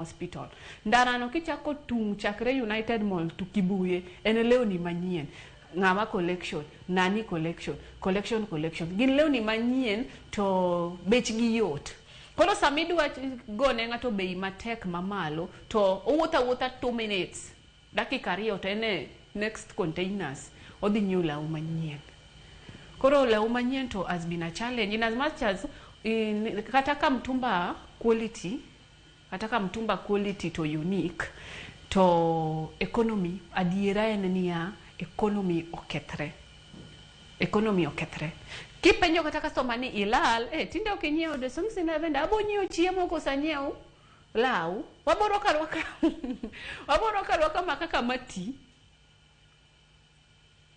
hospital. Ndarano kichako tung chakre United Mall to Kibuye en lewni manyien. Ngama collection, nani collection, collection. Gin lewni manyien to bechgi yot. Koro samidwa gone ng'ato bei matek mamalo to owuotha 2 minutes. Dakika ariyo to ene next containers odhi nyiewo law manyien. Koro law manyien to has been a challenge in as much as kata ka mtumba quality to unique to economy adiera en niya economy okethre. Kipenjo kata customer ni ilal tinde ok inyiewo de something na venda abo nyiewo chiemo kosa nyiewo law waboro karwaka makaka mati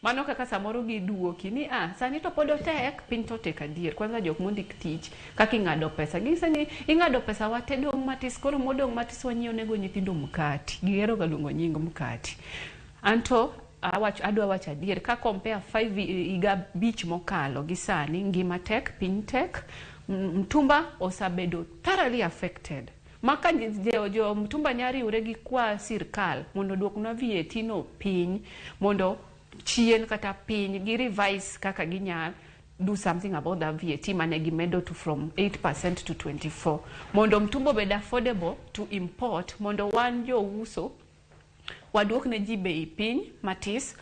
mano kaka samoro giduoki ni sani to podo tek pin to tek adier kwanza jok mondik tich kaka ing'ado pesa gisani ing'ado pesa watedo matis koro modong matis wanyiewo nego nyithindo mkati gihero galuongo nying mkati anto adwa wacho adier ka compare 5 iga beach mokalo gisani ngima tek pin tek mtumba osabedo thoroughly affected maka jo mtumba nyari uregi kwa sirkal mondo duokna VAT no piny mondo chien kata piny gi revise kaka ginyal do something about the VAT mane gimedo to from 8% to 24 mondo mtumbo bed affordable to import mondo wan jo uso waduok ne ji bei piny matis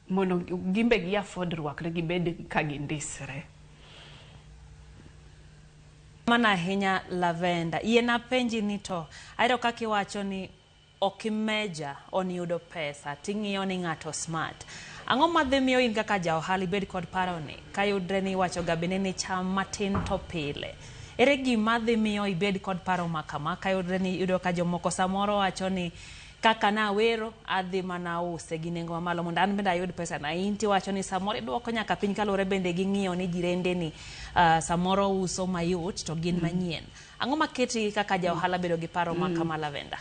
mondo gimbe gi afford rwakre gibed ka gindisre. Mana hinya Lavenda yena penji ni to ayro kaki wacho ni okimeja on yudo pesa ting'iyo ni ng'ato smart ang'o madhi miyo in kaka ja ohala ibed kod paro ni kayudre ni wacho gabine ni cham matin to pile ere gima dhi miyo ibed kod paro makama kayudre ni yudo ka jomoko samoro wacho ni kaka na wero adhi mana use gi nengo mamalo mondo an bende ayud pesa na inti wacho ni samoro idwoko nyaka piny kalore bende gi ng'iyo ni jirende ni samoro uso mayot to gin manyien ang'o maketi kaka ja ohala bedo gi paro makama Lavenda?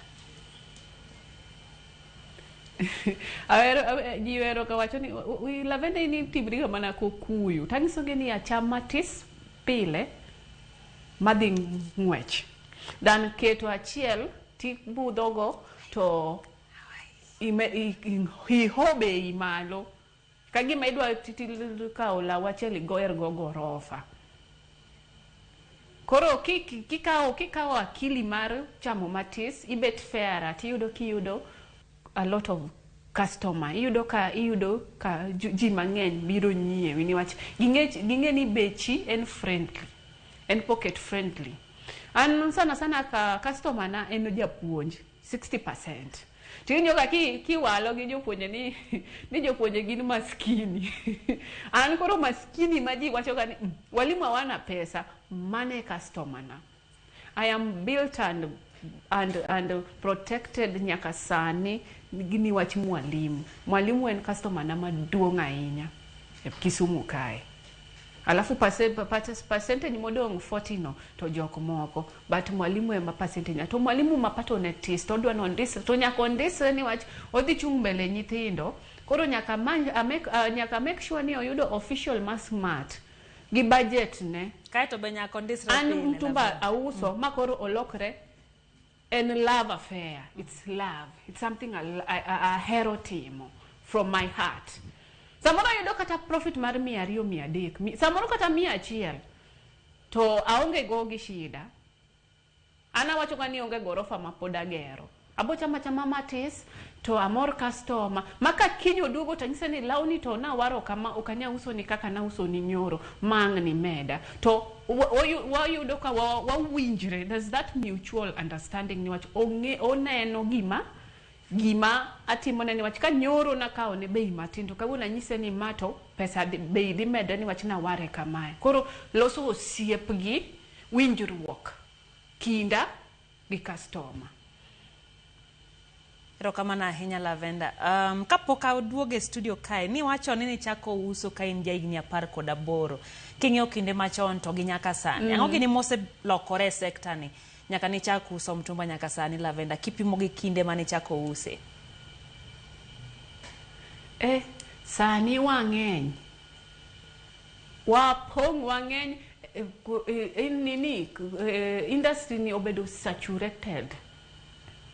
Jiwero ka wacho ni Lavenda ni tibri mana kokuyu tangisoge ni acham matis pile madhi ng'wech dan keto achiel tibudhogo to hihobe imalo kagima idwa kawo law achiel igoyer go gorofa koro kikawo akili mar chamo matis ibet fair tiyudo a lot of customer iyudo ka ji mang'eny biro nyiewi niwach ging'e ni bechi en friendly en pocket friendly an sana ka customer na en japuonj 60% tinyo ka kiwalo gi jopuonje ni jopuonje gin maskini an koro maskini maji wacho ka ni walimu hawana pesa mane customer na I am built and protected nyaka sani gini wach mwalimu en customer na maduong' ahinya e Kisumu kae alafu percentage modong 40 no to jok moko but mwalimu ema percentage to mwalimu mapato ne tis to odwa nondis to nyaka ondisre ni wach odhi chung mbele nyithindo koro nyaka make sure ni oyudo official smart gi budget ne kae to be nyaka ondisre pile an mtumba auso makoro olokre en love affair. It's love. It's something a hero timo from my heart. Samoro yudo kata profit mar 200-300 samoro kata 100 to aonge go gi shida ana wacho ni onge gorofa mapoda gero abo chama matis to amor customer maka kinyo dugo tanyisa ni lawni to na waro kama ukanya uso ni kaka na uso ni nyoro mang ni meda to wayudo ka wawinjre there's that mutual understanding ni wach oneno gima atimone ni wach ka nyoro na kao ne bei matindo kawuono nyise ni mato pesa bei dhi meda ni wach na ware kamae koro loso osiep gi winjruok kinda gi customer. Erokamano ahinya Lavenda. Kapok aduoge studio kae ni wacho ni chako uso ka in jahigni 18 king'eyo kinde machon to gi nyaka sani ang'o gini mose lokore sekta ni nyaka ni chako uso mtumba nyaka sani Lavenda kipimo gi kinde mane chako use? Sani wang'eny wapong' wang'eny industry ni obedo saturated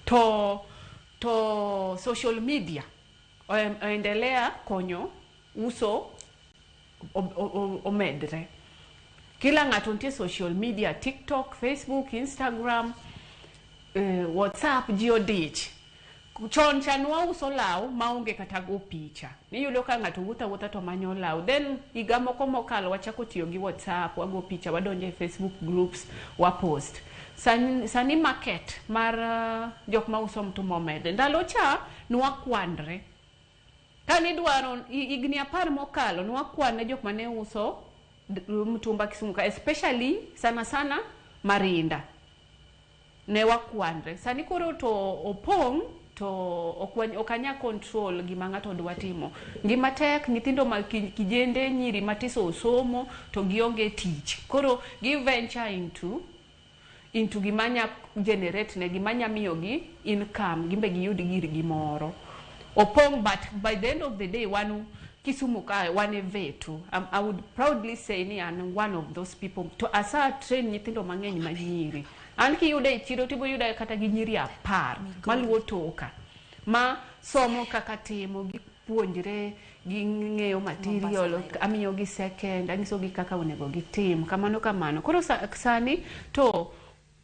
to social media oendelea konyo uso omedre. Kila ng'ato nitie social media, TikTok, Facebook, Instagram, WhatsApp, ji odich. Chon chanwa uso law maonge kata go picha. Niyudo ka ng'ato wuotha to manyo law. Then higa moko mokalo wachako tiyo gi WhatsApp, wago picha, wadonje Facebook groups, wa post. Sani market mar jok ma uso mtumba omedre. Ndalo cha nwakwandre. Kani dwaro igni 10 mokalo nwakwane jok mane uso mtumba Kisumu ka, especially sana Marinda. Ne wakwandre. Sani koro to opong to okanya control gima ng'ato dwa timo. Gima tek nyithindo ma kijende nyiri matiso osomo to gionge tich. Koro gi venture into gimanya generate ne gimanya miyogi income, gimbe giyud gir gimoro. Opong, but by the end of the day wanu Kisumu ka wane vetu. I would proudly say ni I'm one of those people to asa train nyithindo mang'eny manyiri. An ki yude chiro tibo yude kata gi nyiri 10 maluwo toka ma somo kaka timo gi puonjre gi ng'eyo material, amiyo gi second, anyiso gi kaka onego gitim kamano. Koro sani to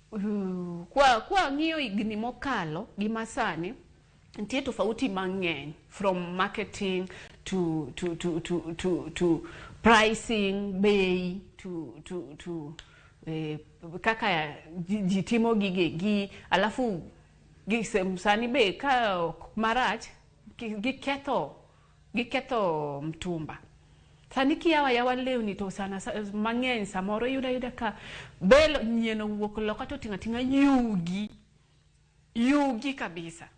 kwa ng'iyo igni mokalo gi masani nitie tofauti mang'eny, from marketing to pricing, bei, to kaka jitimo gigegi, alafu sani be ka marach giketho mtumba. Sani kiyawa lewni to sana mang'eny samoro yuda ka bel nyieno wuok loka to tinga yugi kabisa.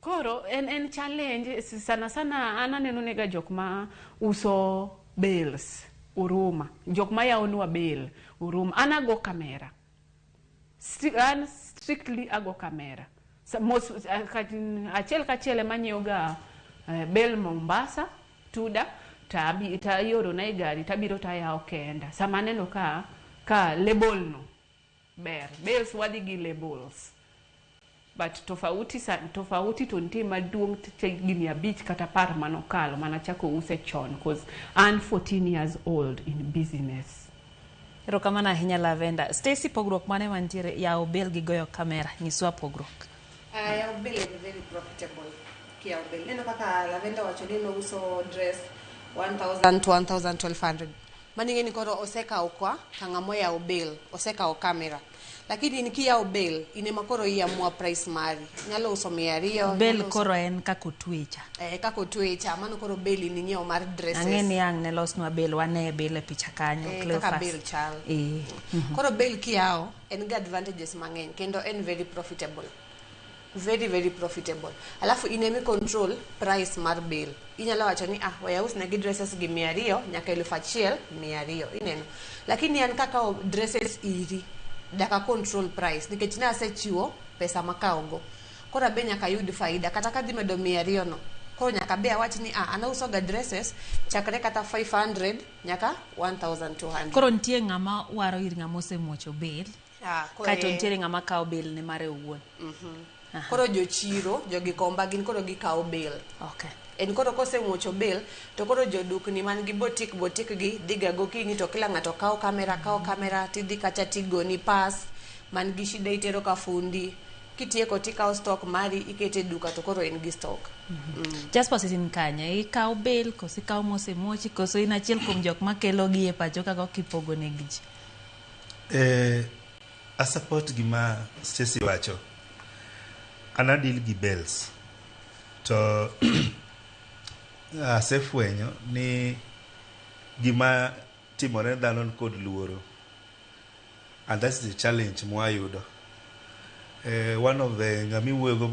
Koro en challenge sana ananeno nega jok ma uso bills uruma, jok ma yaonwa bill uruma. Anago kamera, strictly ago kamera. Achiel kachiel manyiewoga bill Mombasa tuda ta yoro na gari tabiro ta yawo kenda. Sama neno ka label no ber bills wadhi gi labels. But tofauti to nitie maduong' gini 5 kata 10 manokalo manachako use chon, cause I'm 14 years old in business. Erokamano ahinya Lavenda. Stacy, pogruok mane mantiere yawo bill gi goyo kamera? Nyiswa pogruok. Yawo bill is very profitable. Kiyawo bill. Neno kaka Lavenda wacho ni uso dress 1,000 to 1,1200. Maning'eni koro osekawo kwa kang'amo yawo bill, osekawo kamera. Lakini nikiyawo bill inema koro iamua price mari. Nyalo uso 200. Bill koro en kako twecha. Kako twecha, mano koro bill ninyiewo mar dresses. Ang'eni ang' ne losnwa bill, wane bill e picha kanyo. Kaka bill chal. Koro bill kiyawo en ga advantages mang'eny kendo en very profitable. Very profitable. Alafu inemi control price mar bill. Inyalo wacho ni waya usna gi dresses gi 200 nyaka 1,200 ineno. Lakini an kaka dresses iri daka control price nikech na asechiwo pesa makaogo. Koro be nyaka yud faida kata kadhi medo 200 no. Koro nyaka be awach ni anauso ga dresses chakre kata 500 nyaka 1,200. Koro nitie ng'ama waro ir ng'ama osemuocho bill. Kaito nitie ng'ama kawo bill ne mare owuon. Koro jochiro, jogikomba gin koro gikawo bill. Okay. En koro kosemuocho bill to koro jodukni man gi botik gi diga gokinyi to kila ng'ato kawo kamera tidhi kacha tigoni pass man gi shida itero ka fundi. Kitieko tikawo stock mari ikete duka to koro en gi stock. Just position kanya ikawo bill koso ikawo mosemuochi koso in achiel kuom jok makelo gi e pacho kago kipogo ne gi. A support gima Stacy wacho. Ana deal gi bells to asefwenyo ni gima timore dhano kod luoro, and that's the challenge mwayudo. One of the ngamiwuogo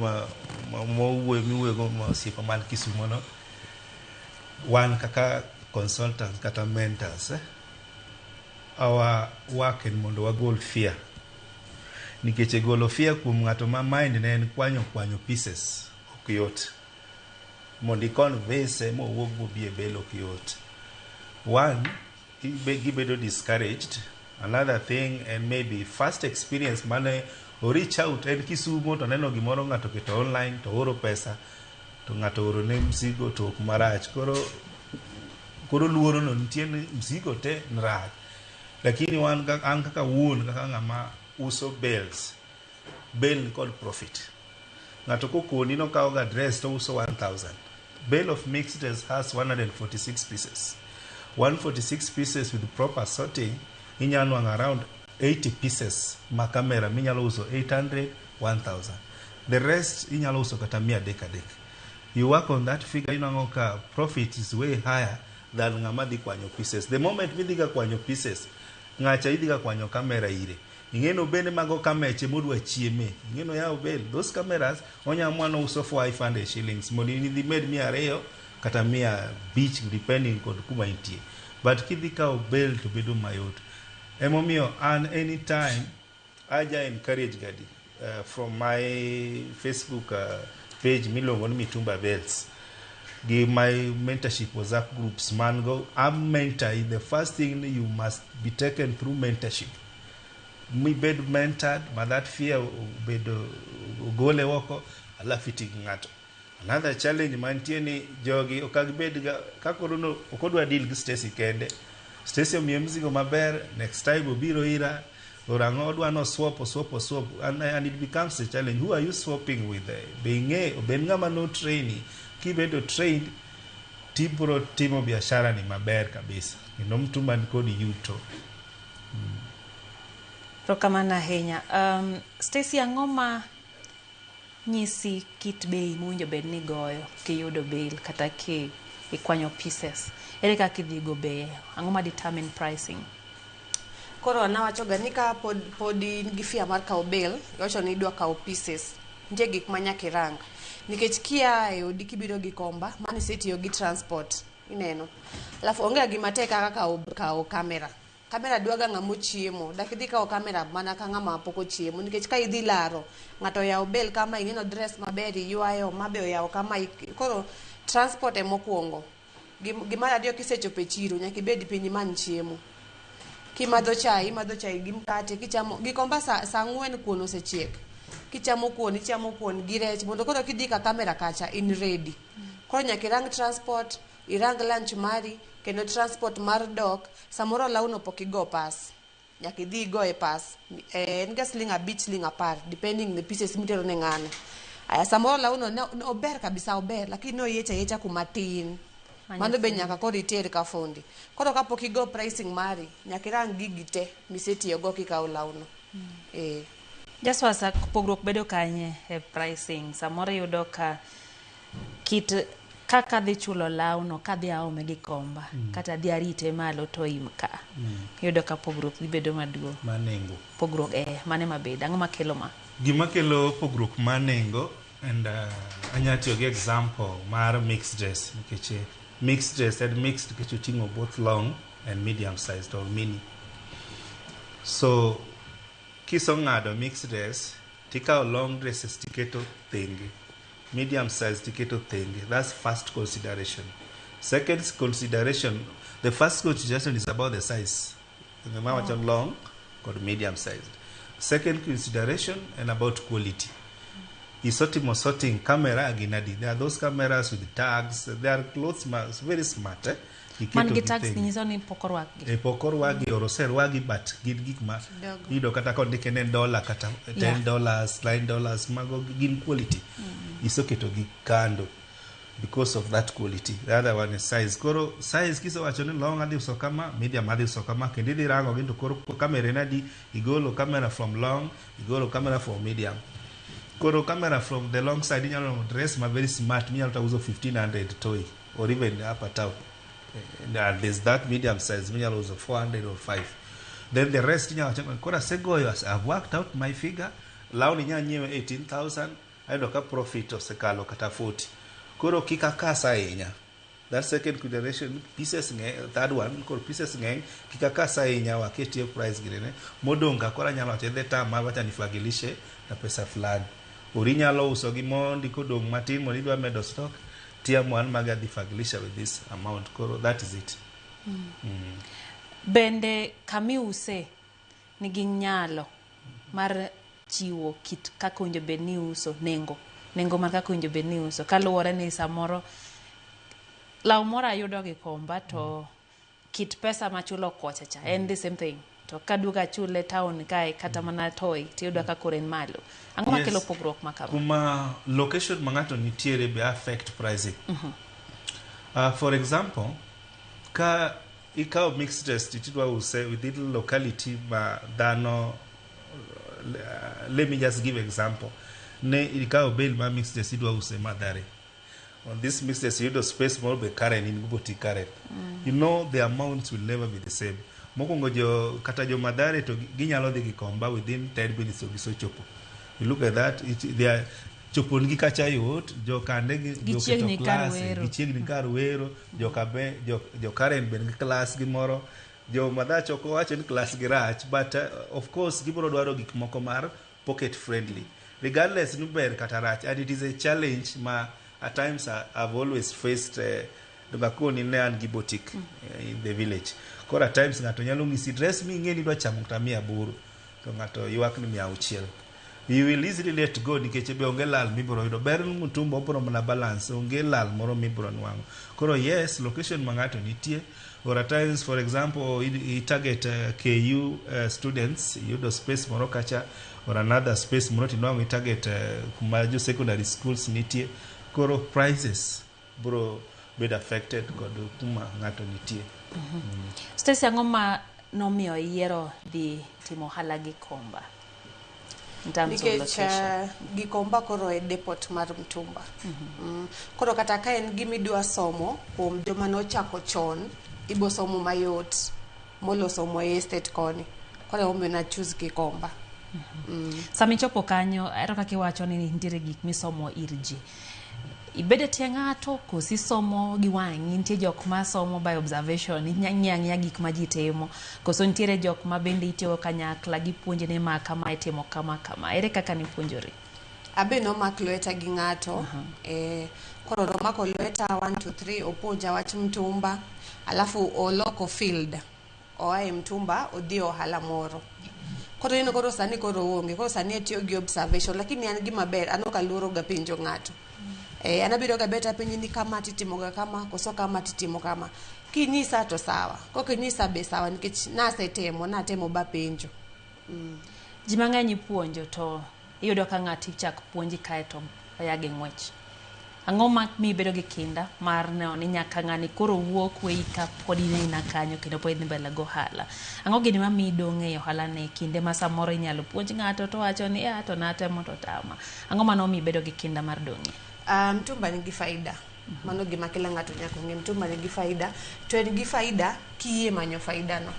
miwuogo ma osiepa man Kisumo no, one kaka consultants kata mentors, our work in mondo wagol fear. Nikech golo fear kuom ng'ato ma mind ne en kwanyo pieces ok yot. Mondo convince mo wuog bobi e belo ok yot. One, gibedo discouraged. Another thing, and maybe first experience mane o reach out en Kisumo to neno gimoro ng'ato keto online to oro pesa to ng'ato oro ne msigo to ok marach koro luoro no nitie ni msigo te nrach lakini an kaka wuon kaka ng'ama uso bale kod profit ng'ato kokoni no kawo ga dress to uso 1000 bale of mixed dress has 146 pieces 146 pieces with proper sorting inyalo around 80 pieces ma camera minyalo uso 800 1000 the rest inyalo uso kata 100 you work on that figure inango ka profit is way higher than ng'ama dhi kwanyo pieces the moment midhi ga kwanyo pieces ng'acha idhi ga kwanyo camera ire ingeno bende mago kameche modwa chieme ingeno yao bel those cameras onyamwano uso for 500 shillings modi ni med 200 kata 100 depending kod kuma intie but kidhi ka bel to bedo mayot emomio and anytime aja encourage gadi from my Facebook page milongo ni Mitumba Bells give my mentorship WhatsApp groups mango I'm mentor the first thing you must be taken through mentorship mi bed mentored ma that fear bedo gole woko alafu ng'ato another challenge mantie ni jogi okagibed ga kakorono okodwa deal gi Stacy kende Stacy omiyo mzigo maber next time obiro ira orango odwa no swap and it becomes a challenge who are you swapping with being ng'ama no training kibedo trained tibro timo biashara ni maber kabisa ino mtu man kodi yuto Rokamana ahinya. Stacy ang'oma nyisi kit bei mwinjo bed ni goyo kiyudo bail kata ki ikwanyo pieces. Ere kaka idhi go bei? Ang'oma determine pricing? Koro nawacho ga ni ka pod gi fia mar kawo bail, wacho ni idwa kawo pieces. Nitie gik manyaka irang. Nikech kia e odi kibiro gi komba, mani setiyo gi transport. Ineno. Alafu onge gima tek kaka kawo kamera. Kamera dwaga ng'amo chiemo dak idhi kawo kamera mana ka ng'ama poko chiemo nikech ka idhi laro ng'ato yawo bel kama ineno dress maber ywayo mabe oyawo kama koro transport e mokwongo gimara dio kisechope chiro nyaka ibed piny man chiemo kimadho chai gi mkate kichamo gikomba saa 4 kuon osechiek kichamo kuon gi rech mondo koro kidhi ka kamera kacha in ready koro nyaka irang transport irang lunch mari kendo transport mar dok samoro launo pokigo pass nyaka idhi go e pass en ga sling a bit sling apart depending the pieces mitero ne ng'ano aya samoro launo ober kabisa ober lakini no yecha kumatin mano be nyaka koro iter ka fundi koro kapok igo pricing mari nyaka irang gigi te misetiyo go kikawo launo just wasa pogruok bedo kanye e pricing samoro yudo ka kit kaka dhi chulo launo kadhi aome gi komba kata dhi arite malo to imka yudo ka pogruok dhi bedo maduong' manengo pogruok mane mabed ang'o makelo ma gima kelo pogruok manengo and anyatiyo gi example mar mixed dress nikech mixed dress and mixed nikech oting'o both long and medium sized or mini so kiso ng'ado mixed dress tikawo long dresses tiketo thenge medium size tiketo thenge that's first consideration second consideration the first consideration is about the size the mama long or medium sized second consideration and about quality sorting camera ginadi there are those cameras with tags they are clothes very smart man gi tags nyiso ni pokorwagi oroserwagi but gik ma ido kata kondike ne $, kata $10, $9 mago gin quality isoketo gi kando because of that quality the other one is size koro size kiso wacho ni long adhi uso kama medium adhi uso kama kendo idhi rango ginto koro kamera nadi igolo camera from long igolo camera from medium koro camera from the long side inyalo dress ma very smart minyalo ta uso 1500 toy or even upper town and there's that medium size minyalo uso 400 or 5 then the rest inyalo chako kora segoyo I've worked out my figure launi nyanyewe 18000 ayudo ka profit osekalo kata 40 koro kika kasa inya that second consideration pieces third one koro pieces kika kasa inya waketi price girene modonga kora nyalo chede tama wacha nifagilishe na pesa fulani urinyalo uso gi mondi kodong matin mondo idwa medo stock tia mwan maga difagilisha with this amount koro that is it bende kami use nigi nyalo mar chiwo kit kaka owinjo bed ni uso nengo mar kaka owinjo bed ni uso kaluwore ni samoro law moro ayudo Gikomba to kit pesa machulo kocha cha en the same thing to kaduoga chule town kae kata mana toy tiyudo ka koren malo ang'o makelo pogruok makama kuma location mangato nitiere be affect pricing. For example, ka ikaw mixed test itidwa use within locality ma dhano let me just give example ne ikaw bail ma mixed test idwa use Mathare. On this mixed test you do space more be Karen in Guboti Karen. You know the amounts will never be the same. Mokongo jo kata jo Mathare to ginyalo dhi Gikomba within 10 minutes of giso chopo. You look at that, they are chopo ngi kacha yot, jo kande jo keto class, gichiegni kar wero, jo Karen ben gi class gi moro, jo Mathare choko wacho ni class gi rach, but of course gibiro dwaro gik moko mar pocket friendly. Regardless ni ber kata rach, and it is a challenge ma at times I've always faced Dungakoni ne an gi boutique in the village. Kora at times ngato nyalo ngisi dress mi ngeni dwa chamo tamia buru to ngato ywak ni 600. You will easily let go nikech be onge lal mibro yudo ber mutumbo opro na balance onge lal moro mibro nwango. Koro yes, location mangato nitie or at times for example you target KU students yudo space moro kacha or another space moro tinwango target kumajo secondary schools nitie. Koro prices bro bed affected kod kuma ngato nitie. Stacy ang'o ma nomiyo yiero dhi timo ohala Gikomba? Nikech Gikomba koro e depot mar mtumba. Koro kata ka en gimidwa somo kuom joma nochako chon ibo somo mayot molo somo e estate koni. Koro omiyo na choose Gikomba. Sami chopo kanyo ero kaka iwacho ni nitiere gik misomo ir ji. Ibede tie ng'ato kosi somo gi wang'i nitie jok ma somo by observation nyang'ia gik ma ji timo koso nitiere jok ma bende itiyo kanyakla gi puonjne ma kama itimo kama ere kaka ni puonjori? Abe no mak lweta gi ng'ato koro no mako lweta 1 2 3 opuonja wach mtumba alafu oloko field oae mtumba odhi ohala moro. Koro ino koro sani koro onge koro sani atiyo gi observation lakini an gima ber anoka luoro ga penjo ng'ato. Anabiro ga beta penji ni kama titimo ga kama koso kama titimo kama kinyisa to sawa kokinyisa be sawa nikech natemo ba penjo. Ji mang'eny puonjo to iyudo ka ng'ati chak puonji kae to oyage ng'wech. Ang'o ma mi bedo gi kinda mar neno ni nyaka ng'ani koro wuok wei ka podi ne ina kanyo kendo pod ni mbele go hala. Ang'o gini ma mi dong'e ohala ne kinde ma samoro inyalo puonj ng'ato to wacho ni to natemo to tama. Ang'o ma no mi bedo gi kinda mar dong'e? Mtumba nigi faida. Mano gima kila ng'ato nyaka ng'e mtumba nigi faida. To en gi faida kiyie manyo faida no.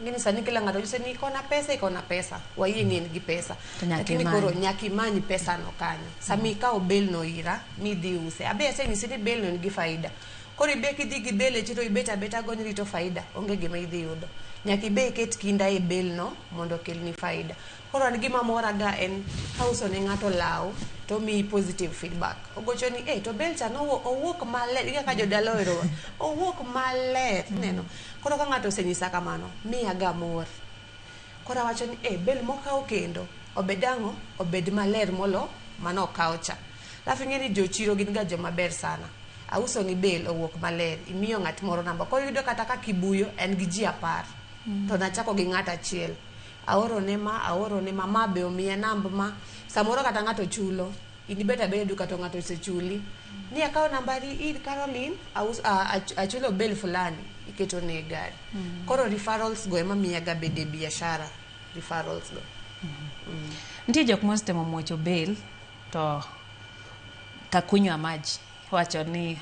Ngini sani kila ng'ato yuse ni iko na pesa. Wayie ni en gi pesa. Lakini koro nyaki manyi pesa no kanyo. Sami ka obel no ira mi dhi use. Abe ase ni sini bel no nigi faida. Koro ibe ki digi bel e chiro ibeta goni rito faida. Onge gima idhi yudo. Nyaki be ket kinda e bel no mondo kelni faida. Koro an gima mora ga en kauso ne ng'ato law to mi positive feedback. Ogocho ni to bel cha no owuok maler iga ka jodalo ero. Owuok maler neno. Koro ka ng'ato osenyisa kamano mi aga mor. Koro wacho ni bel mokaw kendo obedango obed maler molo mano okaw cha. Alafu ng'eni jochiro gin ga joma ber sana. Auso ni bel owuok maler imiyo ng'at moro namba. Koro yudo kata ka kibuyo en gi ji 10 to nachako gi ng'ata achiel. Aoro ne ma be omiya namba ma samoro kata ng'ato chulo inibeta be duka to ng'ato sechuli ni akaw nambari ir Caroline achulo bel fulani iketo ne gari. Koro referrals go ema miya ga bede biashara referrals go. Ntie jok mostemo mocho bel to kakunywa maji wacho ni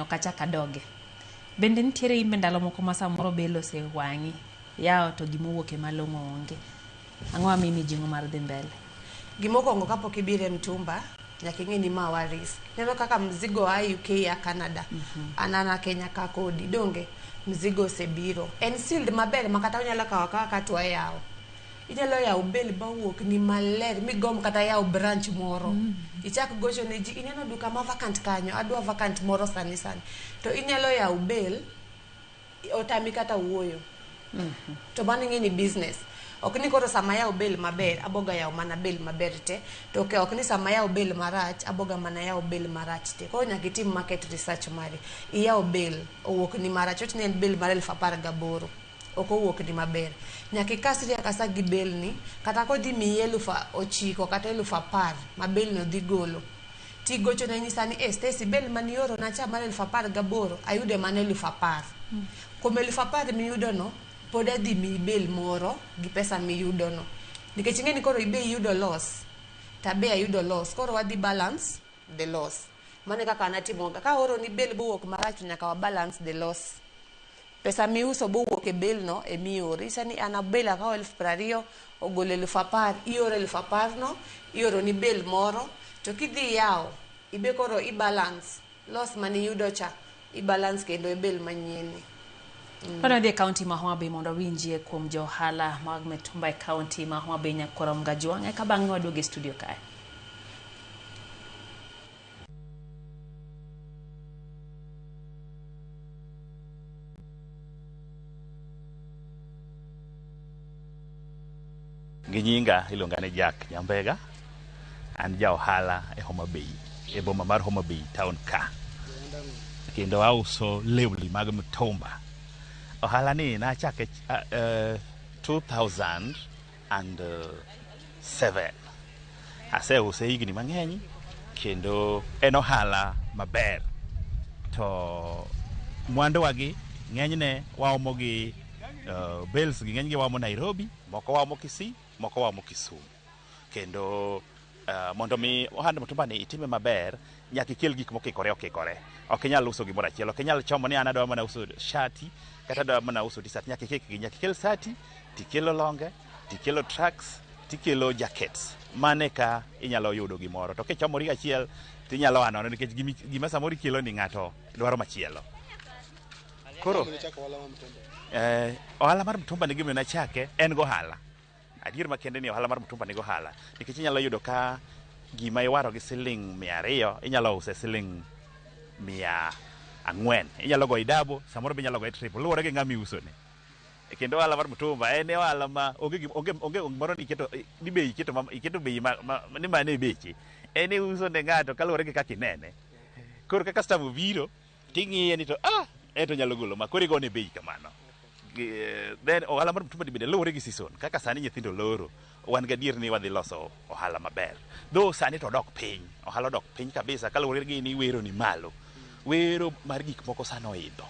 okachaka doge. Bende nitiere imbe ndalo moko ma samoro bel ose wang'i yao to gimowuok e malong'o onge. Ang'o mimi jingo mar dhi mbele? Gimokongo kapok ibire mtumba nyaka ing'e ni ma wa risk. Neno kaka mzigo wa UK ya Canada anana Kenya ka kodi donge mzigo sebiro en sealed maber makata unyalo kawa kaka twa yao inyalo yao bel bawuok ni maler migom kata yao branch moro ichak gocho ne ji ineno duka ma vacant kanyo adwa vacant moro sani to inyalo yao bel otami kata wuoyo to bani ng'e ni business ok ni koro sama yawo bel maber aboga yawo mana bel maber te to ok ni sama yawo bel marach aboga mana yawo bel marach te. Koro nyaka itim market research mari, iyawo bel owuok ni marach, oti ni en bel mar 18,000 ok owuok ni maber, nyaka ikasri akasa gi bel ni, kata kodhi miyi 9,000 kata 10,000 ma bel no dhi golo, tigocho ne nyisa ni Stacy bel mani oro na cha mar 18,000 ayude mana 10,000. Kuom 10,000 miyudo no pod adhi miyi bel moro gi pesa miyudo no, nikech ing'eni koro ibe iyudo loss tabe ayudo loss, koro wadhi balance the loss. Mane kaka natimoga, ka oro ni bel bowuok marach nyaka wa balance the loss. Pesa miuso bowuok e bel no e miori, isa ni ana bel akawo 20,000 ogolo 10,000, ioro 10,000 no ioro ni bel moro, to kidhi yawo ibe koro i-balance loss mani yudo cha, i-balance kendo e bel manyieni. Wana dhie kaunti ma Homa Bay mondo winjie kuom johala mag mitumba e kaunti ma Homa Bay nyakoro Mgajuang' eka bang'e waduoge studio kae. Ginyinga iluonga ni Jack Nyambega, an ja ohala e Homa Bay, e boma mar Homa Bay town ka, kendo auso lewni mag mitumba. Ohala ni nachake 2007. Aseuse higni mang'eny kendo en ohala maber. To mwandu wagi ng'enyne waomo gi bells gi ng'enygi waomo Nairobi, moko waomo Kisii, moko waomo Kisumu. Kendo mondo mi ohand mitumba ni itime maber, nyaka ikel gik mokikore. Ok inyal uso gimoro achiel, ok inyal chomo ni an adwa mana uso shati kata adwa mana uso t-shirt, nyaka ikel sati, tikelo longe, tikelo tracks, tikelo jackets. Mane ka inyalo yudo gimoro. To kichomori achiel tinyalo anono nikech gima samoro ikelo ni ng'ato dwaro machielo. Koro ohala mar mitumba ni gima nachake en gohala. Adier makende ni ohala mar mitumba ni gohala, nikech inyalo yudo ka gima iwaro gi siling 200 inyalo use siling 400, inyalo go idabo, samoro inyalo go triple, luwore gi ng'ama iuso ne. Kendo ohala mar mitumba en ohala ma onge moro ni iketo bei ni mane beche, en iuso ne ng'ato kaluwore gi kaka inene. Koro ka customer biro ting'iye ni to eto nyalo golo ma koro igone bei kamano. Then ohala mar mitumba bende luwore gi season, kaka sani nyithindo loro, wan gadier ni wadhi loso ohala maber. Though sani to dok piny, ohala dok piny kabisa kaluwore gi ni wero ni malo. Wero mar gik moko sano oidho.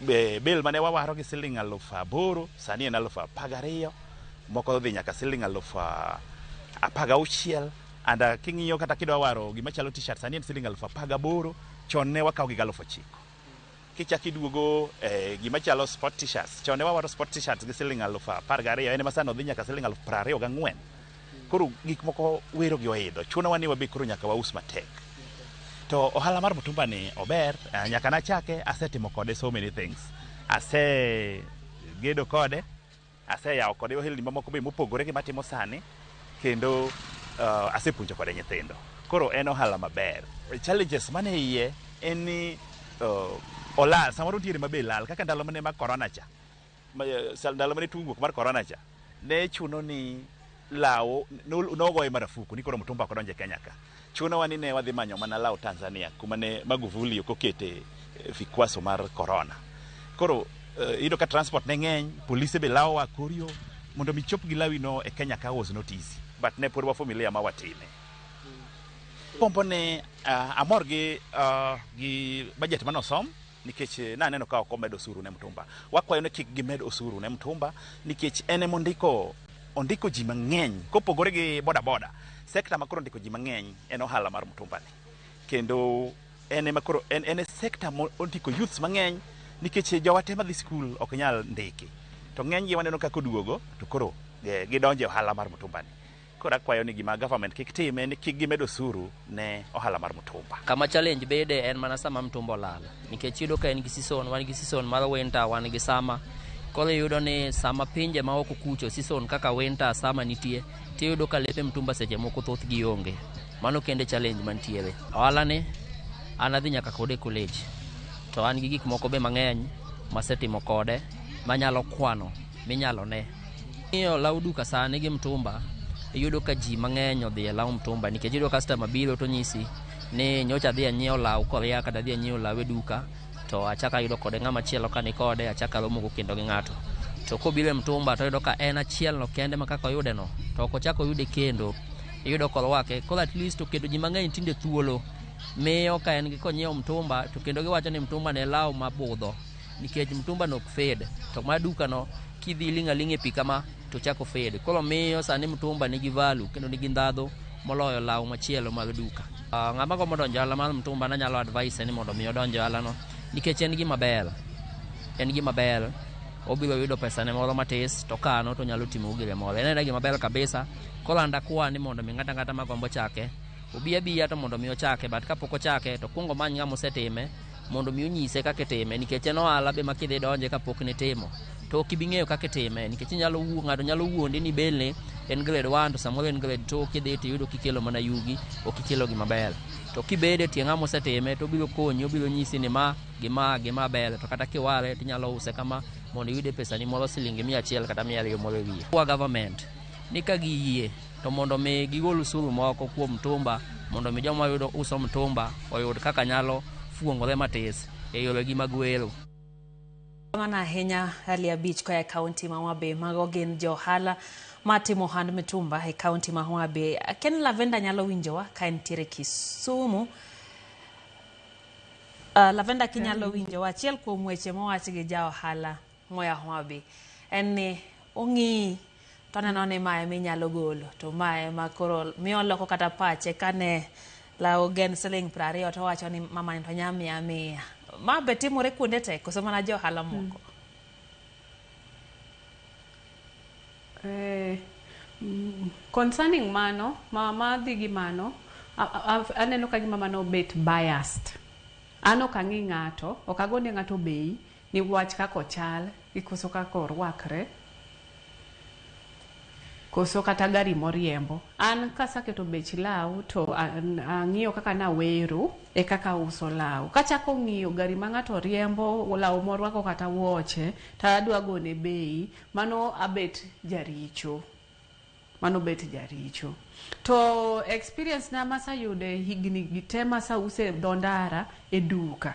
Bel mane wawaro gi siling 8,000 sani en 12,000, moko dhi nyaka siling 16,000. Anda king'iyo kata kidwa waro gima chalo t-shirt sani en siling 18,000, chon ne wakaw gi 9,000. Kichaki duogo gima chalo sport t-shirts, chon ne wawaro sport t-shirts gi siling 12,000, en masano dhi nyaka siling 24,000. Koro gik moko wero gi oidho, chuno wani wabe koro nyaka waus matek. To ohala mar mitumba ni ober, nyaka nachake asetimo kode so many things. Gedo kode, yawo kode ohelni mamoko be mopogore gi matimo sani, kendo asepuonjo kode nyithindo. Koro en ohala maber. Challenges mane iye en ni olal, samoro ntiere mabe lal, kaka ndalo mane mag corona cha. Ndalo mane tugo mar corona cha, ne chuno ni lao nogoye marafuku ni koro mitumba kodonje Kenya ka. Chuno wani ne wadhi manyo mana lao Tanzania kuma ne Magufuli okokete vikwaso mar corona. Koro ido ka transport ne ng'eny, polise be lao wa korio mondo michop gi lawi no e Kenya ka was not easy, but ne purwa familia ma watime. Pompo ne amor gi budget manosom, nikech naneno ka ok omedo osuru ne mitumba. Wakwayo ne kik gimed osuru ne mitumba nikech ene mondiko ji mang'eny kopogore gi boda. Sekta makoro ndiko ji mang'eny en ohala mar mitumba ni. Kendo ene makoro ene sekta mondiko youths mang'eny nikech jowate madhi skul ok nyal ndiki. To ng'eny gi waneno kako duogo to koro gidonje ohala mar mitumba ni. Koro akwayo ni gima government kik time ni kik gimedo osuru ne ohala mar mitumba. Kama challenge bede en mana sama mitumba olal, nikech yudo ka en gi season, wan gi season mar winter, wan gi summer. Koro yudo ni sama pinje ma oko kucho season kaka winter, summer nitie, tiyudo ka lepe mitumba seche moko thoth gi onge. Mano kende challenge mantiere. Ohala ni an adhi nyaka kode college, to an gi gik moko be mang'eny masetimo kode manyalo kwano minyalo ne Ng'iyo law duka sani gi mtumba, iyudo ka ji mang'eny odhi e law mtumba nikech iyudo customer biro to nyisi ni nyocha adhi anyiewo law koria kata adhi anyiewo law e duka to achaka yudo kode ng'ama chielo ka ni kode achaka romo go kendo gi ng'ato. To kobiro e mtumba to yudo ka en achiel no kende ma kaka oyude no to ok ochako yude kendo iyudo korwake. Koro at least to kendo ji mang'eny tinde thuolo miyo ka en gi konyiewo mtumba to kendo giwacho ni mtumba ne law mabudho nikech mtumba no ok fade to ma duka no kidhi ling'aling'e pi kama to chako fade. Koro miyo sani mtumba nigi value kendo nigi ndhadhu moloyo law machielo mag duka. Ng'ama go modonjo ohala mar mtumba nanyalo advise ni mondo mi odonjo ohala no nikech en gima ber obiro yudo pesa ne moro matis to kano to nyalo timo gire moro. En gima ber kabisa. Koro anda kwa ni mondo mi ng'ata magombo chake obi abiya to mondo mi ochake, but kapok ochake to kwongo many ng'ama osetime mondo mi onyise kaka itime nikech en ohala be ma kidhi donje kapok nitimo to ok ibi ng'eyo kaka itime nikech ng'ato nyalo wuondi ni belne en grade 1 to samoro en grade 2 kidhi tiyudo kikelo mana yugi ok ikelo gima ber. To kibede tie ng'ama osetime to obiro konyi, obiro nyisi ni ma gima ber to kata kiware tinyalo use kama mondo iyude pesa ni moro silingi 100 kata 200 moro ewiye. Kwa government ni ka giyie to mondo mi gigol usuru moko kuom mtumba mondo mi joma yudo uso mtumba oyud kaka nyalo fuongore matis e yoregi mag welo. Mana ahinya Alia Beach koya kaunti ma Homa Bay mago gin johala matimo ohand mitumba e kaunti ma Homa Bay. Ken Lavenda nyalo winjowa ka entiere Kisumu. Lavenda kinyalo winjowa achiel kuom weche mowach gi ja ohala moya Homa Bay en ni ong'i to neno ni mae minyalo golo to mae makoro miyo loko kata pache kane law gen siling 20 to wacho ni mama to nyamia mia ma betimore kuonde te koso mana jo ohala moko. Concerning mano mama dhi mano aneno ka gima mano bet biased. Ano ka ng'i ng'ato ok agone ng'ato bei ni wach kako chal ikoso kako orwakre koso kata gari moriembo. An kasaketo bech law to ang'iyo kaka na wero e kaka uso law. Kachako ng'iyo gari ma ng'ato riembo law morwako kata wuoche to adwa gone bei mano abet jaricho. To experience na masayude higni gitema sa use dondara e duka.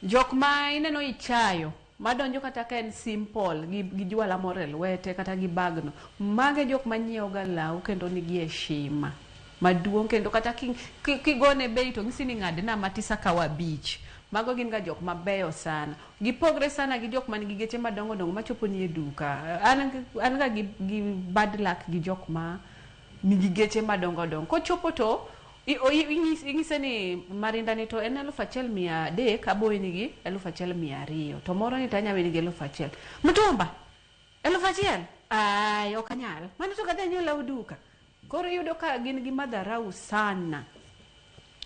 Jok ma ineno ichayo madonjo kata ka en simple gi jwala moro e lwete kata gi bagno mage jok manyiewo ga law kendo nigi heshima maduong' kendo kata kigone bei to ng'isi ni ng'adna matisa kawa beach. Mago gin ga jok mabeyo sana. Gipogre sana gi jok man gi geche madongo machopo ni e duka. An ga gi bad luck gi jok ma nigi geche madongo. Kochopo to ing'ise ni marinda ni to en 1,300 aboy nigi 1,200 to moro ni tanya nigi 1,000 mtumba 1,000 ay okanyal mano to kadhi nyiewo law duka. Koro yudo ka gin gi madharau sana.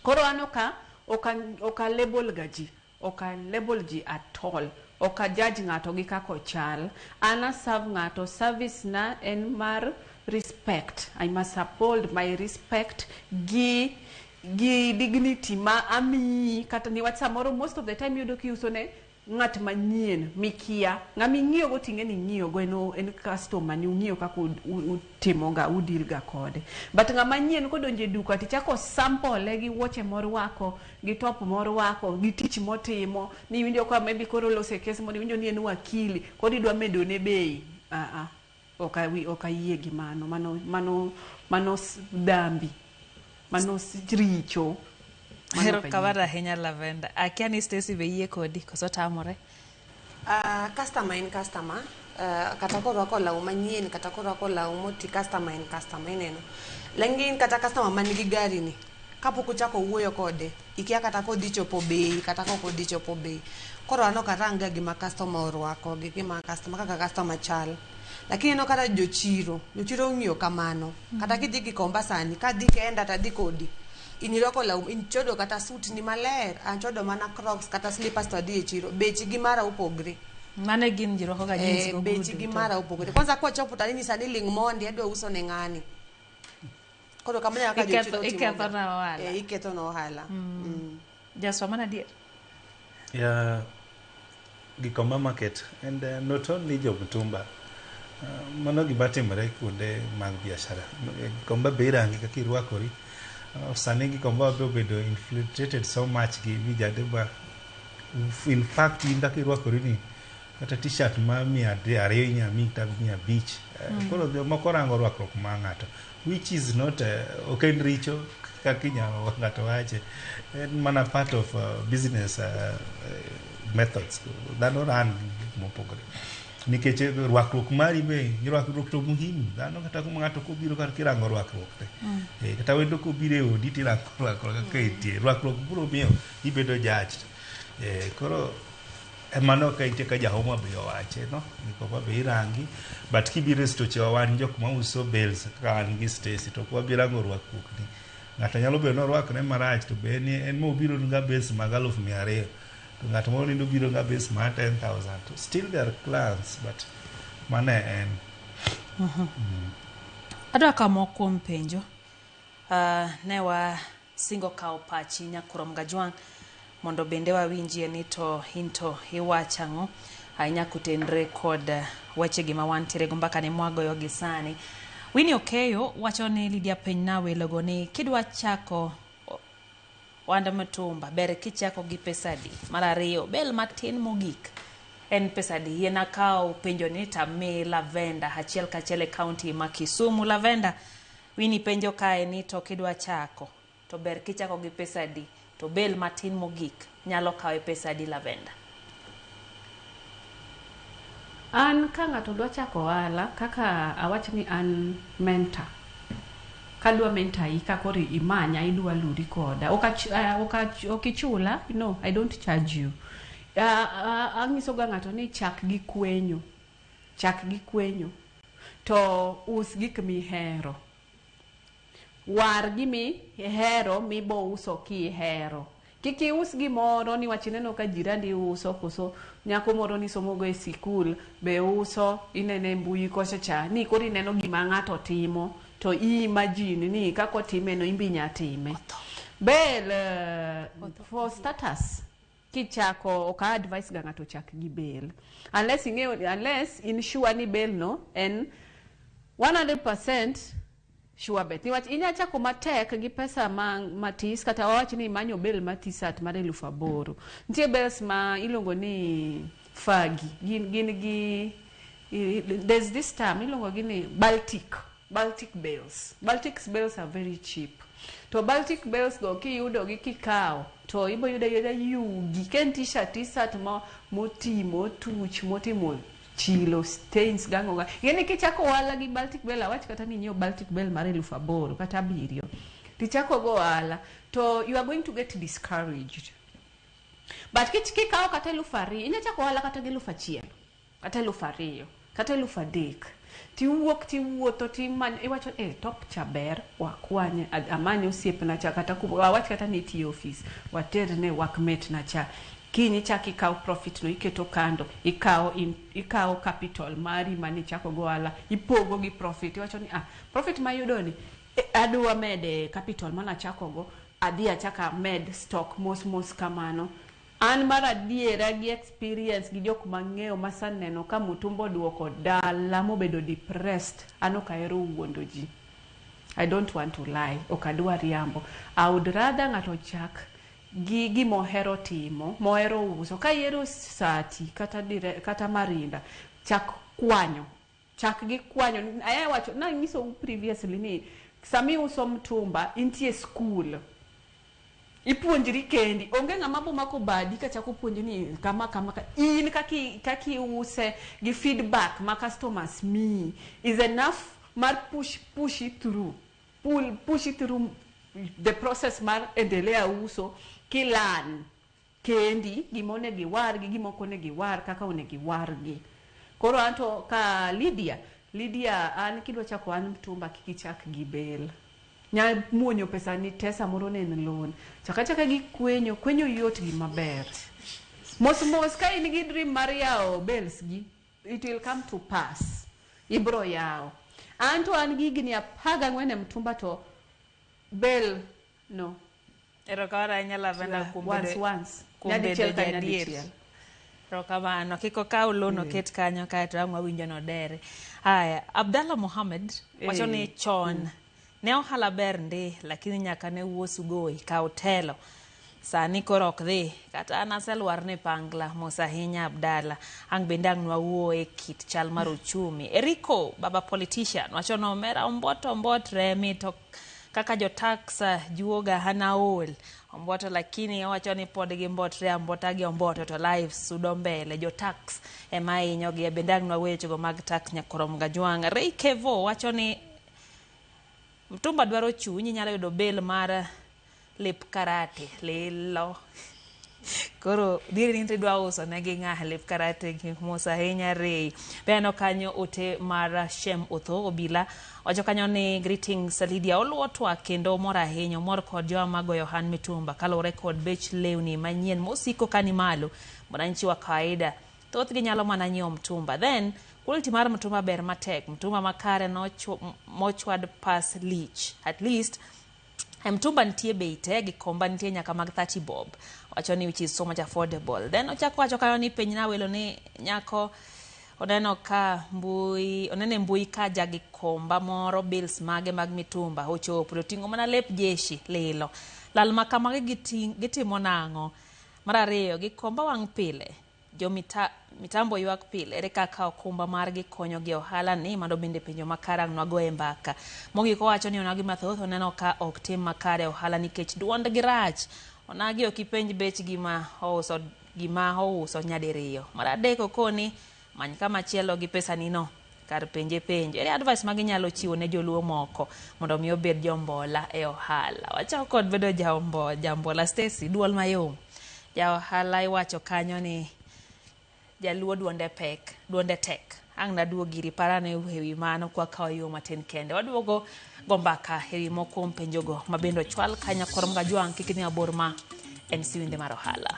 Koro anoka oka label gaji oka label ji at all oka judge ng'ato gi kako chal. Ana serve ng'ato service na en mar respect. I must uphold my respect gi dignity ma ami kata ni what's samoro most of the time yudo ki uso ne ng'at manyien mikia ng'ami ng'iyo go ting'e ni ng'iyo go en customer ni ng'iyo kako utimo ga udil ga kode, but ng'ama nyien kodonje duka tichako sample gi wuoche morwako gi top morwako gi tich motimo ni winjo kwa maybe koro lose case mo ni winjo ni en wakili kodi dwa medo ne bei okayie gi mano dambi mano richo. Hero kawara ahinya Lavenda. Akia ni Stacy be yie kodi koso tamore. Customer in customer. Kata korwako law manyien kata korwako law moti customer in customer ineno. Lengin kata customer man gi gari ni kapok uchako wuoyo kode ikia kata kodi chopo bei kata kodi chopo bei. Koro ano karanga gima customer orwako gi gima customer kaka customer chal. Lakini no kata jochiro ng'iyo kamano. Kata kidhi gikomba sani kadhi kenda tadhi kodi iniroko law inchodo kata suit ni maler anchodo mana crocs kata slippers to adhi e chiro bechi gi mara upogre. Mane gin jiroko ga jeans go bechi gi mara upogre. Kwanza kwa chopo tani sani ling mondi adwa uso ne ng'ani. Koro kamanya ka jochiro iketo na wala. Iketo na ohala. Just mana dia. Yeah, Gikomba market and not only Job Mutumba. Mano gima timore kuonde mag biashara. Komba be irangi kaka irwakori. Sani gikomba bedo infiltrated so much gi vijade ba. In fact, in kaka irwakori ni kata t-shirt ma 200 inyami tag 500. Koro moko rango rwakruok ma ng'ato, which is not okay richo kaka inyalo ng'ato wache. En mana part of business methods. Dhano ran mopogore. Nikech rwakruok mari be rwakruok to muhimu. Dhano kata kuma ng'ato kobiro kar kirango rwakruok te. Kata wendo kobiro e odi tirango rwakruok kaka itie. Rwakruok biro miyo ibedo judged. Koro mano ka ite ka jahoma be owache no niko be irangi but kibiro stoche wan jok ma uso bells ka an gi Stacy to kwa birango rwakruok ni ng'ato nyalo bedo no rwakne marach to be en mo biro nga bells mag 200,000 to ng'ato mo nindo biro nga bells ma 10,000 to still there are clans but mane en adwa kamo kuom penjo ne wa singo kao pachi nyakurom gajwang mondo bende wawinjie ni to into iwachango ainya kutenre kod weche gima wantiere go mbaka ne mwagoyo gi sani. Winnie Okeyo wacho ni Lydia Penynawe logo ni kidwa chako wanda matumba ber kichako gi pesadi. Mar ariyo bel matin mogik en pesadi. Yena kao penjo ni tame Lavenda achiel kachiel e county ma Kisumu. Lavenda Winnie penjo kae ni to kidwa chako to ber kichako gi pesadi to bel matin mogik nyalo kawe pesadi Lavenda. An ka ng'ato dwa chako ohala kaka awacho ni an mentor. Kadwa mentor I kaka imanya idwa luri koda. Okichula, no, I don't charge you. Angiso ga ng'ato ni chak gi kwenyo. Chak gi kwenyo. To us gik mihero. War gimi hero mibo uso ki hero. Kiki us gimoro ni wachineno ka jirani uso koso nyako moro ni somo go e sikul be uso inene mbui kocha cha ni kori neno gima ng'ato timo to imagine ni kako time no imbinya time. Bel for status kichako oka advice ga ng'ato chak gi bel unless in sure ni bel no en 100% sure bet. Niwach inya chako matek gi pesa matis kata wawach ni manyo bel matisat mar 8,000. Ntie bells ma ilongo ni fagi. Gin gi there's this term ilongo gini Baltic bells. Baltic bells are very cheap. To Baltic bells go kiyudo gi kikao to ibo yuda yugi ken t-shirt motimo tuch motimo chilo stains gango. Yani kichako wala gi Baltic bell awach kata ni nyo Baltic bell mar 8,000 kata 7 tichako go wala to you are going to get discouraged. But kikao kata 2,000 inya chako wala kata gi 1,000 kata 2,000 kata 3,000 tiwuotho timanyo iwacho top chaber wakwanye amanyo osiep na cha kata awach kata ni ti office waterne workmate na cha kini chaki ikao profit no iketo kando ikao capital mari mani chako goala ipogo gi profit iwacho ni profit mayudo ni adwa mede capital mana chako go adia chaka med stock mos kamano. An mara diera gi experience gi jok mang'eyo masaneno ka mutumbo duoko dala mobedo depressed anoka ero wuondo ji. I don't want to lie okadwa riambo. I would rather ng'ato chak gi mohero timo mohero uso ka yero sati kata marinda chak gi kwanyo aya wacho na ngiso previously ni sami uso mtumba intie school ipuonjiri kendi onge ng'ama bo mako badi ka chako puonji ni kama in kaki use gi feedback ma customers me is enough mar push it through the process mar endelea uso kilan kendi gimone gi war gi gimoko ne gi war kaka one gi war gi. Koro anto ka Lydia an kidwa chako an mtumba kikichak gi bel nya muonyo pesa ni tesa moro ne loan chaka gi kwenyo yot gi maber mos ka in gi dream mariao bells gi it will come to pass ibro yao anto an gigni apaga ngwene mtumba to bel no erokara nyala venda once nyadi chel ka nyadi chiel Rokamano kiko ka lono ket kanyo ka to angwa winjo no dere. Haya, Abdalla Mohammed wacho ni chon ne ohala ber ndi lakini nyaka ne wuosu goi ka otelo. Sani korok dhi kata naselwar ni pangla Musa Hinya Abdalla ang bendang nwa wuo e kit chal mar uchumi. Eriko baba politician wacho no mera ombotre mi to kaka jo tax juoga hana ol omboto lakini wacho ni pod gi mbotre ambota gi omboto to live sudo mbele jo tax ema inyo gi bendang nwa wecho go mag tax nyakorom gajwanga. Rei Kevo wacho ni mtumba dwaro chunyi nyalo yudo bel mar lip karate lilo koro diri nti dwa uso negi ng'ah lip karate gi Musa Hinya Rei beno kanyo ote mar Shem Otho obila wacho kanyo ni greetings Lydia Olwotwa kendo mora Hinya mor kod jo mago Yohan Mitumba kalore kod bech lewni manyien mosiko kani malo mwananchi wa kawaida thoth gi nyalo mana nyiewo mtumba then quality mar mtumba ber matek mtumba makare no mochwad pass lich at least mtumba nitie beite gi komba nitie nyaka mag 30 bob wacho ni which is so much affordable then ochako wacho kayo ni piny na welo ni nyako oneno mbui ka jagi komba moro bills mage mag mitumba ochopo otingo mana lep jeshi lilo lal makamage gitimo nango mar ariyo gi komba wang pile jo mitambo ywak pile ere kaka okumba margi konyo gi ohala ni mando bende penjo makara nwago e mbaka mogi ko wacho ni onagi mathoth oneno ka ok tim makare ohala nikech duond gi rach onagi okipenj bech gima ouso nyadiriyo mar adek okoni many kama chielo gi pesa nino kar penjo ere advice magi nyalo chiwo ne joluo moko mondo mi obed jombola e ohala wacho kod bedo jambola Stacy duol mayom ja ohala iwacho kanyo ni jaluo duonde tek ang na duo giri parane ewi mano kwa kayo matin kende waduogo gombaka ewi moko mpenjogo mabendo chwal kanya korom ga juang kikini aborma en siwinde mar ohala.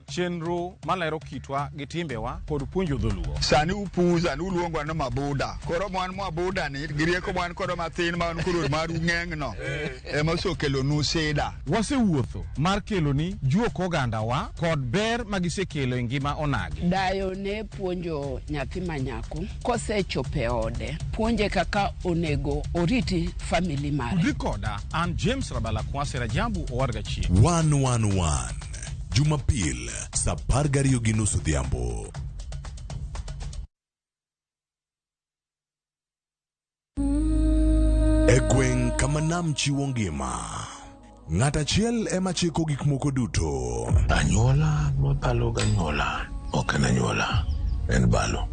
Chenro malero kitwa gi timbewa kod puonjo dholuo. Sani upuza ni uluongwa no mabuda. Koro mwan mabuda ni girieko mwan koro mathin man kuro maru ng'engno. Ema so kelo nu seda. Wasewuotho mar kelo ni juok ogandawa kod ber magisekelo e ngima onagi. Dayo ne puonjo nyathi manyako kosechope ode. Puonje kaka onego oriti family mare. Rikoda an James Rabala Kwase Rajabu owarga chien. 111 Jumapil sa 12:30 odhiambo. E gweng' kama nam chiwo ngima, ng'at achiel ema chiko gik moko duto. Anyuola mabalo ganyuola, ok en anyuola, en balo.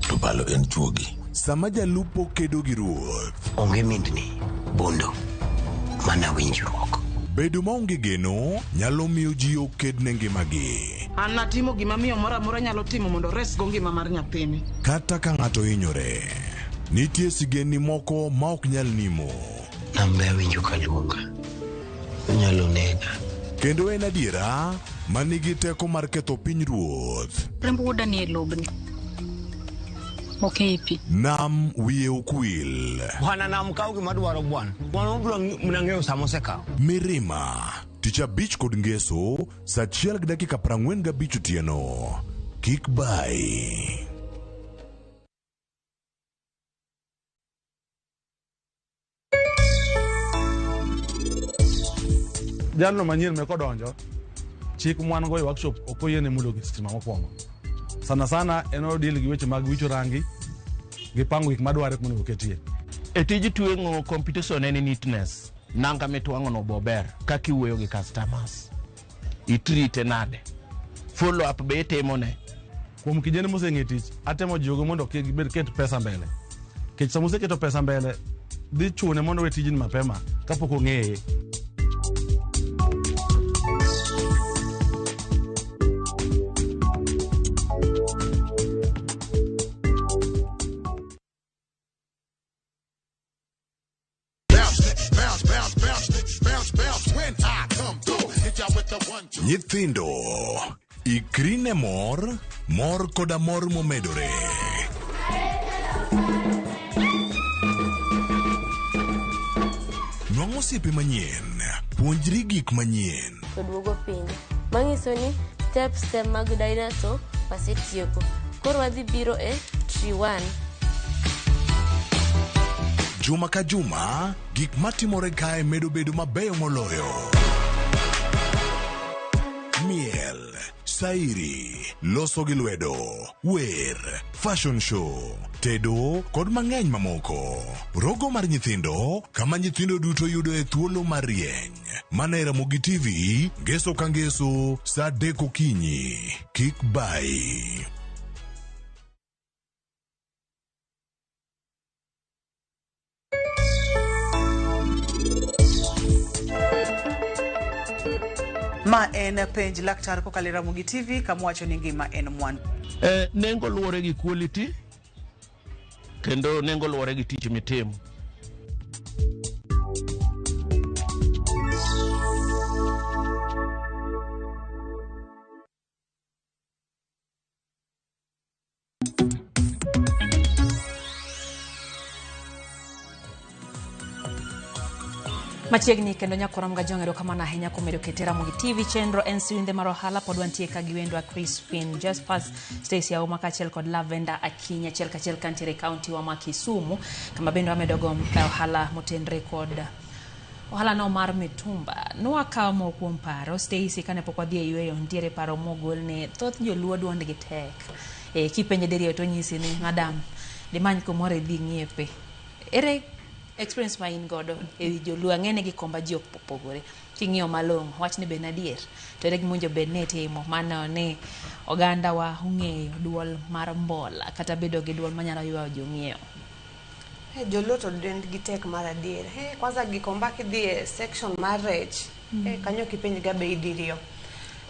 To balo en chuogi. Sama jalupo kedo gi ruoth, onge mindni, bondo, mana winjruok. bedo maonge geno nyalo miyo ji oked ne ngimagi. An natimo gima miyo moro amora nyalo timo mondo res go ngima mar nyathini. Kata ka ng'ato hinyore, nitie sigeni moko ma ok nyal nimo. Nambe winjo kaluonga, nyalo nega. Kendo en adiera manigi teko mar ketho piny ruoth. Rembo wuoda ni e lobni. Okepi. Nam wiye ukwil. Bwana nam kaw gima dwaro bwana. Bwana obro mnang'eyo samoseka. Mirima, tich abich kod ngeso, saa 1:45 otieno. Kik bai. Jalno manyien me kodonjo, chik mwan go e workshop okoyene mulo gi stima mokwongo. Sana eno deal gi weche mag wicho rangi gi pango gik madware kuno ketie. E tij tuengo competition en neatness. Nanga mitwango no bober kaki wuoyo gi customers. Itrite nade. Follow up be temo ne. Kuom kijeni moseng'e tich, atemo jogo mondo kibed ket pesa mbele. Kech samose keto pesa mbele, dhi chune mondo we tijini mapema kapok ong'eye. Bounce when I come through. Hit y'all with the Nyithindo, ikrine mor koda mor momedore. Nwang'o osiepe manyien, puonjri gik manyien. Oduogo piny. Manyiso ni step mag dinosaur wasetieko. Koro wadhi biro e tree 1. Juma ka juma, gik matimore kae medo bedo mabeyo moloyo. Miel, sairi, loso gi lwedo, wer, fashion show, tedo kod mang'eny mamoko. Rogo mar nyithindo, kama nyithindo duto yudo e thuolo mar rieny. Mana e Ramogi TV, ngeso ka ngeso, sa 3 okinyi. Kik bai. Ma en penj laktar kokalo Ramogi TV kamwacho ni ngima en mwandu. Nengo luwore gi quality kendo nengo luwore gi tich mitimo. Machiegni kendo nyakoram ga jongero kama na ahinya kumedo ketera Ramogi TV chenro en siwinde mar ohala pod wantie ka giwendwa Crispin Jaspers, Stacy Auma kachiel kod Lavenda Akinya achiel kachiel kantiere county wa Kisumu kama bendo amedogo ohala motenre kod ohala no mar mitumba. Nwakawo moko kuom paro Stacy kane pok wadhi e yweyo ntiere paro mogol ne thoth joluo duondgi tek. Kipenje deri to nyisi ni madam dimany kumoro dhi ngiepe. Ere experience ma in godo e joluo ng'ene gi komba ji ok popogore king'iyo malong'o wach ni ben adier to ere gimonjo bed ne timo mano ni oganda wa ong'eyo duol mar mbola kata bedo gi duol manyalo ywayo jong'iewo. Joluo to dend gi tek mar adier. Kwanza gikomba kidhi e section mar rech kanyo kipenj ga bei dirio.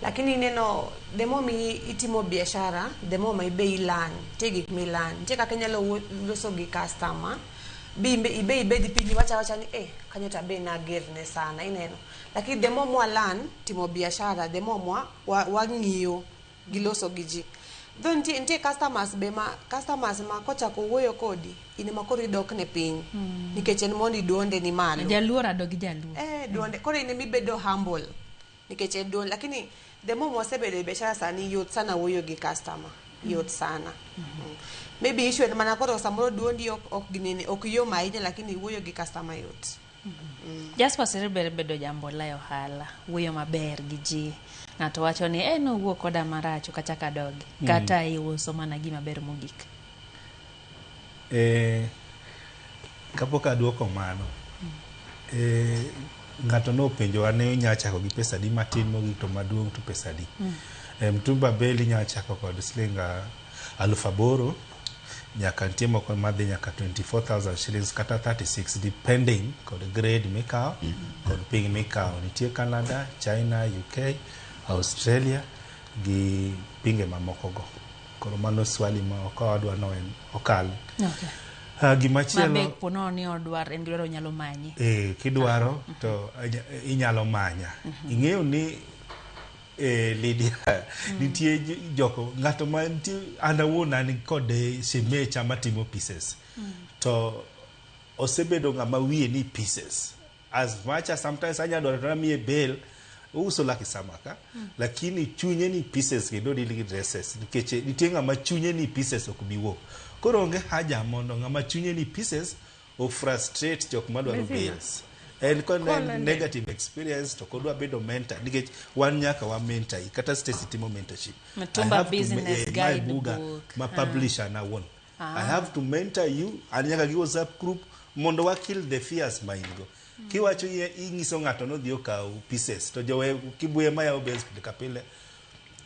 Lakini neno demo mi itimo biashara demo ma bei lan tegi mi lan tika kenyalo loso gi customer ibe di pini wacha ni kanyo tabe na gerne sana ineno. Lakini demo mwa lan timo biashara demo mwa wang'iyo giloso giji. Though ntie customers ma kocha ko wuoyo kodi ine makoro idok ne piny nikech en mondi duonde ni malo. Jaluo rado gi jaluo. Duonde koro ine mibedo humble nikech en duonde lakini demo mwa sebede biashara sani yot sana wuoyo gi customer yot sana. Maybe issue mana koro samoro duondi ok yo maine lakini wuoyo gi customer yot. Jasper serber bedo jambo la ohala wuoyo maber gi ji ng'ato wacho ni no wuo koda maracho kachaka dogi kata iuso mana gima ber mogik. Kapok aduoko mano ng'ato no penjo ane nya chako gi pesa di matin mogik to maduong' to pesa di. Mtumba beli nya chako kod slinga 8,000 nyaka ntimo kod madhi nyaka 24,000 shillings kata 36 depending kod grade mikao kod ping mikao. Nitie Canada, China, UK, Australia gi pinge mamoko go. Koro mano swali ma okwadwa no en okal. Gimachielo mabek pono ni odwar en gidwaro nyalo manyi. Kidwaro to inyalo manya. Ing'eyo ni Lydia nitie joko ng'ato ma nitie andawona ni kode semecha matimo pieces to osebedo ng'ama wiye ni pieces as much as sometimes anyadwaro to miye bel uso laki samaka lakini chunye ni pieces kendo dili dresses nikech nitie ng'ama chunye ni pieces ok biwo koro onge haja mondo ng'ama chunye ni pieces o frustrate jok madwaro bills. And negative experience to kodwa bedo mentor nikech wan nyaka wa mentor kata Stacy timo mentorship. Matumba business guide book ma publisher na won. I have to mentor you and nyaka gi WhatsApp group mondo wa kill the fears ma ingo. Kiwacho ingiso ng'ato no dhi okaw pieces to jowe kibuye ma yawo base pile kapile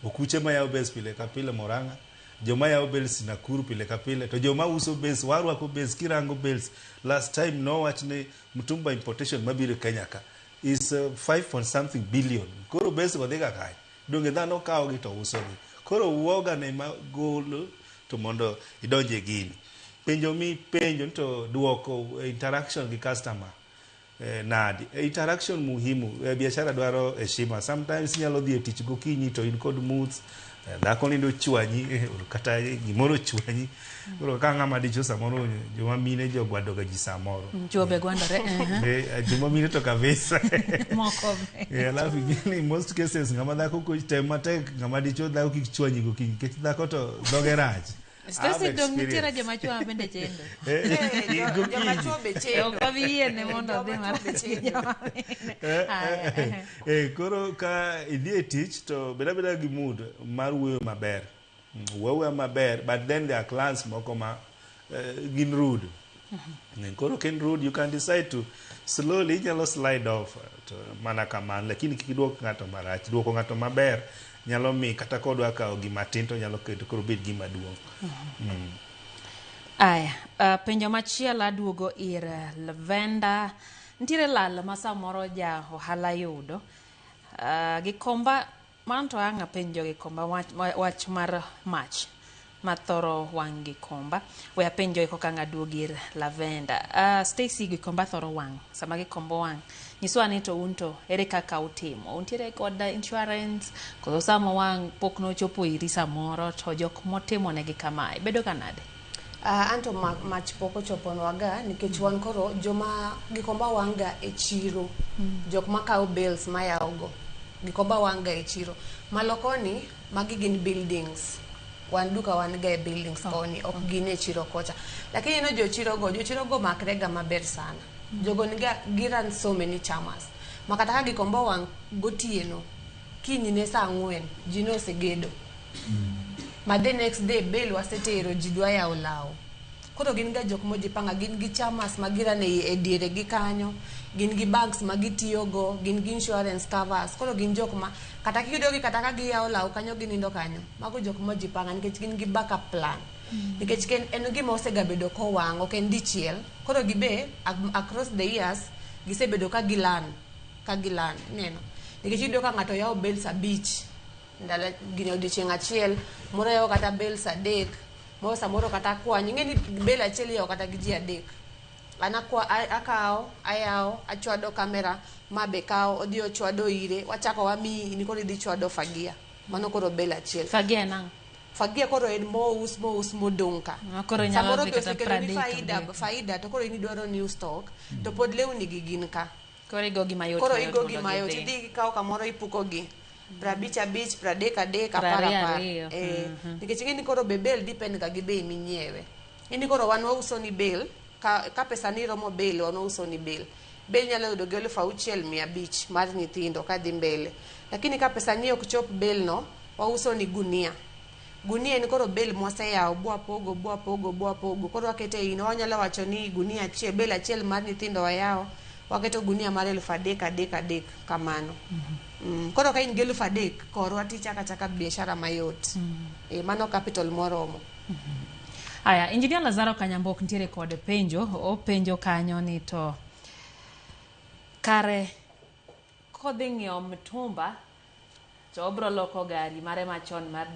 okuche ma yawo base pile kapile Moranga joma yawo base Nakuru pile kapile to joma uso base warwako base kirango base last time no watne Mutumba importation mabiro Kenya ka is 5.something billion koro base go dhega kai donge dhano kawo gi to uso gi koro uoga ne ma golo to mondo idonje gini penjo mi penjo to duoko interaction gi customer nadi interaction muhimu biashara dwaro heshima. Sometimes nyalo dhi e tich gokinyi to in kod moods dhako nindo chwanyi kata gimoro chwanyi koro ka ng'ama dicho samoro joma mine jogwado ga ji samoro jobe gwandore joma mine to kabisa moko alafu in most cases ng'ama dhako ko tem matek ng'ama dicho dhako kik chwanyi gokinyi kech dhako to dhoge rach. Stasi dong nitiere joma chwa bende chendo. Joma chwa be chendo. Okawiye ne mondo dhi mar chendo. Koro ka idhi e tich to beda gi mood mar wuoyo maber. Wuoyo maber, but then there are clans moko ma gin rude. Koro ken rude, you can decide to slowly nyalo slide off to mana kamano, lakini kik duok ng'ato marach, duoko ng'ato maber. Nyalo mi kata kodwa kao gima tin to nyalo keto koro bed gima duong'. Aya, penjo machielo aduogo ir Lavenda. Ntiere lal ma samoro ja ohala yudo. Gikomba, manto anga penjo gikomba wach mar mach. Mathoro wang gikomba. We penjo iko kanga aduogo ir Lavenda. Stacy gikomba thoro wang. Sama gikombo wang. Nyiswa ni to unto ere kaka utimo untiere kod insurance koso samo wang pok no chopo iri samoro to jok motimo negi kamae bedo kanade. Anto mach poko chopo nwaga nikech wan koro joma gikomba wanga e chiro jok makao bills mayaogo gikomba wanga e chiro malokoni magi gin buildings wan duka wan ga e buildings koni ok gin e chiro kocha lakini no jo chiro go makrega maber sana. Jogo niga giran so many chamas. Makata ka gikomba wang gotieno. Kinyne saa 4 jino segedo. Ma the next day bail wasetero jidwa ya olao. Koro gin ga jok mojipanga gin gi chamas magirane e diere gi kanyo. Gin gi banks magitiyogo, gin gi insurance covers. Koro gin jok ma kata kiyudo gi kata ka gi ya olao kanyo ginindo kanyo. Mago jok mojipanga nikech gin gi backup plan. Nikech ken en gima osegabedo ko wang ok en dichiel koro gibe across the years gisebedo ka gilan neno nikech yudo ka ng'ato yawo bells abich ndala gino dichieng achiel moro yawo kata bells adek moro samoro kata kwany ng'eni bell achiel yawo kata gi ji adek anakwa akao ayawo achwado kamera mabe kao odhi ochwado ire wachako wami ni koro idhi chwado fagia mano koro bell achiel fagia nang fagia koro en mous modonka koro nyalo kata faida to koro inidwaro new stock to pod lewni gi gin ka koro igo gi mayot koro igo gi mayot idhi kao kamoro ipuko gi 55 30 apara nikech ng'eni koro bebel depend ka gi bei minyiewe ini koro wan wauso ni bel ka pesa ni romo bel wan wauso ni bel nyalo yudo gi 6,500 mar nyithindo ka dhi mbele lakini ka pesa ni ok chop bel no wauso ni gunia ni koro bel mwaseyawo bwa pogo koro wakete ino wanyalo wacho ni gunia achiel bel achiel mar nyithindo wayawo waketo gunia mar 3,000 kamano koro ka in gi 3,000 korwa tichaka biashara mayot mano capital moromo. Aya, Engineer Lazaro Kanyambok ntiere kod penjo o penjo kanyo ni to kare kodhi ng'iewo mtumba to obro loko gari mare machon mar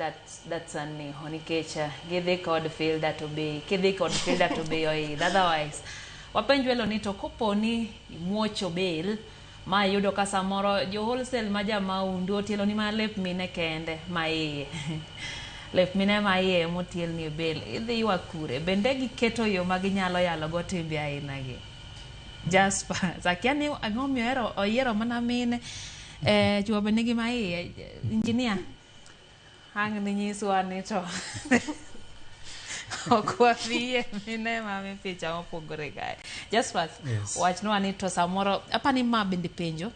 Datsun ni nikech gidhi kod Fielder to Bay kidhi kod Fielder to Bay oidh otherwise wapenjwelo ni to koponi imuocho bel ma yudo ka samoro jo wholesale ma jamaundu otielo ni ma lep mine kende ma iye lep mine ma iye motiel ni bel idhi ywa kure bende giketo yo ma ginyalo yalo go timbe aina gi Jasper zakiani ang'omiyo oyiero mana mine chuobe nigi ma iye engineer hang ni nyiswa ni to okwafiye mine mami picha mopogore kae Jasper wachnwa ni to samoro apani ma bende penjo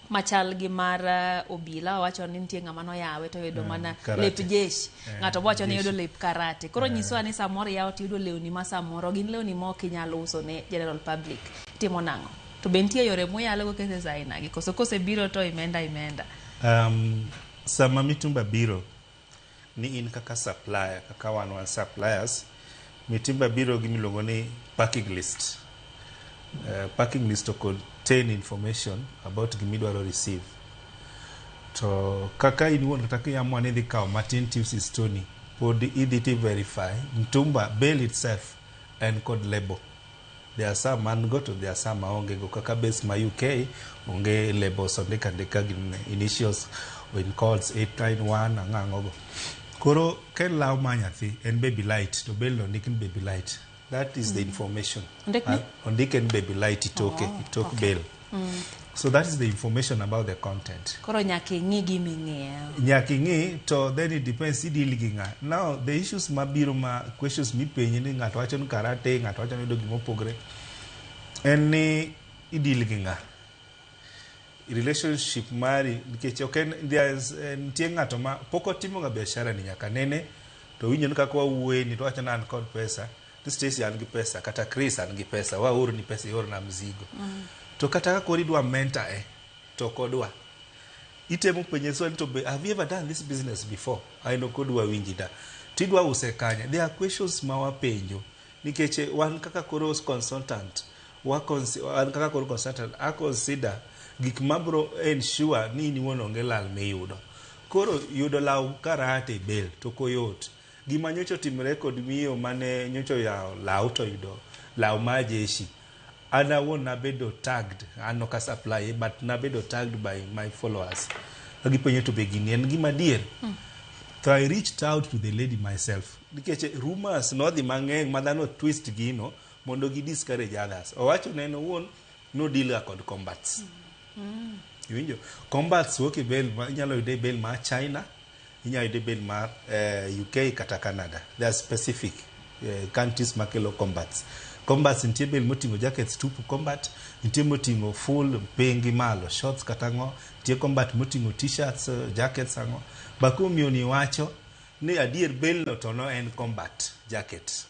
machal gi mar obila wacho ni nitie ng'ama noyawe to yudo mana lep jeshi ng'ato wacho ni yudo lep karate koro nyiswa ni samoro yawo to yudo lewni ma samoro gin lewni ma ok inyalo uso ne general public timo nang'o to be nitie yore moyalo go kese zaina gi kose biro to imenda sama mitumba biro ni in kaka supplier kaka one suppliers mitumba biro gi miluongo ni packing list to contain information about gimidwaro receive to kaka inuon kata yamwa ni dhi kao matin tiusi stoni pod idhi ti verify mtumba bale itself and code label There are some man go to there are some onge go kaka base ma UK onge labels ondika ndika gin initials in codes 891 angango go. Koro ken law manyathi en baby light to belo ndikin baby light. That is the information. Ondiken baby light it bail. So that is the information about the content. Koro nyaki ngi gi ming'eyo. Nyaki ngi to then it depends idil gi nga. Now the issues mabiro ma questions mi penye ni ngato wacho ni karate, ngato wacho ni do gimo pogre. En ni idil gi nga. Relationship mari nikech okay there's nitie ngato ma poko timo ga biashara ni nyaka nene to winjo ni kako wuoye ni to wacho na an kod pesa. To Stacy an gi pesa kata Chris an gi pesa wa oro ni pesa oro na mzigo. To kata ka kori dwa mentor to kodwa itemo penye so to be have you ever done this business before? I know kodwa winjida tidwa use kanya. There are questions ma wapenjo nikech wan kaka koros consultant wan kaka koros consultant I consider gik mabro ensure ni ni wono ngelal me yudo koro yudo law karate bel to koyot gima nyocho timre kod miyo mane nyocho yao law to yudo law majeshi ana won nabedo tagged ano ka supply but nabedo tagged by my followers agipenyo to begini en gima dier. So I reached out to the lady myself nikech rumors no dhi mang'eny madhano twist gino mondo gi discourage others owacho neno won no deal kod combats. Iwinjo combats woke bel inyalo yude bel ma China inyalo yude bel ma UK kata Canada. They are specific countries makelo combats. Combats nitie bel motingo jackets tupu combat, nitie motingo full pengi malo shorts katango, nitie combat motingo t-shirts jackets ango. Bakumio ni wacho ni adier bel no to no en combat jacket.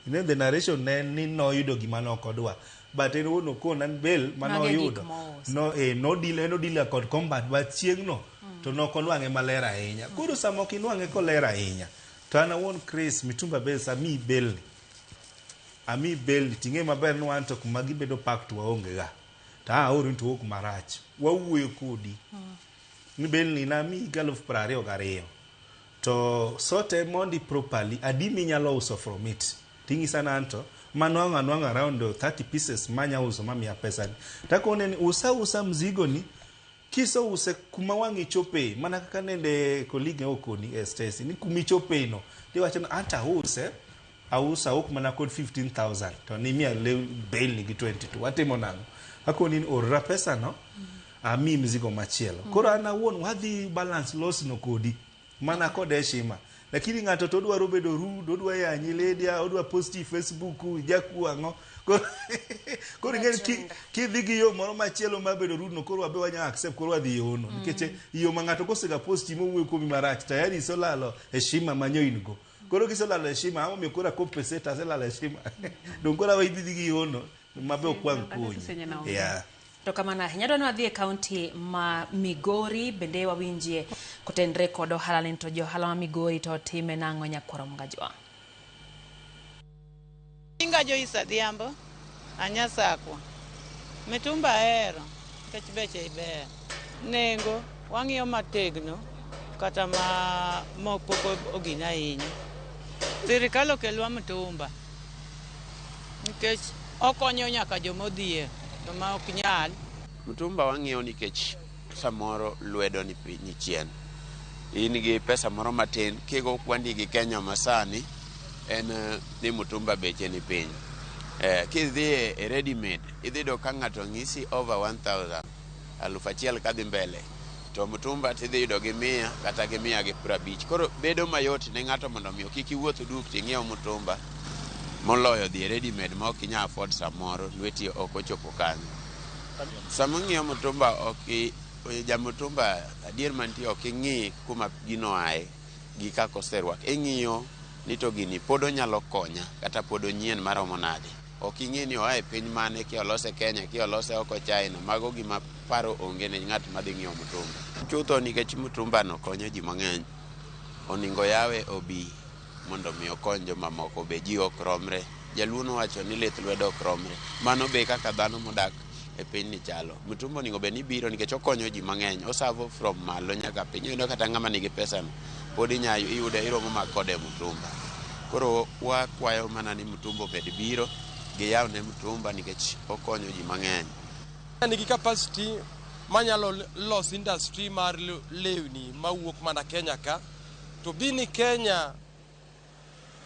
You know the narration ni no yudo gima no kodwa. But en wono ko nan bel mano yudo. No deal kod combat but chieng no to no konwange malera ahinya. Koro samo kinwange kolera ahinya. To ana won Chris mitumba bel sami bel. Ami bel tinge maber no anto kuma gibedo packed waonge ga. Ta oro nto ok marach. Wawuoyo kodi. Ni bel ni na mi galof prare ogareyo. To sote mondi properly adimi nyalo uso from it. Tingi sana anto manwanga around 30 pieces manya uso mami ya pesa. Tako neni usa mzigo ni kiso use kuma wangi chope mana kaka nende colleague okoni Stacy ni kumichope no. They wachana anta use ausa ok mana kod 15,000 to ni mia le bail ni 22 watemo nango ako ni orra pesa no ami mzigo machielo koro ana won wadhi balance loss no kodi mana kod heshima lakini ngato to dwaro bedo rude odwa yanyi ledia odwa posti Facebook jaku ango koro ngeni kidhi gi yo moro machielo mabedo rude no koro wabe wanya accept koro wadhi yo no nikech yo mangato kosega posti mowuoyo komi marach tayari solalo heshima manyo ingo. Koro kisola la heshima amo mikora kopeseta sela la heshima. Donkora waidhi gi yono mabe okwang kunyi. Yeah. To kamana nyado no adhi county ma Migori bende wawinjie kutendre kod ohala ni to johala ma Migori to time nango nyakwaro mgajwa. Inga jo isa diambo anya sakwa. Mitumba ero kech beche iber. Nengo wang'iyo mategno kata ma mopoko ogina ahinya. Sirikal okelwa mtumba nikech okonyo nyaka jomodhier to ma ok nyal. Mtumba wang'iewo nikech samoro lwedo ni chien. In gi pesa moro matin kigo kwandi gi Kenya masani en ni mtumba beche ni piny. Kidhi e ready made idhi do ka ng'ato ng'isi over 1,000 1,000 kadhi mbele. To mtumba tidhi yudo gi 100 kata gi 150. Koro bedo mayot ne ng'ato mondo mi kik iwuotho duk ting'iew mtumba moloyo dhi ready made ma ok inya afford samoro lweti ok ochopo kanyo. Sama ng'iew mtumba ok ja mtumba adier mantie ok ing'i kuma gino ae gi kako serwak. Ing'iyo ni to gini pod onyalo konya kata pod onyien maromo nade. Ok ing'i ni oae piny mane ki olose Kenya ki olose oko China. Mago gima paro onge ne ng'at madhi ng'iewo mtumba. Chutho nikech mtumba no konyo ji mang'eny. Oningo yawe obi mondo mi okony joma moko be ji ok romre. Jaluo wacho ni lith lwedo ok romre. Mano be kaka dhano modak e piny ni chalo. Mtumba oningo be ni biro nikech okonyo ji mang'eny. Osavo from malo nyaka piny. Ino kata ng'ama nigi pesa no pod inyayo iyude iromo makode mtumba. Koro wakwayo mana ni mtumba obed biro giyaw ne mtumba nikech okonyo ji mang'eny. Nigi capacity manyalo los industry mar lewni mawuok mana Kenya ka, to bini Kenya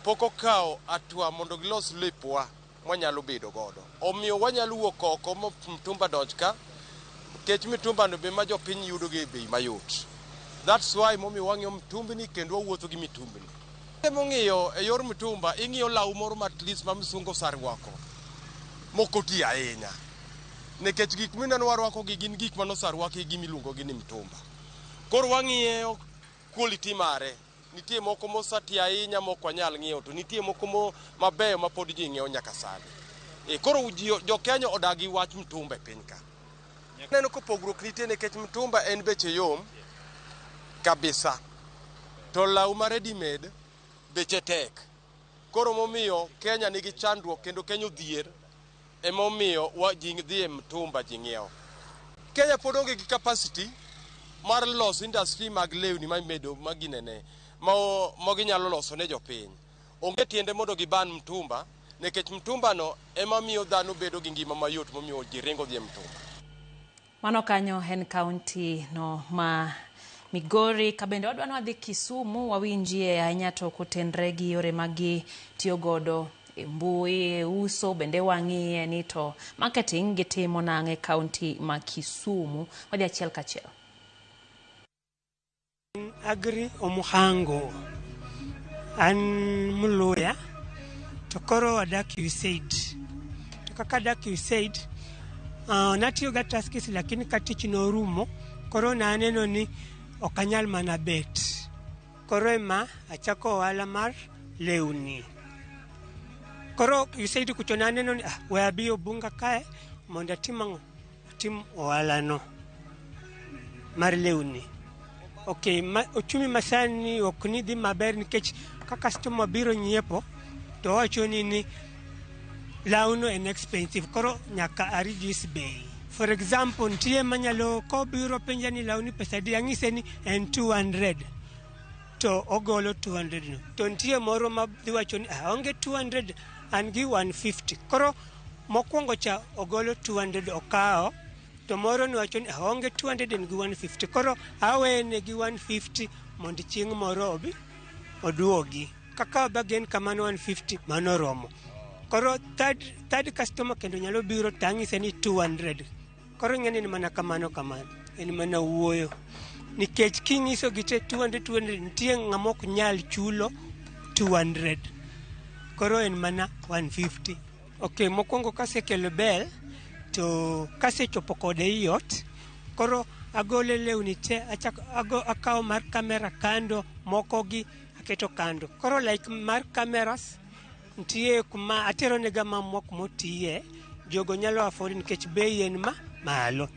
pok okawo atua mondo gilos lepwa mwanyalo bedo godo. Omiyo wanyalo wuok oko mo mtumba donj ka, kech mitumba no be ma jopiny yudo gi bei mayot. That's why momiyo wang'iyo mtumbni kendo wawuotho gi mitumbni. Mong'iyo e yor mtumba, ing'iyo law moro at least ma msungo sarwako mokoti ahinya. Nikech gik mineno warwako gi gin gik manosarwaki gi miluongo gi ni mtumba. Koro wang'iyo quality mare. Nitie moko mosati ahinya moko wanyal ng'iewo, to nitie moko mabeyo ma pod ji ng'iewo nyaka sani. Koro jo Kenya odagi wach mtumba e piny ka. Neno ko pogruok nitie nikech mtumba en beche yom kabisa. To law ma ready made beche tek. Koro momiyo Kenya nigi chandruok kendo Kenya odhier emomiyo ji dhi e mtumba ji ng'iewo. Kenya pod onge gi capacity mar los industry mag lewni mamedo maginene ma ginyalo loso ne jopiny. Onge tiende mondo giban mtumba nikech mtumba no ema miyo dhano bedo gi ngima mayot momiyo ji ringo dhi e mtumba. Mano kanyo en kaunti no ma Migori. Kabende wadwano wadhi Kisumu wawinjie ahinya to kotenre gi yore magi tiyo godo e mbui, e uso, bende wang'iye ni to marketing gitimo nang'e kaunti ma Kisumu. Wadhi achiel kachiel. Agri Omuhango an Muluya to koro adak USAID. To kaka adak USAID natiyo ga taskis lakini katich no rumo koro naneno ni okanyal mana bet. Koro ema achako ohala mar lewni. Koro USAID kucho naneno ni we abi Obunga kae mondo tim ohala no mar lewni. Okay, ochumi masani ok ni dhi maber nikech ka customer biro nyiepo to wacho ni lawno en expensive, koro nyaka reduce bei. For example, ntie manyalo ko biro penja ni lawni pesa di, ang'ise ni en 200 to ogolo 200 no. To ntie moro ma dhi wacho ni onge 200 an gi 150. Koro mokwongo cha ogolo 200 okawo, to moro ni wacho ni onge 200 and gi 150. Koro awene gi 150 mondo chieng' moro oduogi. Kaka bagen kamano 150 mano romo. Koro third customer kendo nyalo biro tang'ise ni 200. Koro ng'eni ni mana kamano en mana wuoyo. Nikech king'iso gite 200 nitie ng'amok nyal chulo 200. Koro en mana 150. Okay, mokwongo kasekelo bel to kasechopo kode yot, koro agole lewni te akawo mar kamera kando, moko gi aketo kando. Koro like mar kameras ntie kuma atero nega mamok motiye, jogo nyalo afford nikech bei en malo.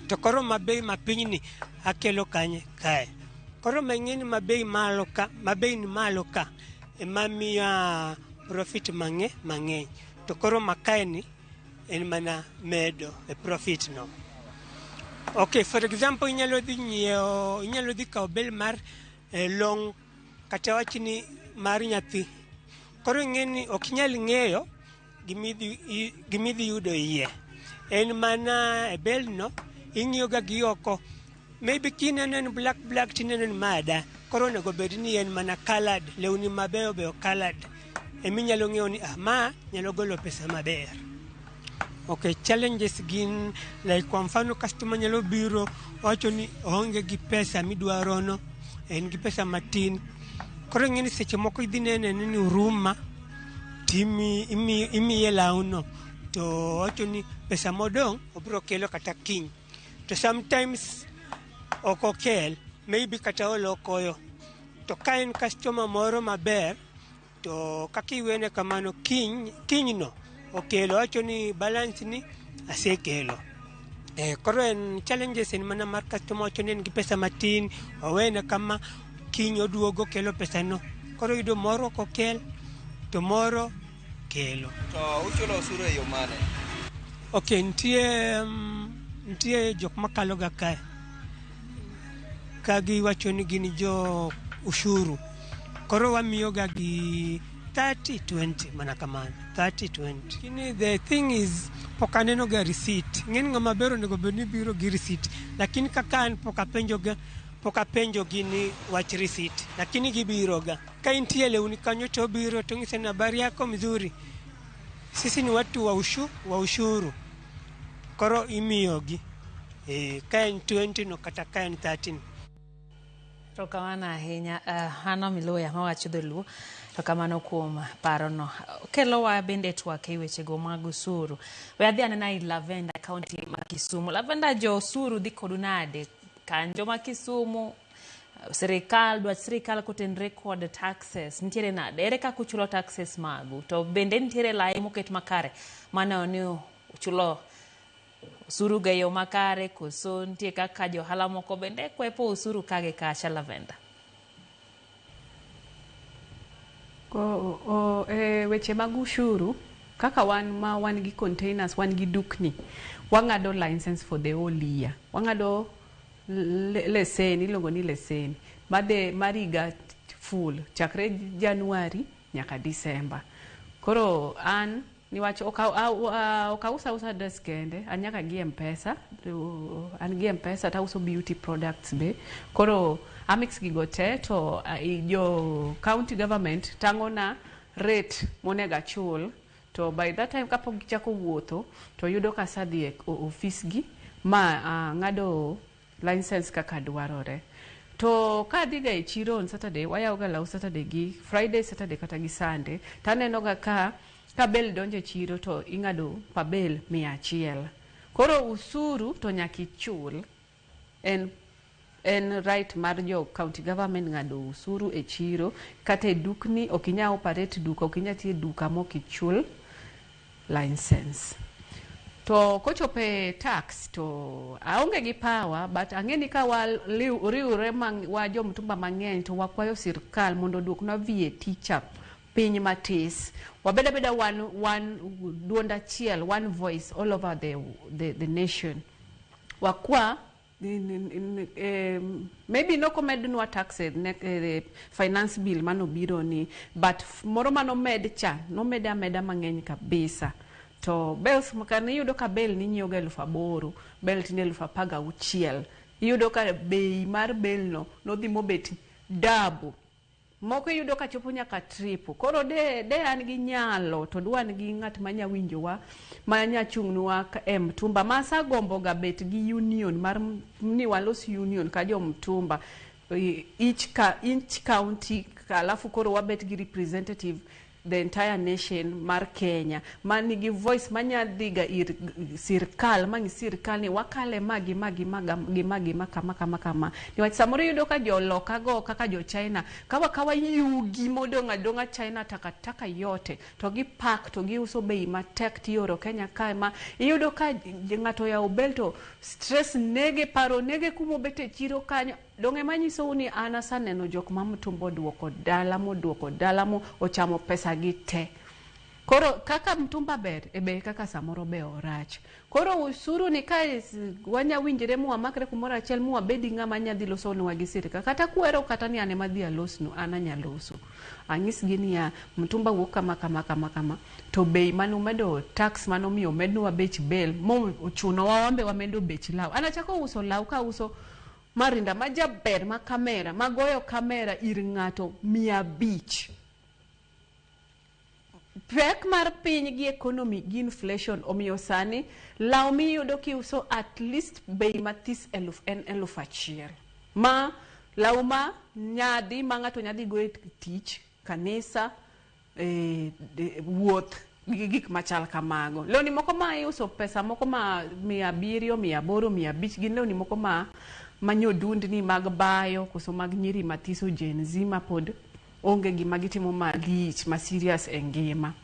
To koro mabei mapinyni akelo kanye kae. Koro mang'eni mabei ni malo ka ema miya profit mang'eny. To koro makae ni en mana medo e profit no. Okay, for example, inyalo dhi kawo bel mar long kata wachni mar nyathi. Koro ng'eni ok nyal ng'eyo gimidhi yudo iye. En mana e bel no ing'iyo ga gi oko. Maybe kineno en black tineno en mada. Koro onego bed ni en mana colored, lewni mabeyo colored. Eminyalo ng'eyo ni ma nyalo golo pesa maber. Okay, challenges gin like kwa mfano customer nyalo biro wacho ni onge gi pesa midwaro no, en gi pesa matin. Koro ng'eni seche moko idhi nene ni uruma timi imiye lawno to wacho ni pesa modong obiro kelo kata kiny. To sometimes okokel, maybe kata olokoyo. To ka en customer moro maber to kakiwene kamano kiny no okelo wacho ni balance ni asekelo. Koro en challenges en mana mar customer wacho ni en gi pesa matin, owene kama kiny oduogo kelo pesa no. Koro yudo moro kokel to moro kelo. To uchulo osuru e yo mane? Okay, ntie jok makalo ga kae. Kagi wacho ni gin jo ushuru. Koro wamiyo ga gi 30-20 mana kamano 30-20. Kini the thing is pokaneno ga receipt. Ng'en ng'ama bero nego beni biro gi receipt. Lakini kakan pokapenjo gini wach receipt. Lakini gibiro ga. Ka intie leuni kanyo to biro to ng'ise na habari yako mzuri. Sisi ni watu wa ushuru. Koro imiyogi. Kaen 20 no kata kaen 13. Rokamana ahinya Hannah Miloya mawacho dholuo to kamano kuom parono kelowa bende twak e wechego mag usuru. We adhi anena i Lavenda County ma Kisumu. Lavenda jo usuru dhi kodu nade kanjo ma Kisumu sirikal kotenre kod taxes nitiere nade ere kaka uchulo taxes magu to bende nitiere lai moket makare mana ni uchulo usuru ga yo makare koso nitie kaka johala moko bende kwepo usuru kage kacha Lavenda. Weche mag ushuru kaka wan gi containers, wan gi dukni, wang'ado license for the whole year. Wang'ado lesen, iluongo ni lesen mariga full chakre Januari nyaka December. Koro an niwach okausa dress kende, anyaka gi M-Pesa, an gi M-Pesa tauso beauty products be. Koro amix gigo te to jo county government tang'ona rate monega chul, to by that time kapok gichako wuotho to yudo ka sadhi e office gi ma ng'ado license kaka dwarore. To ka adhiga e chiro on Saturday, wayawoga law Saturday gi Friday, Saturday kata gi Sunday, tanenoga ka bel donje chiro to ing'ado pa bel 100. Koro usuru to nyaki chul en right mar jo county government ng'ado usuru e chiro kata e dukni. Okinya operate duka, okinya tie duka mokichul license. To kochope tax to aonge gi power, but ang'eni ka riure wa jo mtumba mang'eny to wakwayo sirkal mondo duokna VAT cha piny matis. Wabeda one duond achiel, one voice all over the nation. Wakwa maybe no komednwa taxes ne finance bill manobiro ni, but moro manomed cha nomed ameda mang'eny kabisa. To bells makane yudo ka bel ni nyioga 8,000, bel tine 16,000. Yudo ka bei mar bel no dhi mobet double. Moko yudo ka chopo nyaka triple. Koro de an gi nyalo to dwan gi ng'at manya winjowa manya chung'nwa mtumba masa gombo ga bet gi union mar ni walos union ka jo mtumba each county, alafu koro wabet gi representative the entire nation mar Kenya mani gi voice manya dhiga ir sirkal mangi sirkal ni wakale magi kama niwach samoro yudo ka joloka go kaka jo China kawa yugi modonga China takataka yote to gi pack to gi uso bei matek tioro Kenya kae ma yudo ka ng'ato ya obel to stress nege paro nege kumo bete chiro kanyo. Donge manyiso ni anasa neno jok ma mtumbo duoko dala mo ochamo pesa gi te. Koro kaka mtumba ber ebe kaka samoro be orach. Koro usuru ni kai wanya winjire mu amakre kumora achiel mu abedi ng'ama nya dhi loso nwa gi sirkal kata kuero kata ni ane madhi alosnu ananya loso. Ang'is gini ya mtumba wuok kama to bei manu medo tax mano miyo mednwa bech bel mo ochuno wambe wamedo bech law. Anachako uso law ka uso marinda majaber ma kamera magoyo kamera ir ng'ato 500. Pek mar piny gi economy gi inflation omiyo sani law miyudo kiuso at least bei mathis 1,000 ma law ma nyadhi ma ng'ato nyadhi go e tich, kanisa, wuoth gi gik machal kamago. Lewni moko ma iuso pesa moko ma 700, 800, 500 gin lewni moko manyodundni mag bayo koso mag nyiri mathiso Gen Z ma pod onge gima gitimo malich ma serious e ngima.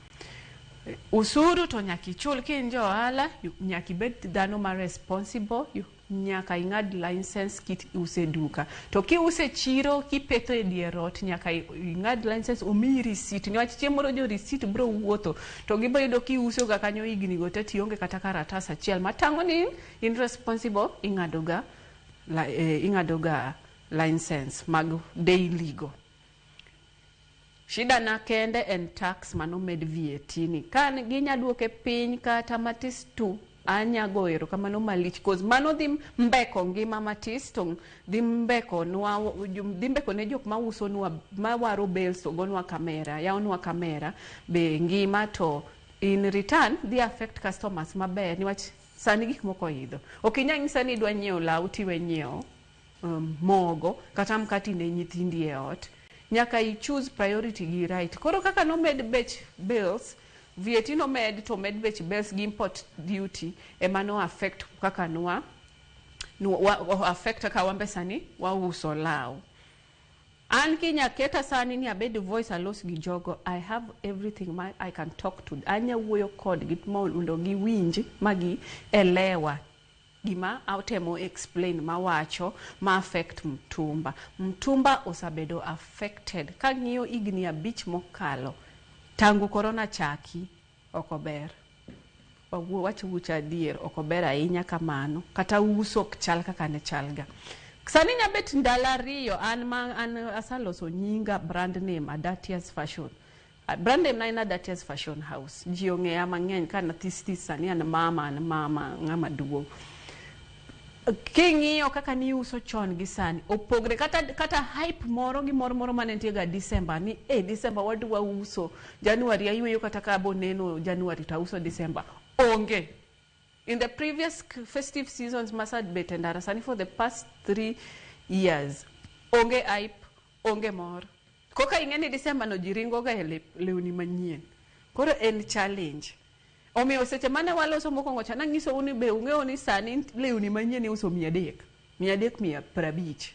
Usuru to nyaki chul kinjo ohala, nyaki bet dhano ma responsible, nyaka ing'ad license kit use duka. To ki use chiro kipetho e dier ot nyaka ing'ad license omi receipt. Niwach chieng' moro jo receipt bro wuotho to gibo yudo ki uso ga kanyo higni go te tionge kata karatas achiel matang'o ni in responsible, ing'ado ga license mag daily go. Shida na kende en tax manomed VAT ni. Kan ginya duoke piny kata matis tu anya goero kamano malich cause mano dhi mbeko ngima matis to dhi mbeko ne jok mauso nwa mawaro bells to gonwa kamera yawnwa kamera be ngima to in return dhi affect customers maber niwach sani gik moko idho ok inyal nyisa ni idwa nyiewo law tiwe nyiewo mogo kata mkati ne nyithindi e ot nyaka I choose priority gi right koro kaka no med bech bills VAT no med to med bech bills gi import duty ema no affect kaka nwa affect kaka wambe sani wa uso law an kinya keta sani ni abed voice alos gi jogo I have everything I can talk to anya wuoyo kod git mondo gi winji magi elewa gima autemo explain mawacho ma affect mtumba osabedo affected ka ng'iyo igni 5 mokalo tangu corona chaki okober wacho wucha dier okober ahinya kamano kata uso chal kaka ne chalga sani nyabet ndala riyo an asaloso nyinga brand name Adatias Fashion brand name na ina Adatias Fashion House ji ong'eya mang'eny kana this sani an mama ng'ama duong king'iyo kaka ni uso chon gi sani opogre kata hype moro gi moro manentie ga December ni December wadwa uso January ayuyo kata ka boneno January ta uso December onge in the previous festive seasons Masad betendara sani for the past 3 years onge hype onge mor koka ing'eni December no jiringo ga lewni manyien koro en challenge omiyo seche mane waloso mokwongo cha nang'iso uni be ung'eyo ni sani lewni manyien uso 300 150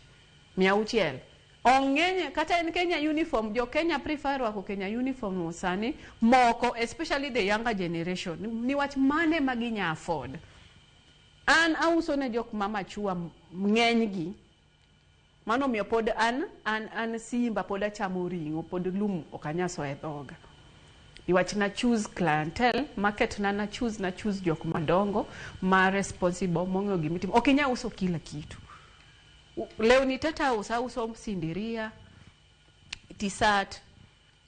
600 ong'eny kata en Kenya uniform jo Kenya prefer rwako Kenya uniform sani moko especially the younger generation niwach mane maginya afford an auso ne jok mama chua ng'eny gi mano miyo pod an simba pod achamo ring'o pod lum okanyaso e dhoga iwach na choose clientele market na choose jok madongo ma responsible mong'eyo gimitimo ok inya uso kila kitu lewni tata uso sindiria t-shirt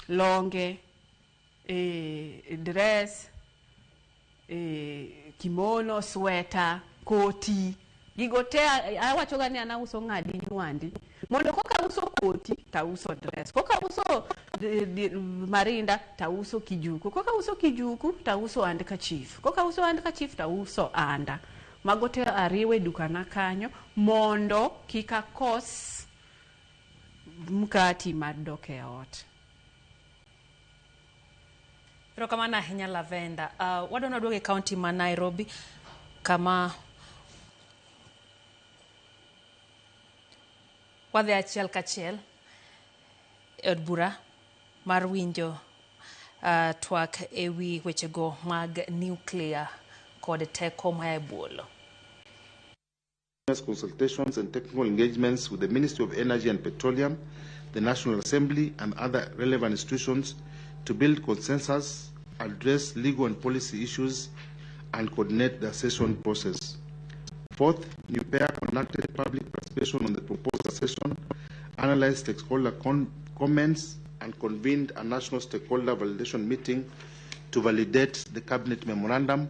longe dress kimono sweater koti gigo te awacho gani ana uso ng'adi nywandi mondo koka uso koti ta uso dress koka uso marinda ta uso kijuku koka uso kijuku ta uso handkerchief koka uso handkerchief ta uso anda magote ariwe dukana kanyo mondo kika kos mkati madoke ot Pero kama na hinya Lavenda wadona doge county ma Nairobi kama wadhi achiel kachiel od bura mar winjo twak ewi wechego mag nuclear kod teko ma ebolo. Consultations and technical engagements with the Ministry of Energy and Petroleum, the National Assembly and other relevant institutions to build consensus, address legal and policy issues and coordinate the session process. Fourth, NUPEA conducted public participation on the proposed session, analyzed stakeholder comments, and convened a national stakeholder validation meeting to validate the cabinet memorandum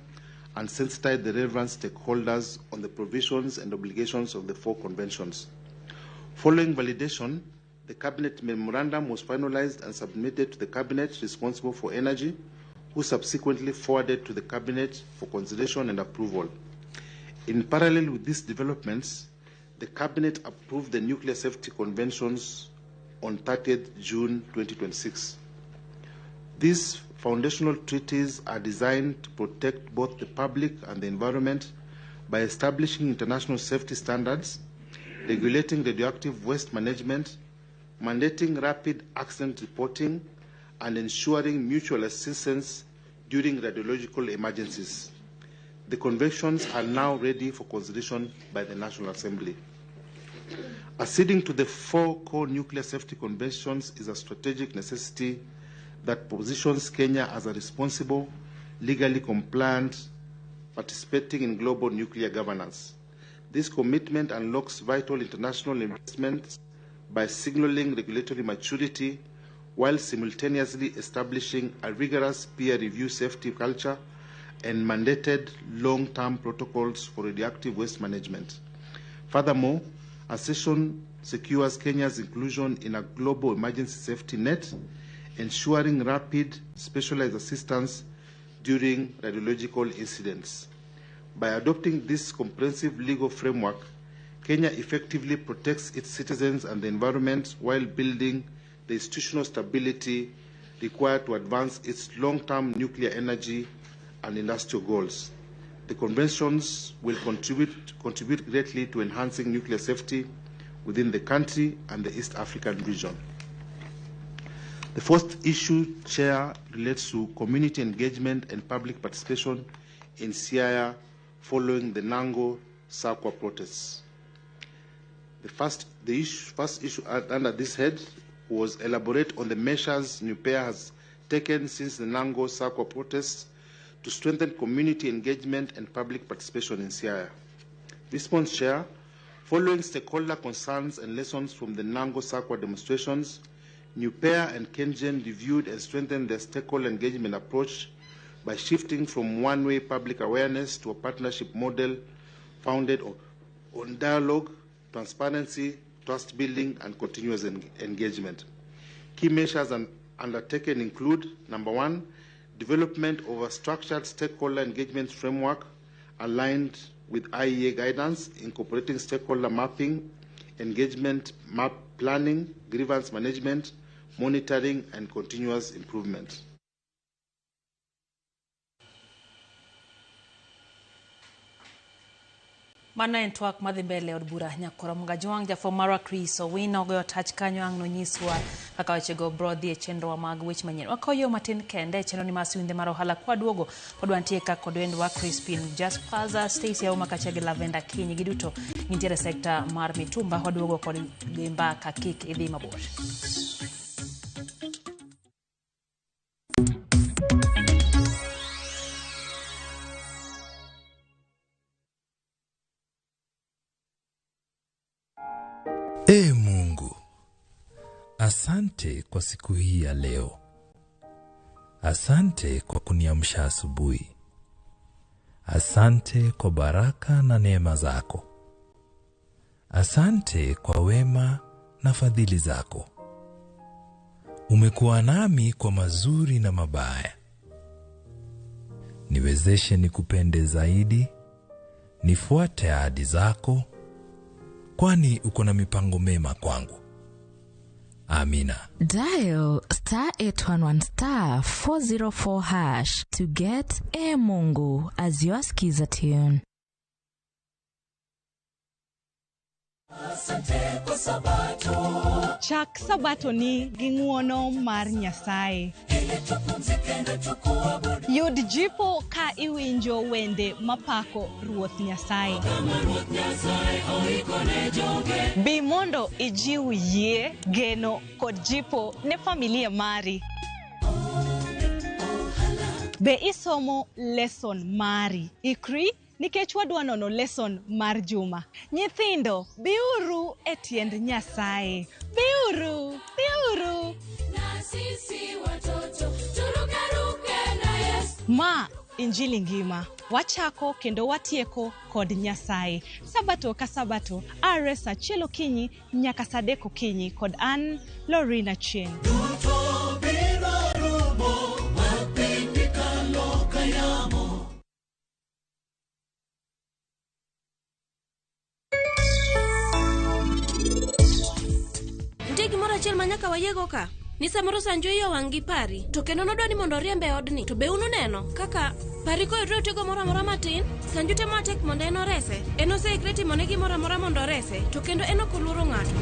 and sensitize the relevant stakeholders on the provisions and obligations of the 4 conventions. Following validation, the cabinet memorandum was finalized and submitted to the cabinet responsible for energy, who subsequently forwarded to the cabinet for consideration and approval. In parallel with these developments, the Cabinet approved the Nuclear Safety Conventions on 30th June 2026. These foundational treaties are designed to protect both the public and the environment by establishing international safety standards, regulating radioactive waste management, mandating rapid accident reporting, and ensuring mutual assistance during radiological emergencies. The conventions are now ready for consideration by the National Assembly. Acceding to the 4 core nuclear safety conventions is a strategic necessity that positions Kenya as a responsible, legally compliant, participating in global nuclear governance. This commitment unlocks vital international investments by signaling regulatory maturity, while simultaneously establishing a rigorous peer review safety culture and mandated long-term protocols for radioactive waste management. Furthermore, accession secures Kenya's inclusion in a global emergency safety net, ensuring rapid, specialized assistance during radiological incidents. By adopting this comprehensive legal framework, Kenya effectively protects its citizens and the environment while building the institutional stability required to advance its long-term nuclear energy and industrial goals. The conventions will contribute greatly to enhancing nuclear safety within the country and the East African region. The first issue, Chair, relates to community engagement and public participation in Siaya following the Nango Sakwa protests. The first issue under this head was elaborate on the measures NUPEA has taken since the Nango Sakwa protests to strengthen community engagement and public participation in Siaya. Response, Chair. Following stakeholder concerns and lessons from the Nango Sakwa demonstrations, NUPEA and KenGen reviewed and strengthened their stakeholder engagement approach by shifting from one-way public awareness to a partnership model founded on dialogue, transparency, trust building, and continuous engagement. Key measures undertaken include, number one, development of a structured stakeholder engagement framework aligned with IEA guidance, incorporating stakeholder mapping, engagement map planning, grievance management, monitoring, and continuous improvement. Mana en twak madhi mbele od bura nyakoro Mgajwang jafo mara Chris Owino goyo tach kanyo ang' nonyiswa kaka wechego brodhi e chenro mag wech manyien. Wakoyo matin kende chenro ni maswinde mar ohala kwa duogo pod wantie ka kod wendwa Crispin Jaspaza, Stacy Auma kachege Lavenda Kinyi giduto gintiere sekta mar mitumba waduogo kod gimba kakik idhi mabor. Mungu, asante kwa siku hii ya leo. Asante kwa kuniamsha asubuhi. Asante kwa baraka na neema zako. Asante kwa wema na fadhili zako. Umekuwa nami kwa mazuri na mabaya. Niwezeshe nikupende zaidi, nifuate ahadi zako, kwani uko na mipango mema kwangu. Amina. Dial *811*404# to get Mungu as your skiza tune. Chak Sabato ni ging'uono mar Nyasaye. Yud jipo ka iwinjo wende mapako Ruoth Nyasaye. Bi mondo ijiw yie, geno kod jipo ne familia mari. Be isomo lesson mari. Ikri nikech wadwa nono lesson mar juma. Nyithindo, biuru e tiend Nyasaye. Biuru. Na sisi watoto turukaruke na Yesu. Ma injili ngima. Wachako kendo watieko kod Nyasaye. Sabato ka sabato, RS achiel okinyi nyaka sadek okinyi kod an Lorina Chen. Gimoro achiel manyaka wayego ka ni samoro Sanjo yo wangi pari to kendo nodwa ni mondo riembe odni to be unu neno kaka pari ko yudre otego moro amora matin. Sanjo temo matek mondo en orese, en oseikre timone gimoro amora mondo orese to kendo en ok oluoro ng'ato.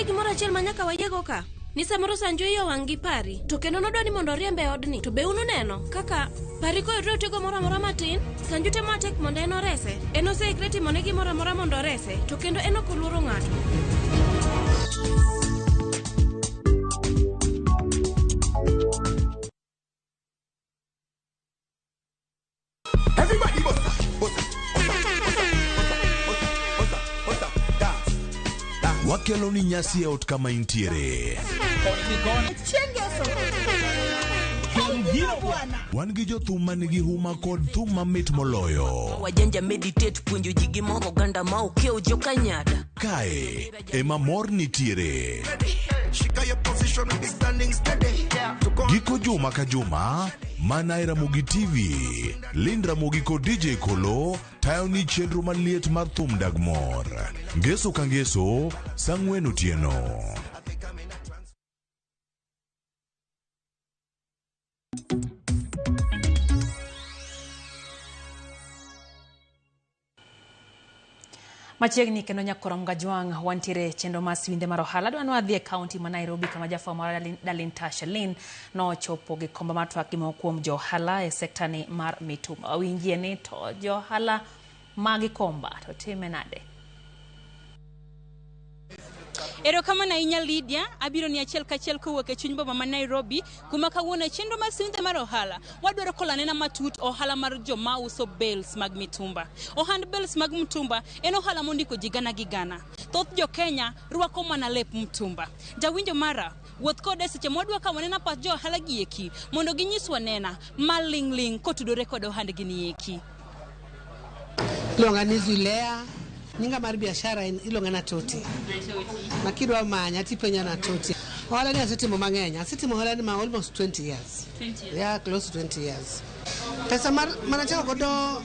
Gimoro achiel manyaka wayego ka ni samoro Sanjo yo wangi pari to kendo nodwa ni mondo riembe odni to be unu neno kaka pari ko yudre otego moro amora matin. Sanjo temo matek mondo en orese, en oseikre timone gimoro amora mondo orese to kendo en ok oluoro ng'ato. wakelo ni nyasi e ot kama intiere. Wan gi jothum manigi huma kod thum mamit moloyo. Wajanja meditate puonjo ji gimoro ganda ma okeo jo Kanyada. Kae ema mor nitiere. Giko juma ka juma, mana Ramogi TV, Lind Ramogi kod DJ Kolo, tayo ni chenro maliet mar thum Dagmor. Ngeso ka ngeso, Sang'wen otieno. Machiegni kendo nyakorom Gajwang' wantiere chendo maswinde mar ohala dwano adhie kaunti ma Nairobi kama jafwambo Darlene Tasha Lynn no chopo gi komba mar twak gi kuom jo ohala e sekta ni mar mitumba. Winjie ni to jo ohala magi komba to time nade. Ero kama na inya Lydia, abiro ni achiel kachiel kowuok e chuny boma ma Nairobi, kuma kawuono chenro maswinde mar ohala. Wadwaro kolanena matut ohala mar joma uso bells mag mitumba. Ohand bells mag mitumba en ohala mondiko ji gana gi gana. Thoth jo Kenya rwako mana lep mitumba. Jawinjo mara, wuoth kode seche modwa ka wanena pas jo ohala gieki mondo ginyiswa nena maling kotudore kod ohand gini eki. Longani Zulea, nyinga mar biashara ilonga na Toti. Makidwa manya tipenya na Toti. Ohala ni asetimo mang'eny. Asetimo ohala ni ma almost 20 years. 20 years. Yeah, close to 20 years. Pesa manachako godo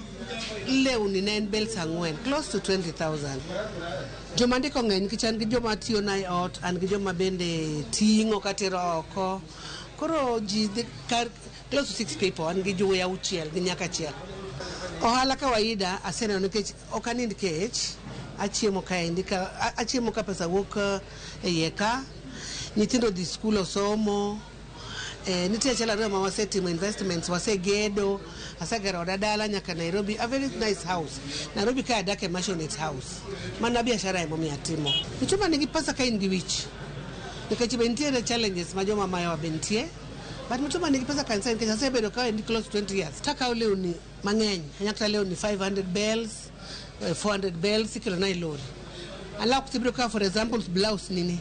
lewni ne en bells ang'wen, close to 20,000. Joma ndiko ng'eny kichan gi joma tiyo na ot, an gi joma bende ting'o katero oko. Koro ji close to 6 people, an gi joya uchiel gi nyaka chiel. Ohala kawaida asena nikech okanind kech achiemo ka pesa wuok e yeka nyithindo dhi skul osomo nitie chala ma wasetimo investments wasegedo asegero dala nyaka Nairobi, a very nice house Nairobi ka adak e Mashonit house mana biashara emo mi atimo nichuma nigi pesa ka in gi wich nikech bentie challenges ma joma mayo bentie. But mtuma nigi pesa kanisa nikech asebedo ka ndi close to 20 years. Taka lewni mang'eny, anyakta lewni 500 bells, 400 bells ikelo na ilori. Ala kutibiro ka for example blouse nini.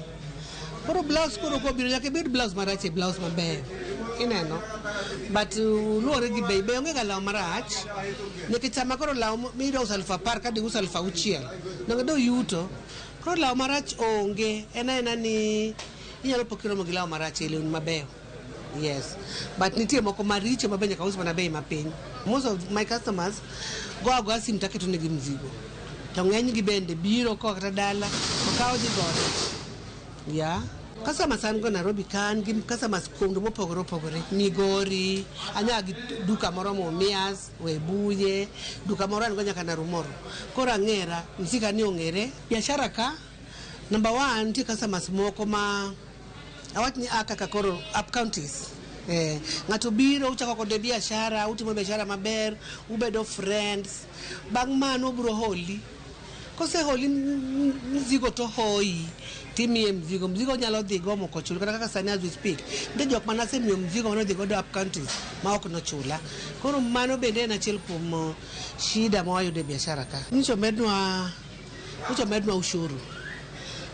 Koro blouse koro ko biro nyaka bed blouse marache blouse maber. Ineno. But luore gi bebe onge ga law marach. Nikech sama koro law miro usa 10,000 ka di usa 6,000. Nangado yuto. Koro law marach onge ena ni inyalo pokiro mo gi law marach lewni maber. Yes, but nitie moko maricho mabenye ka uso na bei mapiny. Most of my customers go sim taketo negi mzigo. To ng'eny gi bende biro ko kata dala okawo ji godo. Yeah. Customers an go Nairobi kan gi customers kuom mopogore Migori, anya gi duka moro Mumias, Webuye, duka moro an go nyaka Narumoro. Koro ang'era, msika ni ong'ere. Biashara ka number 1 nitie customers moko ma awatni aka koro up counties ngato biro uchako kode biashara utimo biashara maber ubedo friends bang mano bro holi kose holi mzigo to hoi timi mzigo nyalo dhi go moko chula kaka sani as we speak nde jok manase miyo mzigo no dhi go up counties ma ok no chula koro mano bende na chiel kuom shida ma wayude biashara ka nicho medwa ushuru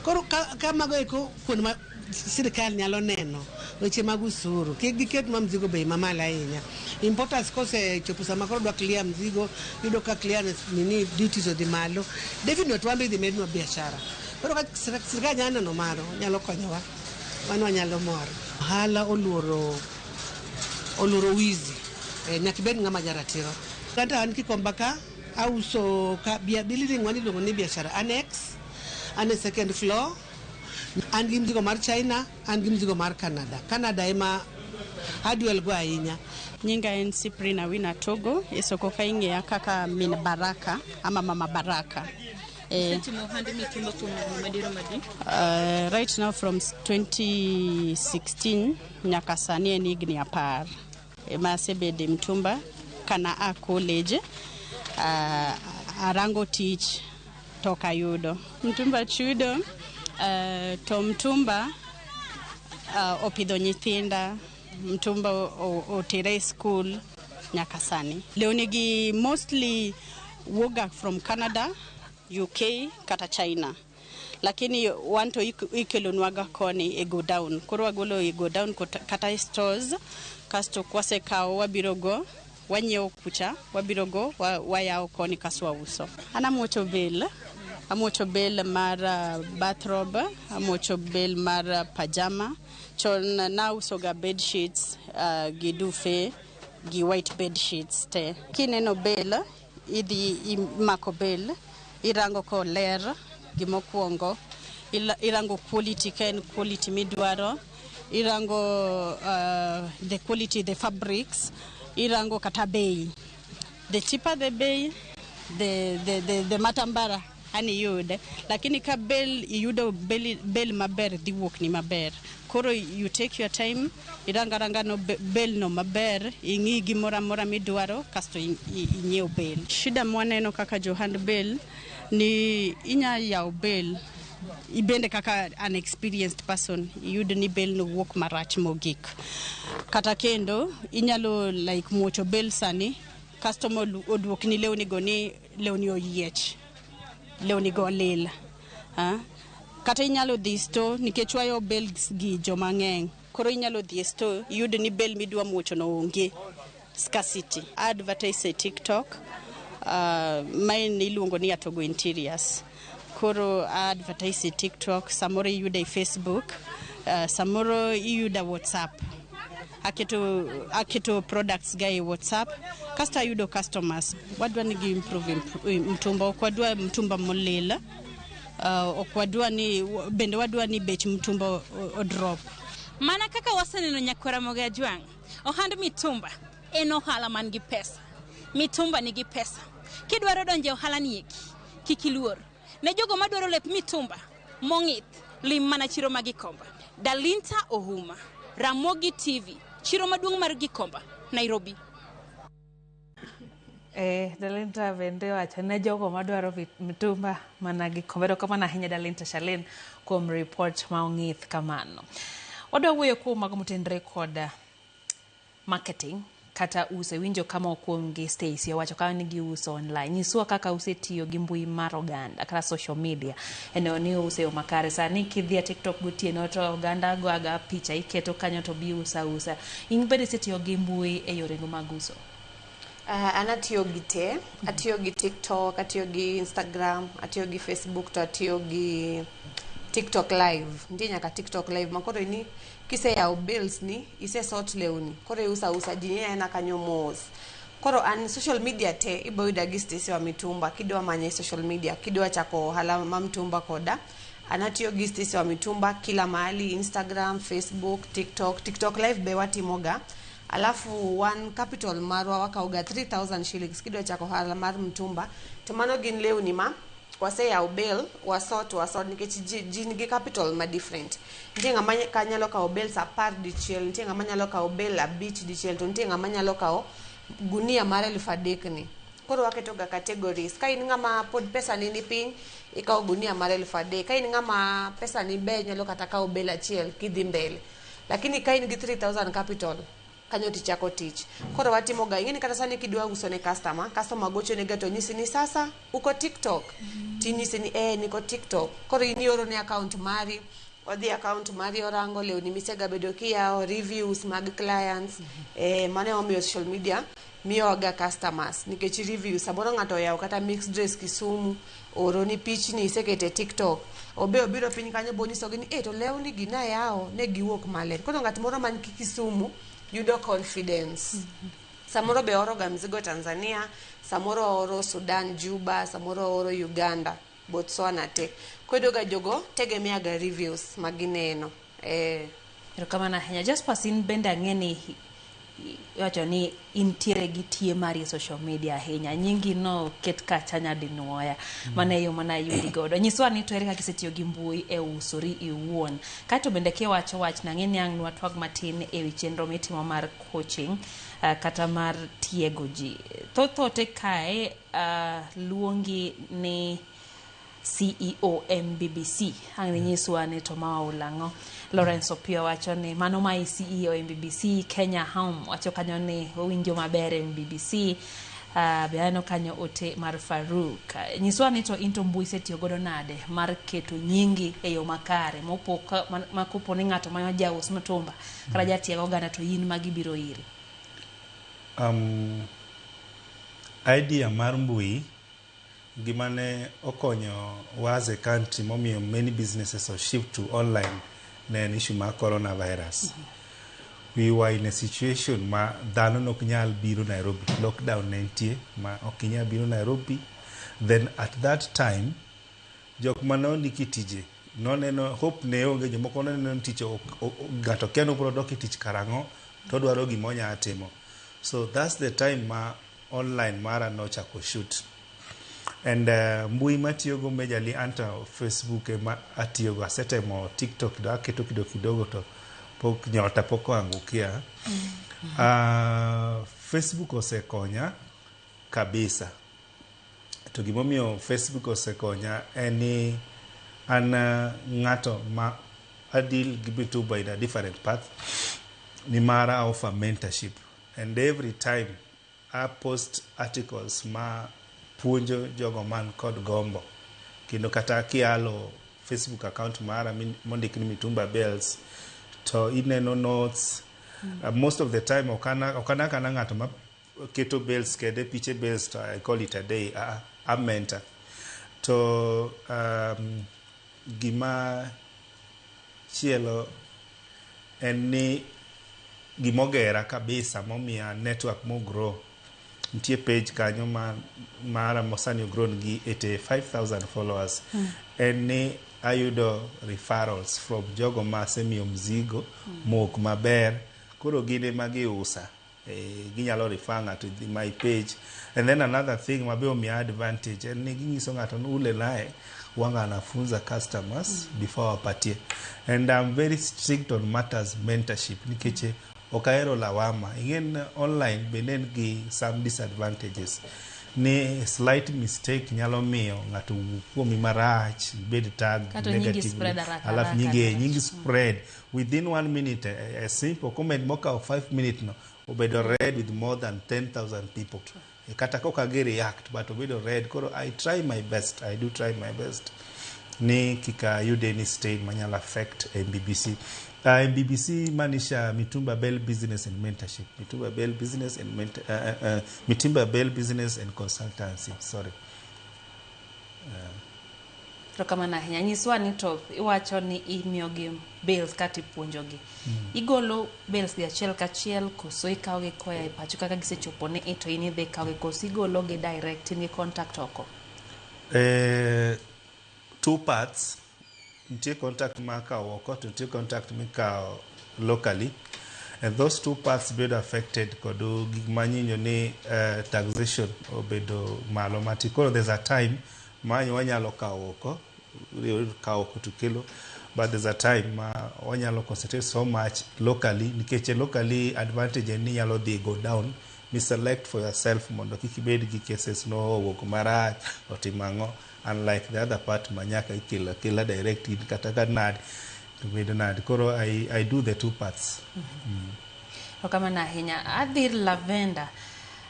koro kama go eko kuno sirikal nyalo neno weche mag usuru kiket ma mzigo bei mamala ahinya importers kose chopo sama koro dwa clear mzigo yudo ka clearance nini duties odhi malo definitely wambe dhi medwa biashara koro ka sirikal nyalo maro nyalo konyowa mano nyalo mor hala oluoro wizi nyaka bed ng'ama jaratiro kata an kikomba ka auso ka building wani luongo ni biashara annex ane second floor an gi mzigo mar China, an gi mzigo mar Canada ema adwel go ahinya. Nyinga en Cyprina Wina Togo, isoko ka ing'eya kaka min Baraka ama mama Baraka. Right now from 2016 nyaka sani en higni 10 ema asebede mtumba kana a college arango tich toka yudo mtumba chudo to mtumba opidho nyithinda mtumba otere school nyaka sani leonigi mostly woga from Canada, UK kata China lakini wanto ikelonwaga koni e go down. Koro wagolo e go down kata e stores, kasto kwase kao wabirogo, wanyeo kucha, wabirogo, wayao koni kaswa uso. Ana mocho bel mar bathrobe, amocho bel mar pajama, chon na usoga bed sheets, gidufe, gi white bed sheets te. Kineno bel, idhi mako bel, irango ko ler, gimokuongo, irango quality ken quality midwaro, irango the quality, the fabrics, irango kata bei. The cheaper the bei, the matambara ani yude, lakini ka bel yudo bel maber diwok ni maber. Koro you take your time, iranga no bel no maber, ingi gimora mora midwaro kasto inyeo bel. Shida mwaneno kaka Johan bel ni inya yao bel ibende kaka an experienced person yudo ni bel no wok marach mogik. Kata kendo inyalo like mocho bel sani customer odwok ni lewni go ni lewni oyiech, lewni go lil. Kata inyalo dhi store nikech wayo bel gi joma ng'eny. Koro inyalo dhi store yudo ni bel midwa mocho no onge, scarcity. Advertise TikTok, mine iluongo ni Atogo Interiors. Koro advertise TikTok, samoro yuda Facebook, samoro yuda WhatsApp. Aketo products ga e WhatsApp, kasta yudo customers. Wadwa ni gi improve mtumba, okwadwa mtumba molila, okwadwa ni bende wadwa ni bech mtumba odrop. Mana kaka waseneno Nyakwera Moga Jwang, ohand mitumba en ohala man gi pesa. Mitumba nigi pesa. Kidwaro donje ohala ni eki, kikiluor. Ne jogo madwaro lep mitumba, mong'ith, lim mana chiro ma Gikomba. Dalinta Ohuma, Ramogi TV, chiro maduong' mar Gikomba, Nairobi. Dalinta bende wacho ne jogo madwaro mitumba mana Gikomba. Kama na hinya Dalinta Shalin kuom report ma ong'ith kamano. Wadwa wuoyo kuom mago motendre kod marketing kata use. Winjo kama kuom gi Stacy wacho ka ni gi uso online. Nyiswa kaka usetiyo gi mbui mar oganda kata social media. Ene ni use o makare sani kidhia TikTok gotieno to oganda gwaga picha iketo kanyo to bi usa. Ingbe setiyo gi mbui e yore mag uso. Anatiyo gi te, atiyo gi TikTok, atiyo gi Instagram, atiyo gi Facebook, to atiyo gi TikTok live. Ndi nyaka TikTok live makoro ni kise ya bills ni ise sort lewni. Koro usa jinia na kanyo mos. Koro an social media te iboyuda gi Stacy wa mitumba. Kidwa manye social media, kidwa chako hala mamtumba koda. Anatiyo gi Stacy wa mitumba kila mahali, Instagram, Facebook, TikTok live be watimoga. Alafu one capital marwa wakauga 3,000 shillings kidwa chako hala mar mtumba. Tumano gin lewni ma wase ya ubel wasort nikech jin gi capital ma different. Ntie ngama kanyalo ka ubel sa par dichiel, ntie ngama nyalo ka ubel a beach dichiel, to ntie ngama nyalo ka gunia mare 3,000 ni. Koro waketo ga categories. Ka in ngama pod pesa ni piny ikaw gunia mare 3,000. Ka in ngama pesa ni be nyalo kata ka ubel achiel kidhi mbele. Lakini ka in gi 3,000 capital kanyo tichako tich. Koro watimo ga ingeni kata sani kidwa uso ne customer gocho ne gato nyisi ni sasa uko TikTok. Tinyisi ni niko TikTok. Koro inioro ne account mari, odhi account mari orango lewni misega bedo kia reviews mag clients, mane omiyo social media miyo ga customers nikech reviews. Saboro ngato yao kata mixed dress Kisumu, oro ni pichni isekete TikTok. Obiro piny kanyo boniso gi ni to lewni gina yao ne giwuok maler. Koro ngat moro man Kisumu yudo confidence. Samoro be oro ga mzigo Tanzania, samoro oro Sudan, Juba, samoro oro Uganda, Botswana te. Kwedo ga jogo tegemea ga reviews magineno. Kama na henya just pasin benda ngeni wacho ni intiere gi tie mari social media henya nyingi no ket ka chanya dinuoya mane yo mana yudi godo. Nyiswa ni to ere kaka isetiyo gi mbui e usori iwuon. Kato bende ke wacho wach na ngeni ang nwa twag matin e wi chenro mitimo mar coaching kata mar tiego ji. Thote kae luongi ni CEO MBBC angni nyiswa ne to maulango. Lawrence Opio wacho ni mano mai CEO MBBC Kenya Home wacho kanyo ni owinjo maber MBBC be aneno kanyo ote mar Faruk. Nyiswa ni to into mbui setiyo godo nade mar keto nyingi e yo makare mopoko makopo ni ng'ato ma jaus mitumba kata jatiego gana to yin magibiro iri. Idea mar mbui gimane okonyo was a country momiyo many businesses are shift to online ne an issue mar coronavirus. We were in a situation ma dhano nok nyal biro Nairobi, lockdown ne nitie ma ok inyal biro Nairobi. Then at that time jok manondiki tije noneno hope ne onge, jomoko noneno tich gato keno bro dok tich karang'o to dwaro gimonya atimo. So that's the time ma online mara nochako shoot. And mbui matiyogo majorly anta Facebook ma atiyogo, asetemo TikTok do aketo kidogo to pok nyota poko angukia. Facebook osekonya kabisa. To gimomiyo Facebook osekonya eni an ng'ato ma adil gibitu by a different path ni mara offer mentorship, and every time I post articles ma puonjo jogo man kod gombo kendo kata kialo Facebook account mara mondik ni Mitumba Bells to ineno notes. Most of the time okana kana ng'ato ma keto bells kede piche bells to I call it a day. I'm mentor to gima chielo eni gimogera kabisa momiya network mo grow. Ntie page kanyo mara mosani grown gi 85,000 followers. Eni ayudo referrals from jogo ma semiyo mzigo mok maber, koro gine magiusa ginyalo refer ng'ato to my page. And then another thing mabe omiya advantage en ni ginyiso ng'ato ule naye wanga anafunza customers before wapatie. And I'm very strict on matters mentorship nikeche okaero lawama. Ingin online benen gi some disadvantages. Ni slight mistake nyalo miyo ng'ato kuomi marach, bed tag negative, alafu nyingi spread within 1 minute. A simple comment moka of 5 minutes no obedo read with more than 10,000 people. Kata koka ge react but obedo read. Koro I do try my best ni kika yude ni state manyala affect MBBC. MBBC manisha Mitumba Bell Business and Mentorship. Mitumba Bell Business and Mitumba Bell Business and Consultancy. Sorry. Rokamana hinya nyiswa ni to iwacho ni imiyogi bills kati puonjogi. Igolo bills di achiel kachiel koso ikawgi koya e pacho kaka gisechopo ne ito ini dhe kawgi koso igolo gi direct ni contact oko? Two parts. Ntie contact maka oko to ntie contact mika locally, and those two parts bedo affected kodo gigmanyinyo ni taxation obedo malo mati. Koro there's a time manyo wanyalo kawo oko to kilo, but there's a time ma wanyalo concentrate so much locally nikeche locally advantage ni nyalo dhi go down. Mi select for yourself mondo kikibed gi cases no woko marach otimango. Unlike the other part manyaka ikila direct in katakanad to bedonad. Koro I do the two parts. Rokamana hinya adhir Lavenda.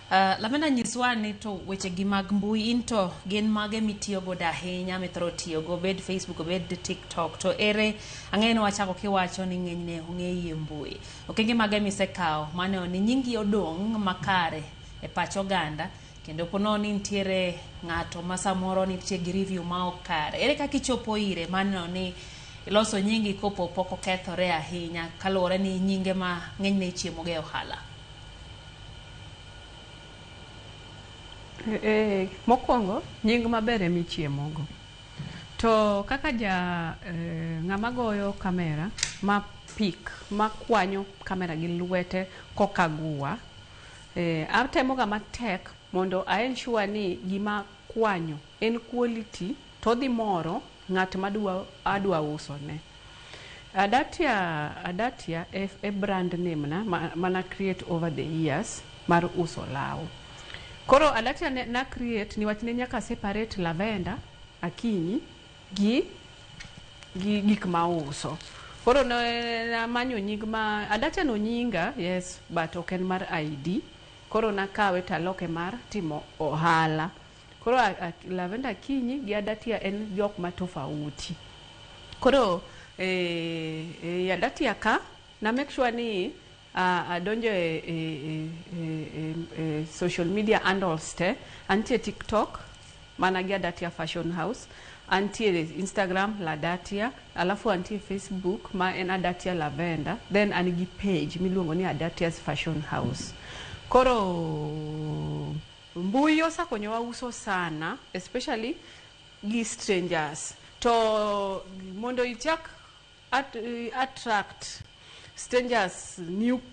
Lavenda nyiswa ni to weche gi mag mbui into gin mage mitiyo go ahinya mithoro tiyo go bed Facebook bed TikTok to ere ang'eno wachako kiwacho ni ng'enyne ong'eye mbui. Okenge mage misekawo mane ni nyingi odong' makare e pacho ganda kendo pono ni ntiere ng'ato masamoro nitie gi review ma okare. Ere kaka ichopo ire mano ni iloso nyingi kopo poko kethore ahinya kaluwore ni nyinge ma ng'enyne chiemo ge ohala? Mokwongo nying maber emi chiemogo. To kaka ng'ama goyo kamera ma pik ma kwanyo kamera gi lwete kokagua, atemo ga matek mondo I ensure ni gima kwanyo en quality to dhi moro ng'at adwa uso ne. Adatia a brand name mana create over the years mar uso lao. Koro Adatia na create ni wachne nyaka separate Lavenda Akinyi gi gik ma uso. Koro na manyo nying ma Adatia no nyinga, yes, but oken mar ID. koro nakawe taloke mar timo ohala. Koro Lavenda Kinyi gi Adatia en jok matofauti. Koro Adatia ka na make sure ni adonjo social media handles te. Antie TikTok mana gi Adatia Fashion House, antie Instagram Ladatia, alafu antie Facebook ma en Adatia Lavenda, then anigi page miluongo ni Adatia's Fashion House. Koro mbui osakonyowa uso sana, especially gi strangers. To mondo ichak attract strangers,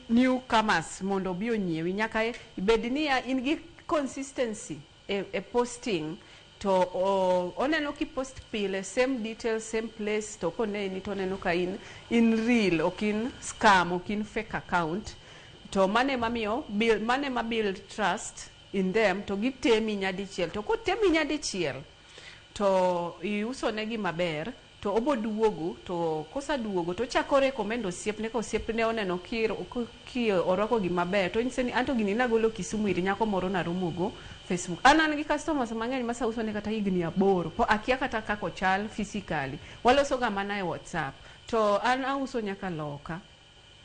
newcomers mondo bi onyiewi, nyaka ibed ni in gi consistency e posting. To oneno ki post pile, same details, same place, to koneni to oneno ka in real, okin scam, okin fake account. To mane ma build trust in them, to gitemi nyadichiel. To kotemi nyadichiel, to iuso negi maber, to obo duogo, to kosa duogo, to chako recommend osiepne, ka osiepne oneno ki orwako gi maber, to nyise ni anto gini nagolo Kisumu iri nyako moro naromogo Facebook. An gi customers mang'eny masa uso ne kata higni 8, po akia kata kako chal physically. Waloso ga mana e WhatsApp. To an auso nyaka loka.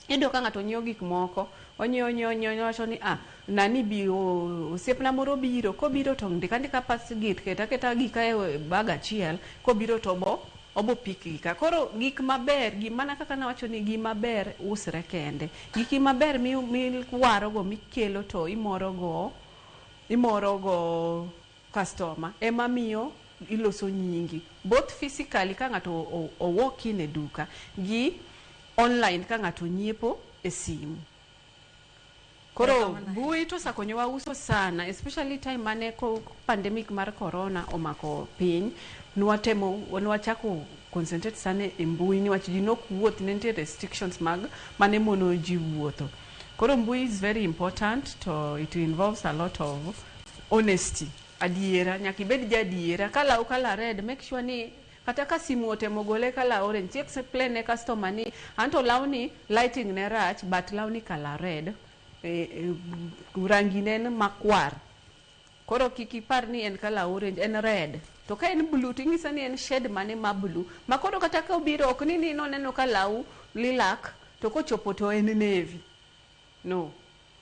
Ido ka ng'ato nyiewo gik moko, onyo wacho ni nani biro, osiepna moro biro, kobiro to ndika pas git, keta gika e bag achiel, kobiro to obo pik gika. Koro gik maber, gimana kaka nawacho ni gima ber usre kende. Giki maber miwaro go, mikelo to imoro go customer, ema miyo iloso nyingi. Both physically ka ng'ato walk in e duka, gi online ka ng'ato nyiepo e simu. Koro mbui to sakonyowa uso sana, especially time mane pandemic mar corona omako piny, nwachako concentrate sana e mbui, niwach ji nok wuoth, nente restrictions mane mono ji wuotho. Koro mbui is very important, to it involves a lot of honesty, adiera, nyaka ibed jadiera. Kala red, make sure ni kata ka simu otemo gole kala orange, explain ne customer ni anto lawni lighting ne rach, but lawni kala red, rangi ne makwar. Koro kikipar ni en kala orange, en red. To ka en blue, tingisa ni en shade mane ma blue. Ma koro kata ka obiro ok ni noneno ka law lilac, to kochopo to en navy. No.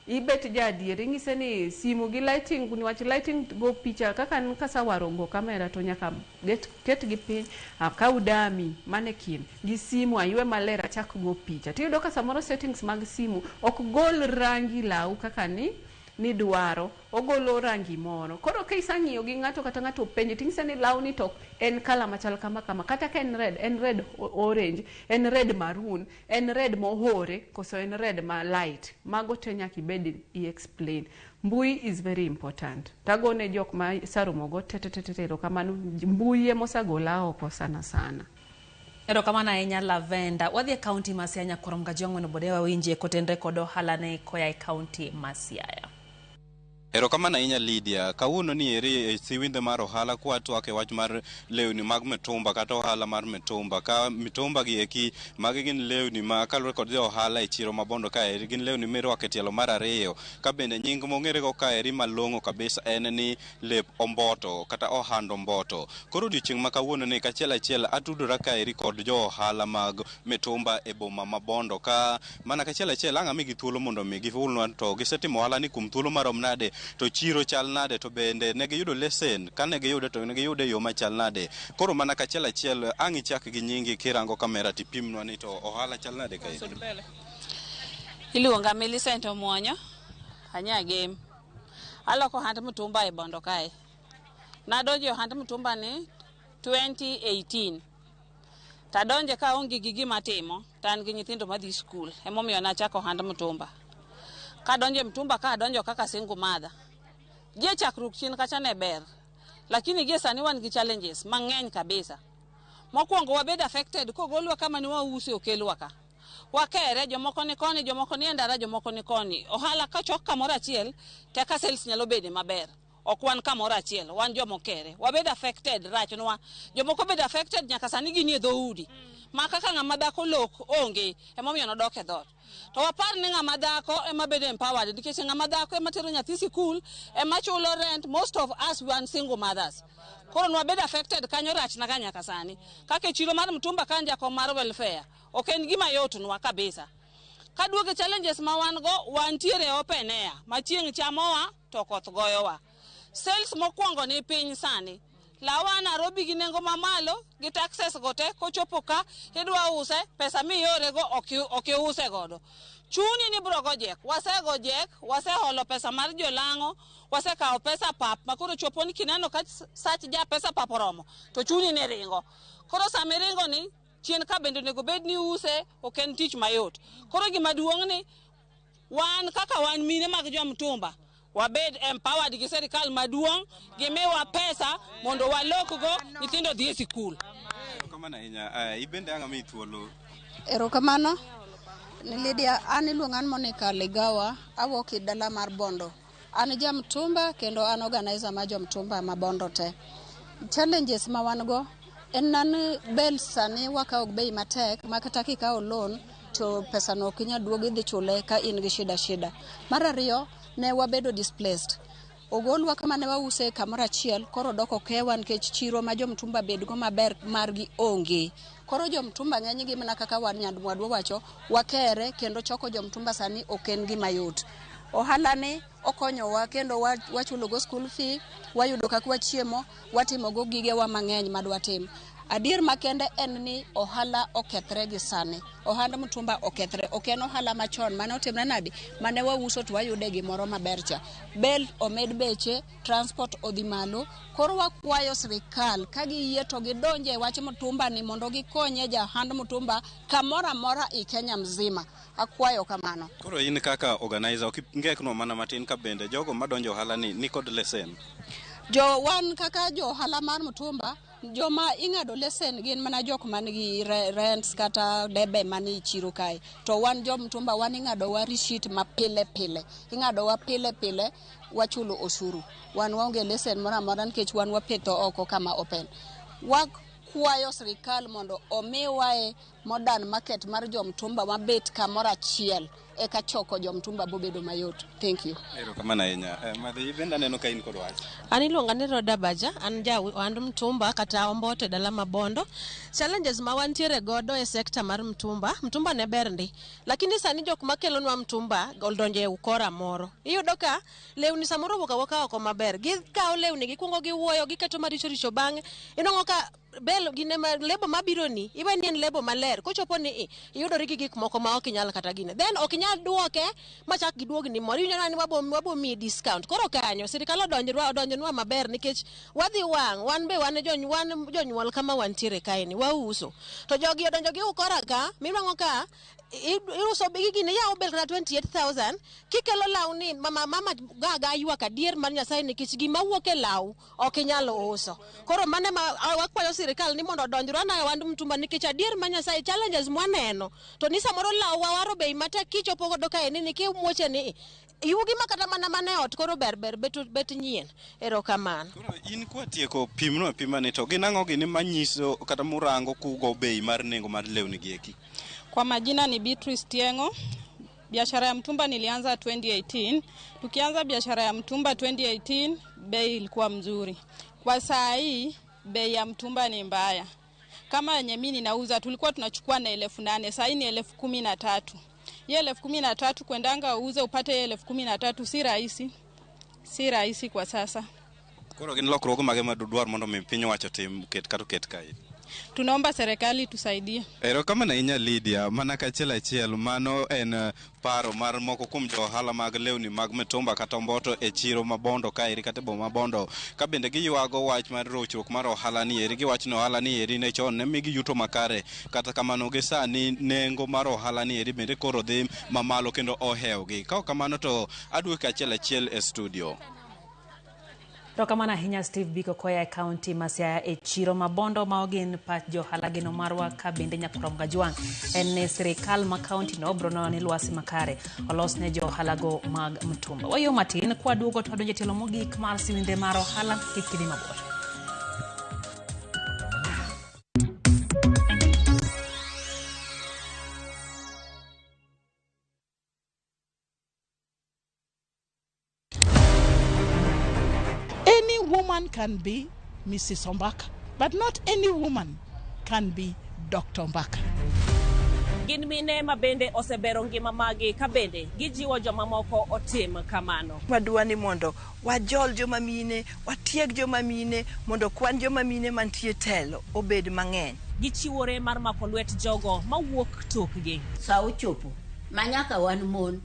Ibet jadier, ingise ni simu gi lighting, niwach lighting go picha, kaka kasawaro go kamera to nyaka ket gi piny, ka udami manekin gi simu aywe maler achak go picha. Tiyudo ka samoro settings mag simu ok gol rangi law kaka ni dwaro, ogolo rangi moro. Koro ka isang'iyo gi ng'ato kata ng'ato penje, tingise ni law ni to en kala machal kama, kata ka en red orange, en red maroon, en red mohore, koso en red ma light. Mago te nyaka ibed i-explain. Mbui is very important. Tagone jok ma sarumogo tetetero kamano, mbui emosagola oko sana. Erokamano ahinya Lavenda. Wadhi e kaunti ma Siaya korom ga jong'weno bode wawinje kotenre kod ohala ne koya e kaunti ma Siaya. Erokamano ahinya Lydia. Kawuono ni eri e siwinde mar ohala kwa twak e wach mar lewni mag mitumba kata ohala mar mitumba. Ka mitumba gi eki magi gin lewni ma kalure kod ohala e chiro mabondo ka eri gin lewni mirwako e tielo mar ariyo. Ka bende nying mong'ere go ka eri malong'o kabisa en ni lep omboto kata ohand omboto. Koro odiochieng' ma kawuono ni kachiel atudora ka eri kod jo ohala mag mitumba e boma mabondo, ka mana kachiel ang' amigi thuolo mondo mi gifulnwa to gisetimo ohala ni kum thuolo marom nade, to chiro chal nade, to bende ne giyudo lesen, kane giyude to ne giyude yo machal nade. Koro mana kachiel ang' ichak gi nyingi kirango kamera tipimnwa ni to ohala chal nade ka eri. Iluonga Millicent Omuonyo, anya game. Aloko hand mitumba e bondo kae. Nadonjo hand mitumba ni 2018. Tadonje ka onge gi gima timo, tan gi nyithindo madhi school. Emomiyo nachako hand mitumba. Kadonje mtumba ka donjo kaka single mother. Gie chakruok chien kacha ne ber. Lakini gie sani wan gi challenges mang'eny kabisa. Mokwongo wabed affected kogolwa kama ni wausi okelwa ka. Wakere jomoko ni koni, jomoko ni endara, jomoko ni koni. Ohala ka chok kamoro achiel, teka sales nyalo bede maber. Ok wan kamoro achiel, wan jomokere. Wabed affected rachnwa. Jomoko bed affected nyaka sani gini e dhoudi. ma kaka ng'ama dhako lok onge emomiyo nodok e dhot. To wapar ni ng'ama dhako ema bedo empowered nikech ng'ama dhako ema tero nyathi sikul, ema chulo rent. Most of us were single mothers. Koro nwabedo affected kanyo rach na nyaka sani. Kake chiro mar mtumba kanja kom mar welfare. Ok en gima yot nwa kabisa. Kaduoge challenges ma wan go wantiere open air. Machieng' chamowa to koth goyowa. Sales mokwongo ni piny sani. Lawa Nairobi gi nengo mamalo gi taxes gote kochopo ka idwa use pesa miyore go ok use godo. Chuni ni bro gojek, wase holo pesa mar jolango, wase kao pesa pap makoro chopo ni kineno ka sach ja pesa pap romo to chuni ni ringo. Koro samiringo ni chien ka bende nego bed ni use ok en tich mayot. Koro gima duong' ni wan kaka wan mine mag jo mtumba wabed empowered gi serikal maduong' gimiwa pesa mondo walokgo nyithindo dhi e sikul. Kamana inya ibende anga mi thuolo. Erokamano ni Lydia, an iluonga ni Monica Ligawa, awuok e dala mar Bondo. An ja mtumba kendo an organizer ma jo mtumba ma Bondo te. Challenges ma wan go en nan bel sani wakawo bei matek ma kata kikawo loan to pesa no ok inyal duogi dhi chule ka in gi shida. Mar ariyo ne wabedo displaced. Ogolwa kama ne wause kamoro achiel koro dok okewa nikech chiro ma jo mtumba bedgo maber margi onge. Koro jo mtumba ng'eny gi mana kaka wan nyandwadwa wacho wakere kendo choko jo mtumba sani ok en gima yot. Ohala ni okonyowa kendo wachulo go school fee, wayudo kaka wachiemo, watimo go gige wa mang'eny madwa tim. Adier makende en ni ohala okethre gi sani. Ohand mtumba okethre. Ok en ohala machon mane otimre nadi mane wauso to wayude gimoro maber cha. Bel omed beche, transport odhi malo. Koro wakwayo sirikal ka giyie to gidonje e wach mtumba ni mondo gikonye jahand mtumba kamoro amora i Kenya mzima. Akwayo kamano. Koro in kaka organizer ok ngekno mana matin ka bende jogo madonjo ohala ni kod lesen. Jo wan kaka jo ohala mar mtumba joma ing'ado lesen gin mana jok manigi rents kata debe mani chiro kae. To wan jo mtumba wan ing'ado wa receipt ma pile. Ing'ado wa pile wachulo osuru. Wan waonge lesen mora mora nikech wan wapetho oko kama open. Wakwayo sirikal mondo omiwae modern market mar jo mtumba mabet kamoro achiel eka choko jo mtumba bobedo mayot. Thank you. Erokamano inya. Madhi benda neno ka in kod wach. An iluonga ni Roda Baja, an ja ohand mtumba kata Omboto dala ma Bondo. Challenges ma wantiere godo e sekta mar mtumba ne ber ndi. Lakini sani jok makelonwa mtumba goldonje e ukora moro. Iyudo ka lewni samoro waka oko maber. Gikawo lewni gikwongo giwuoyo giketo maricho bang'e. Inongo ka bel gine lebo mabiro ni iwe ni en lebo maler kochopo ni iyudo rigi gik moko ma ok inyal kata gine then ok inyal duoke machak giduog ni moro inyalo ni wabo mi discount koro kanyo sirikal odonjonwa maber nikech wadhi wang' wan be wan jonyuol kama wantiere kae ni wauso to jogi odonjo gi ukora ka miwango ka iuso bigi gine yawo bel kana 28,000 kikelo lawni mama gaga ywak adier mar Nyasaye nikech gima wuok e law ok inyalo uso koro mane wakwayo sirikal ni mondo odonjrwa na wand mtumba nikech adier mar Nyasaye challenges mwaneno to ni samoro law wawaro bei matek kichopo godo kae ni kimuoche ni yugi makata mana mane ot koro ber bet nyien. Erokamano. Koro in kwatieko pimani to ginang'o gini manyiso kata murango kugo bei mar nengo mar lewni gi eki. Kwa majina ni Beatrice Tiengo. Biashara ya mtumba nilianza 2018. Tukianza biashara ya mtumba 2018 bei ilikuwa mzuri. Kwa saa hii bei ya mtumba ni mbaya. Kama yenye mimi ninauza tulikuwa tunachukua na 8,000, saa hii ni 13,000. Ye 13,000 kwendanga uuze upate 13,000 si rahisi. Si rahisi kwa sasa. Koro gin lokruoge mage madudwar mondo mi piny wacho tim ket kae. Tunaomba serikali tusaidie. Erokamano inya Lydia, mana kachiel mano en paro mar moko kuom jo ohala mag lewni mag mitumba kata Omboto e chiro ma Bondo kaeri kata boma Bondo ka bende giywago wach mar rochruok mar ohala ni eri giwach ni ohala ni eri ne chon ne migi yuto makare kata kamano gi sani nengo mar ohala ni eri bende koro dhi mamalo kendo ohewgi. Ka kamano to adwok achiel e studio. Rokamana ahinya Steve Biko koya e kaunti ma Siaya e chiro ma Bondo ma ogin pach jo ohala gino marwa ka bende nyakurom gajwang' en ne sirikal ma kaunti no obrono ni lwasi makare olos ne jo ohala go mag mtumba. Wayo matin kwa duogo to donje telo mogik mar siwinde mar ohala kikidi mabor. woman can be Mrs. Ombaka, but not any woman can be Dr. Ombaka. Gin mine ma bende osebero ngima magi ka bende gijiwo joma moko otim kamano. Madwani mondo wajol joma mine, watieg joma mine, mondo kwan joma mine mantie telo obed mang'eny. Gichiwore mar mako lwet jogo mawuok tokgi. Sa ochopo manyaka wan mon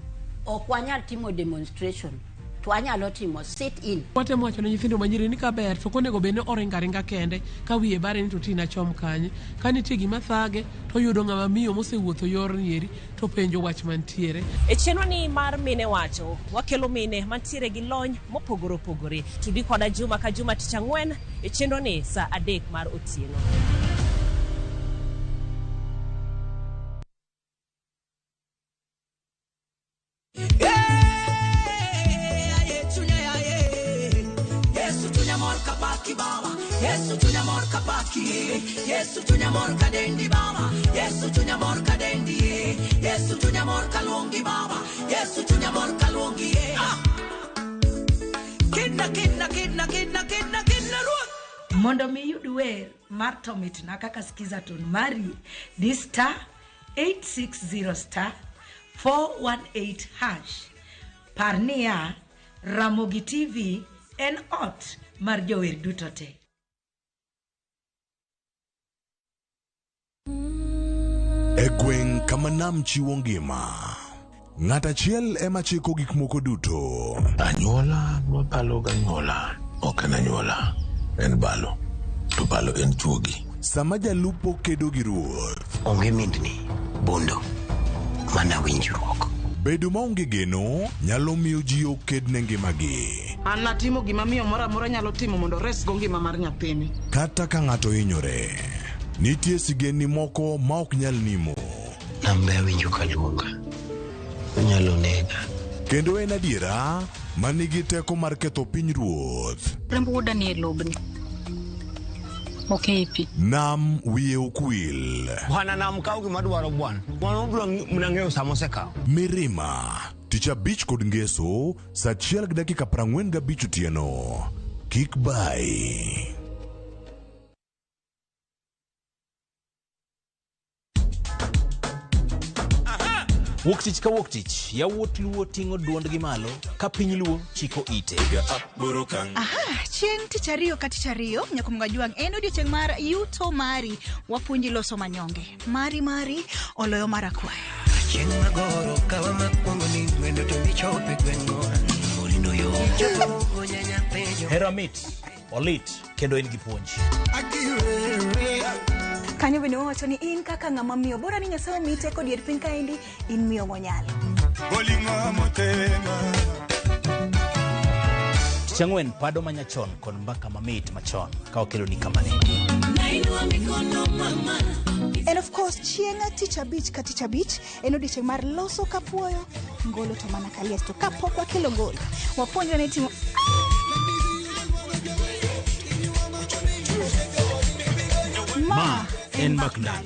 ok wanyal timo demonstration. Twanyalo timo sit in. Watemo wacho ne nyithindo manyiri ni kaber to konego bene oringa kende ka wiye bare ni to tina chom kanye ka nitie gima thage to yudo ng'ama miyo mosewuotho yor nieri to penjo wach mantiere. E chenro ni mar mine wacho wakelo mine mantiere gi lony mopogore opogore. Tudi koda juma ka juma tich ang'wen e chenro ni sa 3 mar otieno. Yesu tunyamor kabaki, Yesu tunyamor kadendi baba, Yesu tunyamor kadendi, Yesu tunyamor kalongi baba, Yesu tunyamor kalongi. Kidna ruoth. Mondo mi yud wer mar tomit na kaka skiza ton mari di star 860 star 418 hash. Parnia Ramogi TV en ot mar jower duto te. E gweng' kama nam chiwo ngima, ng'at achiel ema chiko gik moko duto. Anyuola mabalo ganyuola ok en anyuola, en balo to balo en chuogi. Sama jalupo kedo gi ruoth, onge mindni bondo mana winjruok. bedo maonge geno nyalo miyo ji okedne ngimagi. An natimo gima miyo moro amora nyalo timo mondo res go ngima mar nyathini. Kata ka ng'ato hinyore, nitie sigeni moko ma ok nyal nimo. Nambe winjo kaluonga, nyalo nega. Kendo en adiera manigi teko mar ketho pinyruoth. Rembo wuoda ni e lobni. Okepi. Nam wiye ukwil. Bwana nam kau gima dwaro bwana. Bwana obro mnang'eyo samose kau. Mirima, tich abich kod ngeso, saa 1:45 otieno. Kik bai. Wuktich ka wuktich, yawuot luo ting'o duondgi malo, ka piny luo chiko ite. Aha, chieng' tich ariyo ka tich ariyo, nyakumga juang en odiochieng' mar yuto mari, wapuonji loso manyonge. Mari, oloyo mara kwayo. Chieng' magoro, kawa makwongo ni gwendo to michope gweng'o. Morindo yo. Hera mit, olit, kendo en gi puonj. Kanyo bende wacho ni in kaka ng'ama miyo bora ni Nyasaye mi teko dier piny kaendi in miyo monyalo. Chang'wen pado manyachon kod mbaka mamit machon ka okelo ni kamane. And of course chieng' tich abich ka tich abich en odiochieng' mar loso kapuoyo ngolo to mana kalias to kapok wakelo ngolo wapuonjwa ni timo Ma en Macdan.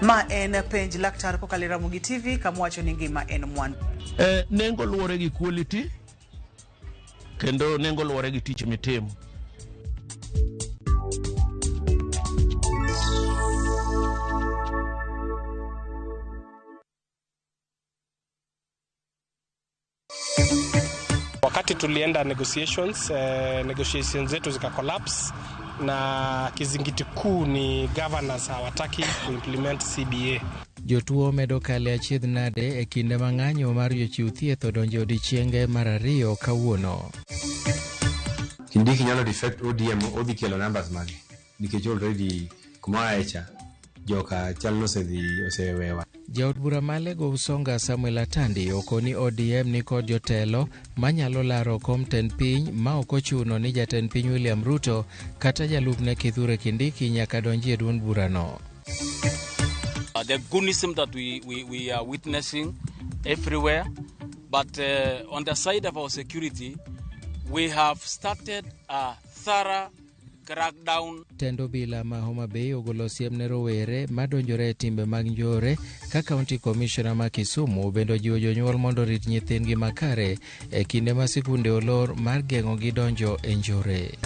Ma en penj laktar kokalo Ramogi TV kamwacho ni ngima en mwandu. Nengo luwore gi quality kendo nengo luwore gi tich mitimo. Wakati tulienda negotiations zetu zika collapse na kizingiti kuu ni governors hawataki kuimplement CBA. Jotuo medo kale achiedh nade e kinde mang'anyo mar jochiw thieth odonjo odiochienge mar ariyo kawuono. Kindiki nyalo defect ODM odhi kelo numbers mage nikech already kuma echa joka chalno osewewa. Jaod bura malego Usonga Samuel Atandi okoni ODM ni kod jotelo manyalo laro kom tend piny ma ok ochuno ni jatend piny William Ruto kata jalupne Kithure Kindiki nyaka donji e duond burano. The goonism that we are witnessing everywhere, but on the side of our security, we have started a thorough crackdown. Tendo bila ma Homa Bay ogolo siem ne rowere madonjore e timbe mag njore ka County Commissioner ma Kisumu bendo jiwo jonyuol mondo rit nyithindgi makare e kinde ma sikunde olor mar geng'o gi donjo e njore.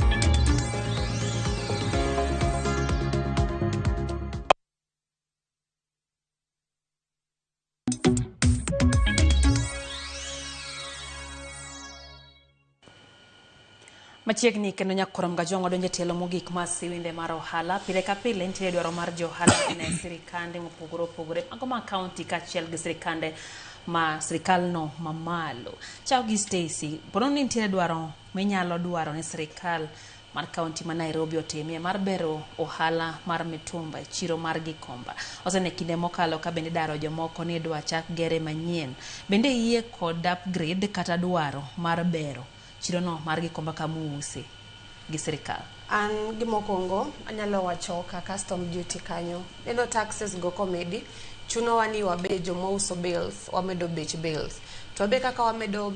Machiegni kendo nyakorom ga jongo donje telo mogik mar siwinde mar ohala pile ka pile nitie dwaro mar johala ne sirikande mopogore opogore mago ma kaunti kaachiel gi sirikande ma sirikalno mamalo. Chao gi Stacy, pono ni nitie dwaro minyalo dwaro ne sirikal mar kaunti ma Nairobi otimie mar bero ohala mar mitumba e chiro mar Gikomba. Osene kinde mokalo ka bende daro jomoko ni dwa chak gere manyien. Bende yie kod upgrade kata dwaro mar bero chirono mar Gikomba kamuusi gi sirikal. An gimokongo anyalo wacho ka custom duty kanyo. Neno taxes go komedi chuno wani wabe jomo uso bills wamedo bech bills. To be kaka wamedo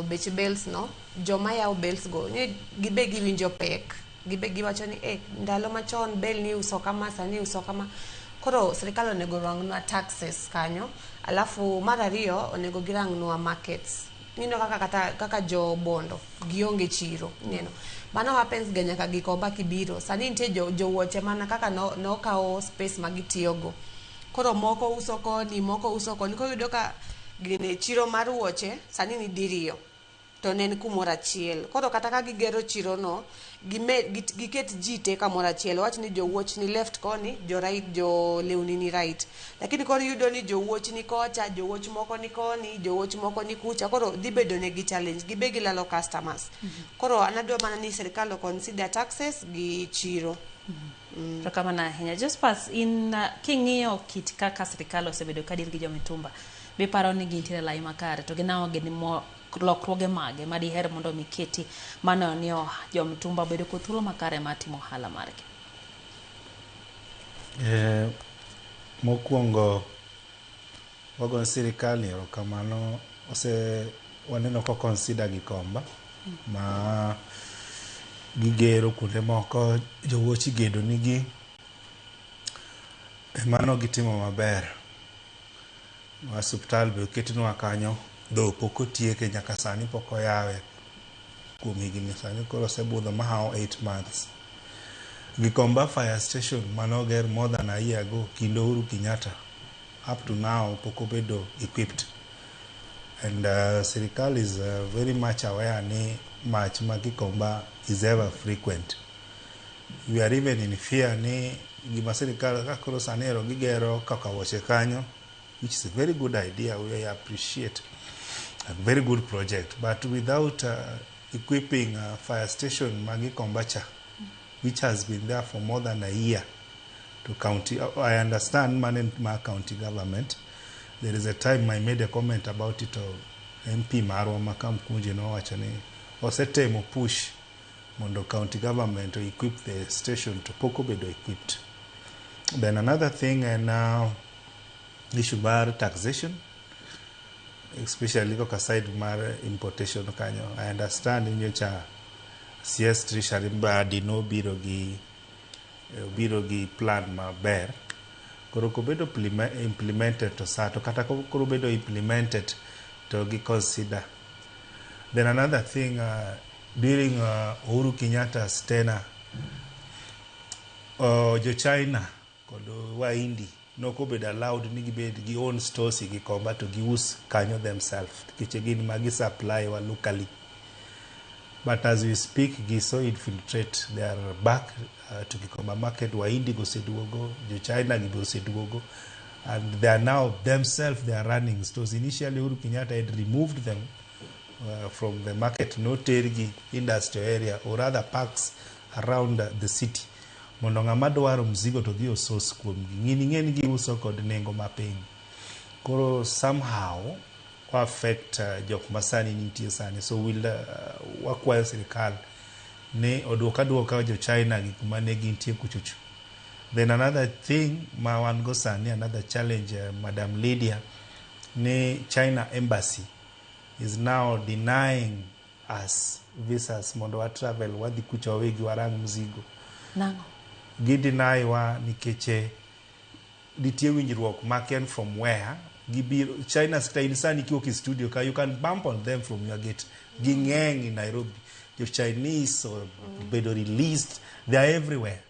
bech bills no joma yaw bills go ni gibe giwinjo pek. Gibe giwacho ni ndalo machon bill ni uso kama sani uso kama. Koro sirikal onego rang'nwa taxes kanyo. Alafu mar ariyo onego girang'nwa markets. Nino kaka jo bondo gionge chiro neno mano happens ga nyaka Gikomba kibiro sani nitie jo wuoche mana kaka no kao space magitiyogo koro moko uso koni koro yudo ka gine chiro mar wuoche sani ni diriyo to nen kumoro achiel koro kata ka gigero chiro no giket jite kamoro achiel wach ni jo wuoch ni left koni jo right jo lewni ni right lakini koro yudo ni jo wuoch ni kocha jo wuoch moko ni koni jo wuoch moko ni kucha koro dhi bedo ne gi challenge gibe gilalo customers koro anadwa mana ni sirikal consider taxes gi chiro. To kama na hinya just pass in king'iyo kit kaka sirikal osebedo kadir gi jomitumba be paro ni gintiere lai makare to ginawo gini mo lokruoge mage madiher mondo miketi mano ni jomitumba bedo ko thuolo makare matimo ohala margi. Mokwongo wago sirikal erokamano waneno ko consider Gikomba ma gigero kuonde moko jowuochi gedo nigi mano gitimo maber. Osuptal be oketinwa kanyo dho pok otieke nyaka sani pok oyawe kuom higni sani koro osebudho mahao 8 months. Gikomba fire station manoger more than a year ago kinde Uhuru Kenyatta up to now pok obedo equipped and sirikal is very much aware ni mach ma Gikomba is ever frequent. We are even in fear ni gima sirikal kakoro sanero gigero kaka wuoche kanyo, which is a very good idea. We appreciate a very good project, but without equipping a fire station Magi Kombacha, which has been there for more than a year to county. I understand my county government. There is a time I made a comment about it. MP Marwa Makam Kunji no wachani osetemo push mondo county government to equip the station to Pokobedo equipped. Then another thing, and now issue bar taxation, especially look aside mar importation kanyo. I understand in your CS Treasury badi no birogi plan maber. Koro kobedo implemented to sato kata koro bedo implemented to gi consider. Then another thing, during Uhuru Kenyatta's tenure, jo China kodo wa Indi no kobedo allowed ni gibed gi own stores gi Gikomba to gi use kanyo themselves kiche gin magi supply wa locally. But as we speak, giso infiltrate. They are back to Gikomba market. Wa Indi go seduogo, jo China go seduogo, and they are now themselves they are running stores. Initially, Uhuru Kenyatta had removed them from the market, no terigi industrial area or other parks around the city. Mondo ng'ama dwaro mzigo to dhi osos kuom ng'eni gi uso kod nengo mapiny. Koro somehow affect jok masani nitie sani. So will wakwayo sirikal ne oduoka jo China gik mane gintie kuchuchu. Then another thing ma wan go sani, another challenge, Madam Lydia, ne China embassy is now denying us visas mondo wa travel wadhi kucho wawegi warang mzigo. Nango. Gideny wa nikeche nitie winjruok maken from where gibiro China style sani kiok studio ka you can bump on them from your gate. Gingeng in Nairobi. The Chinese or bedo released, they are everywhere.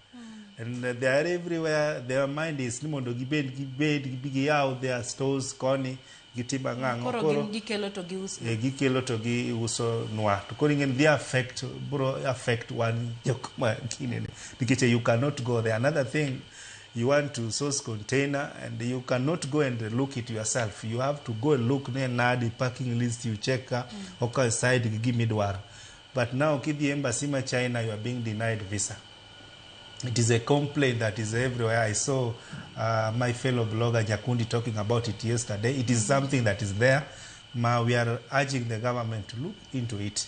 And they are everywhere. Their mind is mondo gibed out their stores koni gitiba ngango koro gikelo to giuso. Gikelo to giuso nwa. To koro ingen they affect one jokma kinene. Because you cannot go there. Another thing, you want to source container and you cannot go and look it yourself. You have to go and look na the parking list you check okay side give me dwar. But now the embassy in China you are being denied visa. It is a complaint that is everywhere. I saw my fellow blogger Nyakundi talking about it yesterday. It is something that is there. We are urging the government to look into it.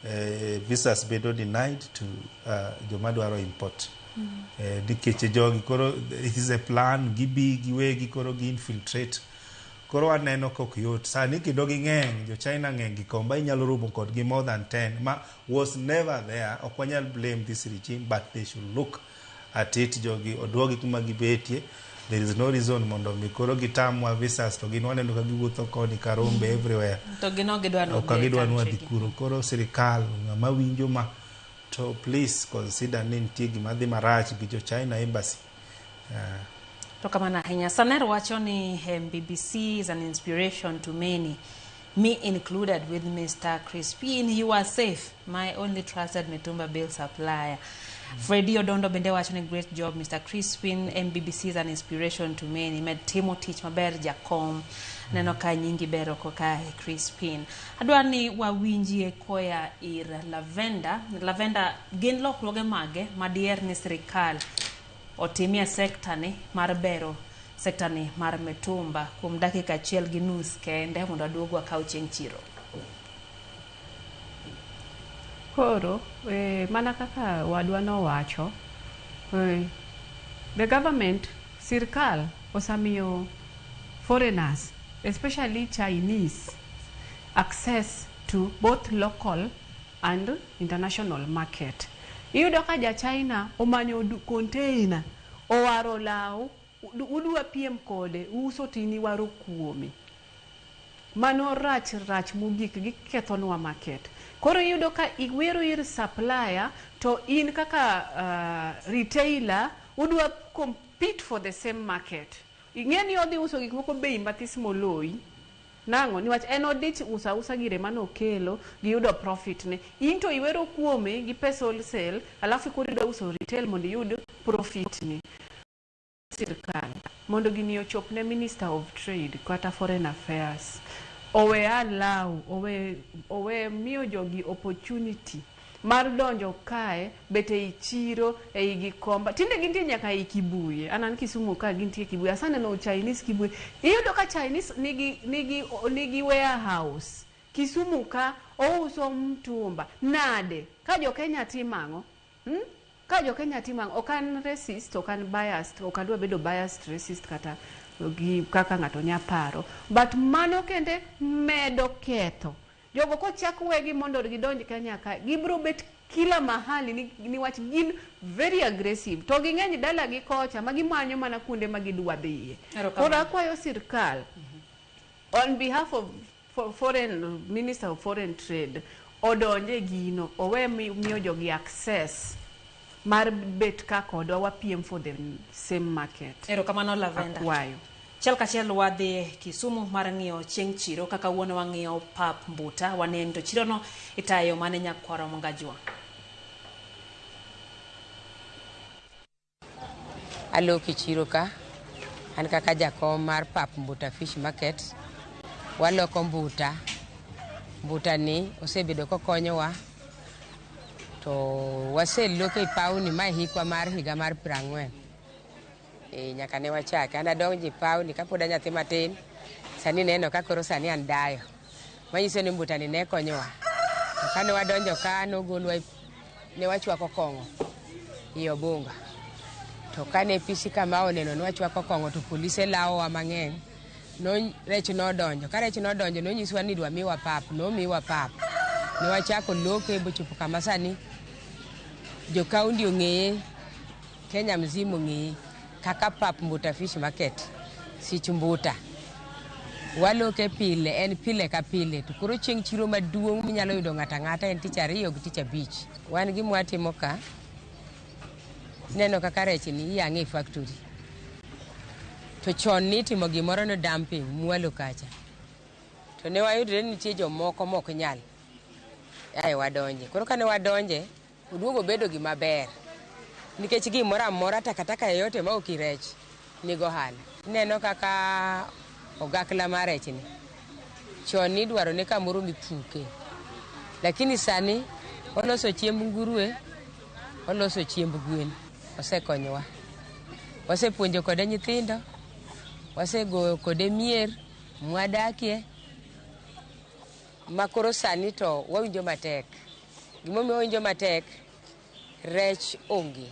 Visas bedo denied to Jomadwaro import. It is a plan. Giwe koro gi infiltrate. Koro aneno kok yot. Sani kidogi ngeng, jo China ngeng gikomba inyalo rumo kod gi more than 10. Was never there. Okwanyal blame this regime, but they should look at it. Jogi odwogi kuma gibetie. There is no reason mondo mikoro gitamwa visas to ginwane ndo kagiwuotho koni Karombe everywhere. To gino gidwano dhikuro. Koro sirikal ngama winjo ma to please consider ni nitie gima dhi marach gi jo China embassy. To kamana ahinya. Saner wacho ni BBC is an inspiration to many, me included with Mr. Crispin. You are safe, my only trusted Mitumba bill supplier. Freddie Odondo bende wacho ni great job Mr. Crispin. BBC is an inspiration to many. Med timo tich maber jakom. Neno ka nyingi bero koka Crispin. Adwa ni wawinji koya ir Lavenda gin lokruoge mage madier ni sirikal otimia sekta ni mar bero sekta ni mar Mitumba kuom dakika 1.5 kende mondo aduogo akaw chieng' chiro. Koro mana kaka wadwa no wacho, the government, sirkal osamiyo foreigners, especially Chinese, access to both local and international market. Iyudo ka ja China omanyo container owaro law udwa piem kode uso tini waro kuomi. Mano rach mogik gikethonwa market. Koro iyudo ka iwero ir supplier to in kaka retailer udwa compete for the same market. Ingeni odhi uso gik moko bei matis moloi. Nango niwach en odich usa gire mano kelo giyudo profit ne. Into iwero kuome gi pesa wholesale alafu korido uso retail mondo yud profit ne. Sirkal mondo gini ochop ne Minister of Trade kata Foreign Affairs. Owe allow, owe miyo jogi opportunity mar donjo kae bete ichiro gikomba. Tinde gintie nyaka Kibuye. Anan Kisumu ka gintie Kibuye. Asana no Chinese Kibuye. Iyudo ka Chinese nigi warehouse. Kisumu ka ouso mtumba. Nade ka jo Kenya timango. Ka jo Kenya timango okan racist, okan biased, okadwa bedo biased racist kata gi kaka ngato nyaparo, but mano kende medo ketho. Jogo ko chak wegi mondo gidonj Kenya ka gibro bet kila mahali niwach gin very aggressive. To ging'eny dala gi kocha magimanyo mana kuonde magidwa dhiye. Koro akwayo sirkal on behalf of foreign Minister of Foreign Trade odonje gino owe miyo jogi access mar bet ka kodwa wapiem for the same market. Erokamano Lavenda. Akwayo. Chal kachiel wadhi Kisumu mar ng'iyo chieng' chiro kaka wuono wang'iyo pap mbuta wanendo chiro no itayo mane nyakwaro Mongajwa. Alo kichiro ka an kaka jakom mar pap mbuta fish market. Waloko mbuta ni osebedo kokonyowa to waseloke pauni ma hikwa mar higa mar 40. Nyaka ne wachake ana donji pauni kapod nyathi matin sani neno ka koro sani an dayo manyiso ni mbuta ni ne konyowa. Kane wadonjo ka nogolwa ne wachwako kong'o i Obunga. To kane pisi kama oneno ne wachwako kong'o to polise lawowa mang'eny. No rech nodonjo. Ka rech nodonjo no nyiswa ni dwa miwa pap, no miwa pap. ne wachako loke bochopo kama sani jo kaunti ong'eye, Kenya mzima ong'eye kaka pap Mbuta Fish Market sich Mbuta waloke pile, en pile ka pile. To koro chieng' chiro maduong' minyalo yudo ng'ata ng'ata en tich ariyo gi tich abich. Wan gi mwatimo ka neno kaka rech ni iyang'e e factory. To chon nitimo gimoro no dumping mwalo kacha. To ne wayudre ni nitie jomoko mok nyal. Ae wadonje. Koro kane wadonje, uduogo bedo gimaber. Nikech gimoro amora takataka yote ma ok rech nigo ohala. Neno kaka ogakla mar rech ni. Chon ni dwaro ne kamoro mipuke. Lakini sani oloso chiemb nguruwe, oloso chiemb gwen. Osekonyowa. Wasepuonjo kode nyithindo, wasego kode mier, mwadakie. Makoro sani to wawinjo matek. Gimomiyo wawinjo matek, rech onge.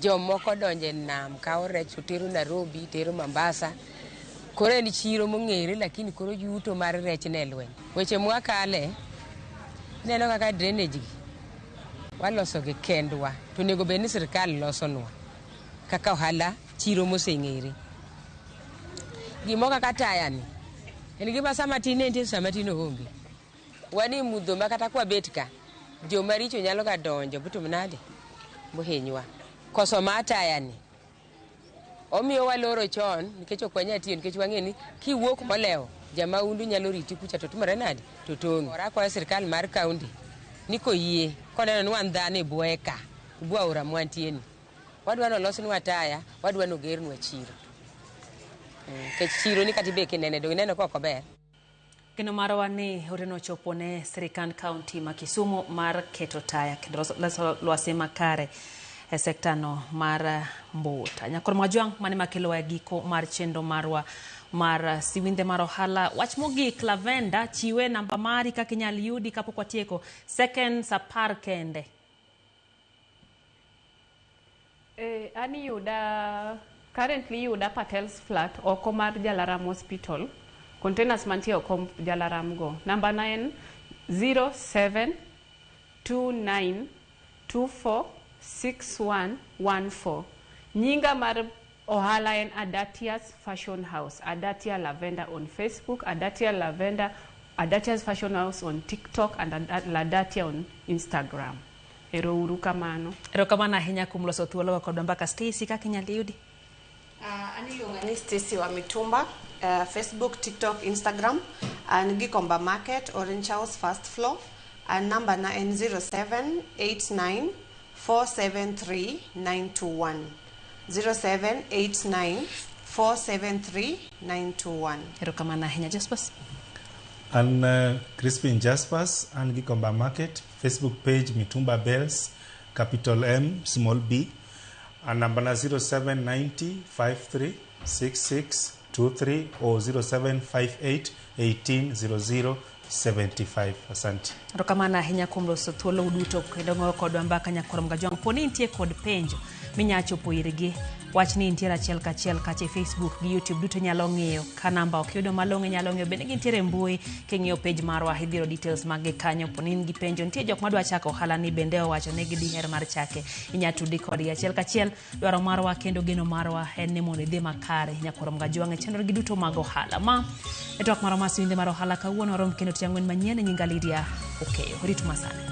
Jomoko donje nam kao rech tero Nairobi, tero Mombasa. Koro en chiro mong'ere lakini koro yuto mar rech ne lweny. Weche mwakale neno kaka drainage gi waloso gi kendwa. To nego bed ni sirkal losonwa kaka ohala chiro moseng'ere. Gimo kaka taya ni en gima sama tin entie sama tin onge. Wani mudho makata kwa betka joma richo nyalo ga donjo buto mnade mohinywa. Koso mataya ni omiyo waloro chon nikech okwanya tiyo nikech wang'e ni kiwuok molewo jama undu nyalo riti kucha to tumore nade to tong'. Ora kwa sirkal mar kaunti niko yie koneno ni wan dhano e bueka bua ora mwantie ni wadwano losnwa taya, wadwano gernwa chiro. Kech chiro ni katibe kinene do ineno ko ber. Kendo marwa ni oreno chopo ne sirikand kaunti ma Kisumu mar keto taya kendo loso lwasi makare e sekta no mar Mbuta. Nyakor Mwajwang' mane makelo e giko mar chenro marwa mar siwinde mar ohala. Wach mogik Lavenda chiwe namba mari kaka inyal yudi kapok watieko seconds apar kende. Ani yuda currently yuda Patel's flat oko mar Jalaram Hospital. Containers mantie oko Jalaram go. Number 9 0729246114. Nyinga mar ohala en Adatia's Fashion House. Adatia Lavender on Facebook, Adatia Lavender, Adatia's Fashion House on TikTok, and Adatia on Instagram. Ero uru kamano. Ero kamano ahinya kuom loso thuolo kod mbaka. Stacy kaka inyal yudi? Ani luonga ni Stacy wa Mitumba, Facebook, TikTok, Instagram, and Gikomba Market, Orange House, first floor, and number na en 0789473921. 0789473921. Ero kamano ahinya. Jaspers? And Crispin Jaspers and Gikomba Market, Facebook page Mitumba Bells, capital M, small b, and number 0790536623 or 0758180075. Asante. Ero kamano ahinya kuom loso thuolo uduto kendo ng'o kodwa mbaka Nyakor Mwajwang'. Poni nitie kod penjo minyachopo irgi. Wach ni intiere achiel kachiel kache Facebook gi YouTube duto nyalo ng'iyo ka namba ok yudo malong'o nyalo ng'iyo bende gintiere mbui king'iyo page marwa hidhiro details mag kanyo. Poni in gi penjo nitie jok madwa chako ohala ni bende owacho ne gidiher mar chake inyatudi kod achiel kachiel. Dwaro marwa kendo geno marwa en ni mondo idhi makare Nyakor Mwajwang' chenro gi duto mag ohala ma e tok marwa masiwinde mar ohala kawuono rom kendo tiang'wen manyien nyinga Lydia Okeyo. Rit masane.